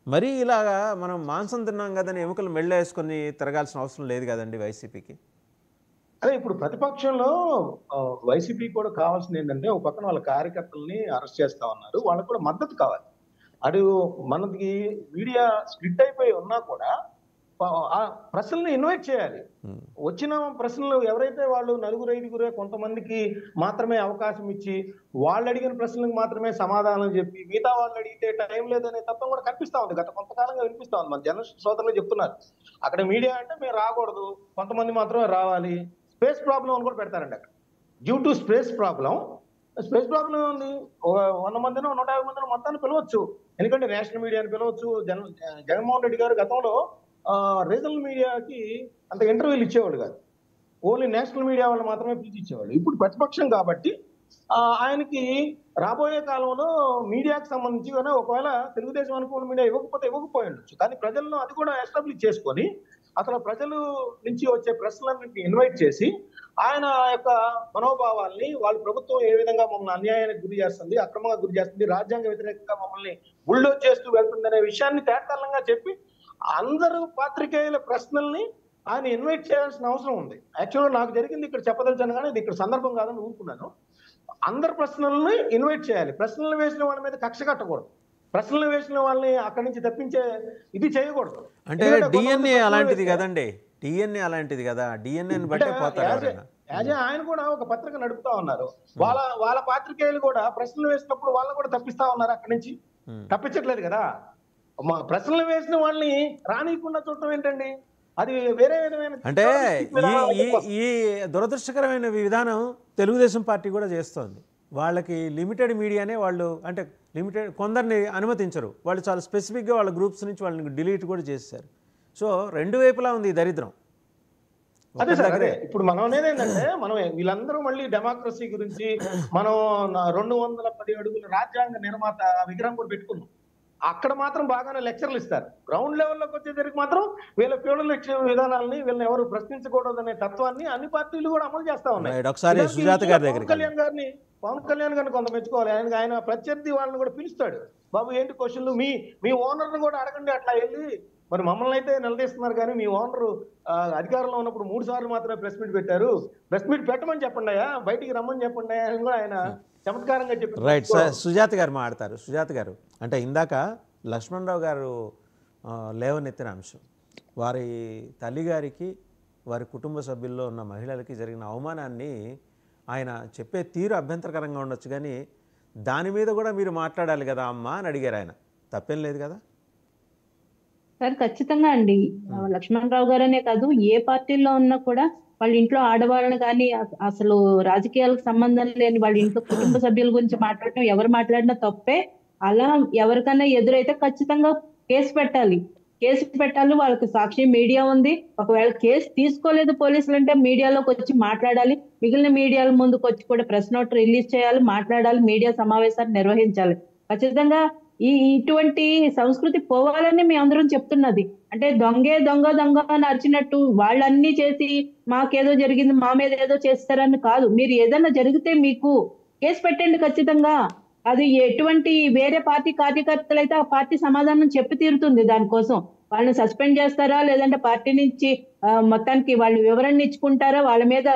మరీ ఇలాగా మనం మాంసం తిన్నాం కదని ఎముకలు మెళ్ళ వేసుకొని తిరగాల్సిన అవసరం లేదు కదండి వైసీపీకి. అదే ఇప్పుడు ప్రతిపక్షంలో వైసీపీ కూడా కావాల్సింది ఏంటంటే, ఒక పక్కన వాళ్ళ కార్యకర్తల్ని అరెస్ట్ చేస్తా ఉన్నారు, వాళ్ళకు కూడా మద్దతు కావాలి. అది మనకి మీడియా స్ప్లిట్ అయిపోయి ఉన్నా కూడా ఆ ప్రశ్నల్ని ఇన్వైట్ చేయాలి. వచ్చిన ప్రశ్నలు ఎవరైతే వాళ్ళు 4-5 కొంతమందికి మాత్రమే అవకాశం ఇచ్చి వాళ్ళు అడిగిన ప్రశ్నలకు మాత్రమే సమాధానం చెప్పి మిగతా వాళ్ళు అడిగితే టైం లేదనే తత్వం కూడా కనిపిస్తా ఉంది. గత కొంతకాలంగా వినిపిస్తా ఉంది. మన జర్నలిస్ట్ సోదరులు చెప్తున్నారు, అక్కడ మీడియా అంటే మేము రాకూడదు, కొంతమంది మాత్రమే రావాలి. స్పేస్ ప్రాబ్లం అని కూడా పెడతారండి అక్కడ. డ్యూ టు స్పేస్ ప్రాబ్లం ఉంది. 100 మందినో 150 మందినో మొత్తాన్ని పిలవచ్చు. ఎందుకంటే నేషనల్ మీడియాని పిలవచ్చు. జగన్మోహన్ రెడ్డి గారు గతంలో రీజనల్ మీడియాకి అంత ఇంటర్వ్యూలు ఇచ్చేవాళ్ళు కాదు. ఓన్లీ నేషనల్ మీడియా వాళ్ళు మాత్రమే పిలిచి ఇచ్చేవాళ్ళు. ఇప్పుడు ప్రతిపక్షం కాబట్టి ఆయనకి రాబోయే కాలంలో మీడియాకి సంబంధించి ఒకవేళ తెలుగుదేశం అనుకూల మీడియా ఇవ్వకపోయి ఉండొచ్చు. కానీ ప్రజలను అది కూడా ఎస్టాబ్లిష్ చేసుకొని అసలు ప్రజలు నుంచి వచ్చే ప్రశ్నలన్నింటినీ ఇన్వైట్ చేసి ఆయన యొక్క మనోభావాల్ని, వాళ్ళ ప్రభుత్వం ఏ విధంగా మమ్మల్ని అన్యాయానికి గురి చేస్తుంది, అక్రమంగా గురి చేస్తుంది, రాజ్యాంగ వ్యతిరేకంగా మమ్మల్ని బుల్డోజ్ చేస్తూ వెళ్తుంది అనే విషయాన్ని తేటతెల్లంగా చెప్పి అందరూ పాత్రికేయుల ప్రశ్నల్ని ఆయన ఇన్వైట్ చేయాల్సిన అవసరం ఉంది. యాక్చువల్గా నాకు జరిగింది ఇక్కడ చెప్పదలిచాను, కానీ ఇది ఇక్కడ సందర్భం కాదని ఊరుకున్నాను. అందరు ప్రశ్నలను ఇన్వైట్ చేయాలి. ప్రశ్నలు వేసిన వాళ్ళ మీద కక్ష కట్టకూడదు. ప్రశ్నలు వేసిన వాళ్ళని అక్కడి నుంచి తప్పించే ఇది చేయకూడదు. అంటే డిఎన్ఏ అలాంటిది కదండి, డిఎన్ఏ అలాంటిది కదా, డిఎన్ఏని బట్టే పోతారు. ఆయన కూడా ఒక పత్రిక నడుపుతా ఉన్నారు. వాళ్ళ పాత్రికేయులు కూడా ప్రశ్నలు వేసినప్పుడు వాళ్ళని కూడా తప్పిస్తా ఉన్నారు. అక్కడి నుంచి తప్పించట్లేదు కదా. ప్రశ్నలు వేసిన వాళ్ళని రానియకుండా చూడటం ఏంటండి, అది వేరే విధమైన. అంటే ఈ దురదృష్టకరమైన విధానం తెలుగుదేశం పార్టీ కూడా చేస్తోంది. వాళ్ళకి లిమిటెడ్ మీడియానే వాళ్ళు, అంటే లిమిటెడ్ కొందరిని అనుమతించరు. వాళ్ళు చాలా స్పెసిఫిక్గా వాళ్ళ గ్రూప్స్ నుంచి వాళ్ళని డిలీట్ కూడా చేశారు. సో రెండు వైపులా ఉంది ఈ దరిద్రం. అదే సార్, అదే ఇప్పుడు మనం అనేది ఏంటంటే, మనం వీళ్ళందరూ మళ్ళీ డెమోక్రసీ గురించి మనం 210 అడుగుల రాజ్యాంగ నిర్మాత విగ్రహం కూడా పెట్టుకున్నాం. అక్కడ మాత్రం బాగానే లెక్చర్లు ఇస్తారు. గ్రౌండ్ లెవెల్లోకి వచ్చేసరికి మాత్రం వీళ్ళ ఫ్యూడల్ విధానాలని, వీళ్ళని ఎవరు ప్రశ్నించకూడదనే తత్వాన్ని అన్ని పార్టీలు కూడా అమలు చేస్తా ఉన్నాయి. పవన్ కళ్యాణ్ గారిని కొంత మెచ్చుకోవాలి. ఆయన ప్రత్యర్థి వాళ్ళని కూడా పిలుస్తాడు. బాబు ఏంటి క్వశ్చన్లు, మీ ఓనర్ని కూడా అడగండి, అట్లా వెళ్ళి. మరి మమ్మల్ని అయితే నిలదీస్తున్నారు, కానీ మీ ఓనరు అధికారంలో ఉన్నప్పుడు 3 సార్లు మాత్రమే ప్రెస్ మీట్ పెట్టారు. ప్రెస్ మీట్ పెట్టమని చెప్పండి అయ్యా, బయటికి రమ్మని చెప్పండి అని కూడా ఆయన చమత్కారంగా చెప్పారు. రైట్ సార్, సుజాత గారు మాట్లాడతారు. సుజాత గారు, అంటే ఇందాక లక్ష్మణరావు గారు లేవనెత్తిన అంశం, వారి తల్లిగారికి వారి కుటుంబ సభ్యుల్లో ఉన్న మహిళలకి జరిగిన అవమానాన్ని ఆయన చెప్పే తీరు అభ్యంతరకరంగా ఉండొచ్చు, కానీ దాని మీద కూడా మీరు మాట్లాడాలి కదా అమ్మా అని అడిగారు ఆయన. తప్పేం లేదు కదా సార్? ఖచ్చితంగా అండి. లక్ష్మణరావు గారనే కాదు, ఏ పార్టీలో ఉన్నా కూడా వాళ్ళ ఇంట్లో ఆడవాళ్ళని కానీ, అసలు రాజకీయాలకు సంబంధం లేని వాళ్ళ ఇంట్లో కుటుంబ సభ్యుల గురించి మాట్లాడటం, ఎవరు మాట్లాడినా తప్పే. అలా ఎవరికైనా ఎదురైతే ఖచ్చితంగా కేసు పెట్టాలి. వాళ్ళకి సాక్షి మీడియా ఉంది. ఒకవేళ కేసు తీసుకోలేదు పోలీసులు అంటే మీడియాలోకి వచ్చి మాట్లాడాలి. మిగిలిన మీడియాల ముందుకు వచ్చి కూడా ప్రెస్ నోట్ రిలీజ్ చేయాలి, మాట్లాడాలి, మీడియా సమావేశాలు నిర్వహించాలి. ఖచ్చితంగా ఇటువంటి సంస్కృతి పోవాలని మేము అందరం చెప్తున్నది. అంటే దొంగ అని అరిచినట్టు వాళ్ళన్నీ చేసి మాకేదో జరిగింది, మా మీద ఏదో చేస్తారని కాదు. మీరు ఏదైనా జరిగితే మీకు కేసు పెట్టండి ఖచ్చితంగా. అది ఎటువంటి వేరే పార్టీ కార్యకర్తలు అయితే ఆ పార్టీ సమాధానం చెప్పి తీరుతుంది. దానికోసం వాళ్ళని సస్పెండ్ చేస్తారా, లేదంటే పార్టీ నుంచి మొత్తానికి వాళ్ళు వివరణ ఇచ్చుకుంటారా, వాళ్ళ మీద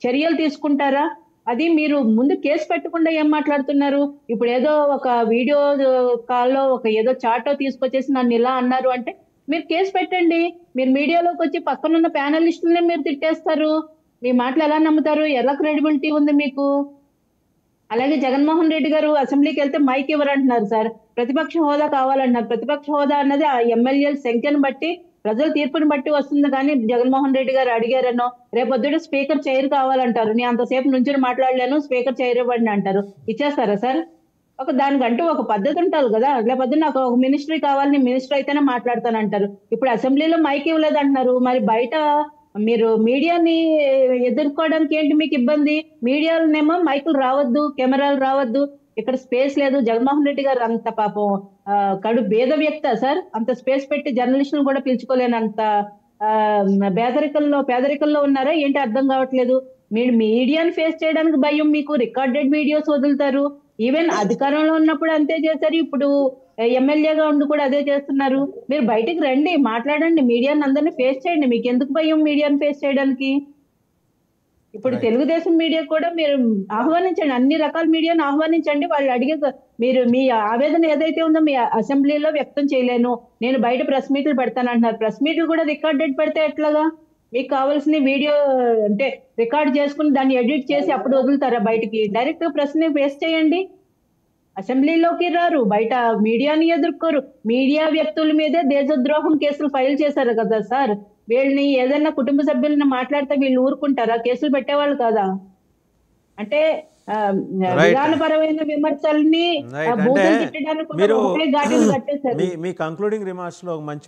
చర్యలు తీసుకుంటారా? అది మీరు ముందు కేసు పెట్టకుండా ఏం మాట్లాడుతున్నారు? ఇప్పుడు ఏదో ఒక వీడియో కాల్లో ఒక ఏదో చాటో తీసుకొచ్చేసి నన్ను ఇలా అన్నారు అంటే మీరు కేసు పెట్టండి. మీరు మీడియాలోకి వచ్చి పక్కనున్న ప్యానలిస్టులని మీరు తిట్టేస్తారు. మీ మాటలు ఎలా నమ్ముతారు? ఎలా క్రెడిబిలిటీ ఉంది మీకు? అలాగే జగన్మోహన్ రెడ్డి గారు అసెంబ్లీకి వెళ్తే మైక్ ఇవ్వరంటున్నారు సార్. ప్రతిపక్ష హోదా కావాలన్నారు. ప్రతిపక్ష హోదా అన్నది ఆ ఎమ్మెల్యేల సంఖ్యను బట్టి, ప్రజల తీర్పుని బట్టి వస్తుంది. కానీ జగన్మోహన్ రెడ్డి గారు అడిగారనో, రేపొద్దుట స్పీకర్ చైర్ కావాలంటారు, నేను అంతసేపు నుంచి మాట్లాడలేను, స్పీకర్ చైర్ ఇవ్వండి అంటారు. ఇచ్చేస్తారా సార్? దానికంటూ ఒక పద్ధతి ఉంటుంది కదా. లేకపోతే నాకు ఒక మినిస్ట్రీ కావాలని, మినిస్టర్ అయితేనే మాట్లాడతానంటారు. ఇప్పుడు అసెంబ్లీలో మైక్ ఇవ్వలేదు అంటున్నారు. మరి బయట మీరు మీడియాని ఎదుర్కోవడానికి ఏంటి మీకు ఇబ్బంది? మీడియాలోనేమో మైకులు రావద్దు, కెమెరాలు రావద్దు, ఇక్కడ స్పేస్ లేదు. జగన్మోహన్ రెడ్డి గారు అంత పాపం కడు భేద వ్యక్త సార్. అంత స్పేస్ పెట్టి జర్నలిస్టులను కూడా పిలుచుకోలేనంత పేదరికల్లో ఉన్నారా ఏంటి అర్థం కావట్లేదు. మీరు మీడియాని ఫేస్ చేయడానికి భయం, మీకు రికార్డెడ్ వీడియోస్ వదులుతారు. ఈవెన్ అధికారంలో ఉన్నప్పుడు అంతే చేశారు, ఇప్పుడు ఎమ్మెల్యేగా ఉండి కూడా అదే చేస్తున్నారు. మీరు బయటికి రండి, మాట్లాడండి, మీడియాని అందరినీ ఫేస్ చేయండి. మీకు ఎందుకు భయం మీడియాని ఫేస్ చేయడానికి? ఇప్పుడు తెలుగుదేశం మీడియా కూడా మీరు ఆహ్వానించండి, అన్ని రకాల మీడియాను ఆహ్వానించండి. వాళ్ళు అడిగే మీరు మీ ఆవేదన ఏదైతే ఉందో మీ అసెంబ్లీలో వ్యక్తం చేయలేను, నేను బయట ప్రెస్ మీట్లు పెడతానంటున్నారు. ప్రెస్ మీట్లు కూడా రికార్డెడ్ పెడితే ఎట్లాగా? మీకు కావాల్సిన వీడియో అంటే రికార్డ్ చేసుకుని దాన్ని ఎడిట్ చేసి అప్పుడు వదులుతారా బయటికి? డైరెక్ట్ ప్రెస్ ని ఫేస్ చేయండి. అసెంబ్లీలోకి రారు, బయట మీడియాని ఎదుర్కోరు. మీడియా వ్యక్తుల మీదే దేశద్రోహం కేసులు ఫైల్ చేశారు కదా సార్. వీళ్ళని ఏదైనా కుటుంబ సభ్యులను మాట్లాడితే వీళ్ళు ఊరుకుంటారా? కేసులు పెట్టేవాళ్ళు కదా. అంటే విధానపరమైన విమర్శల్ని మీ కంక్లూడింగ్ రిమార్క్స్ లో మంచి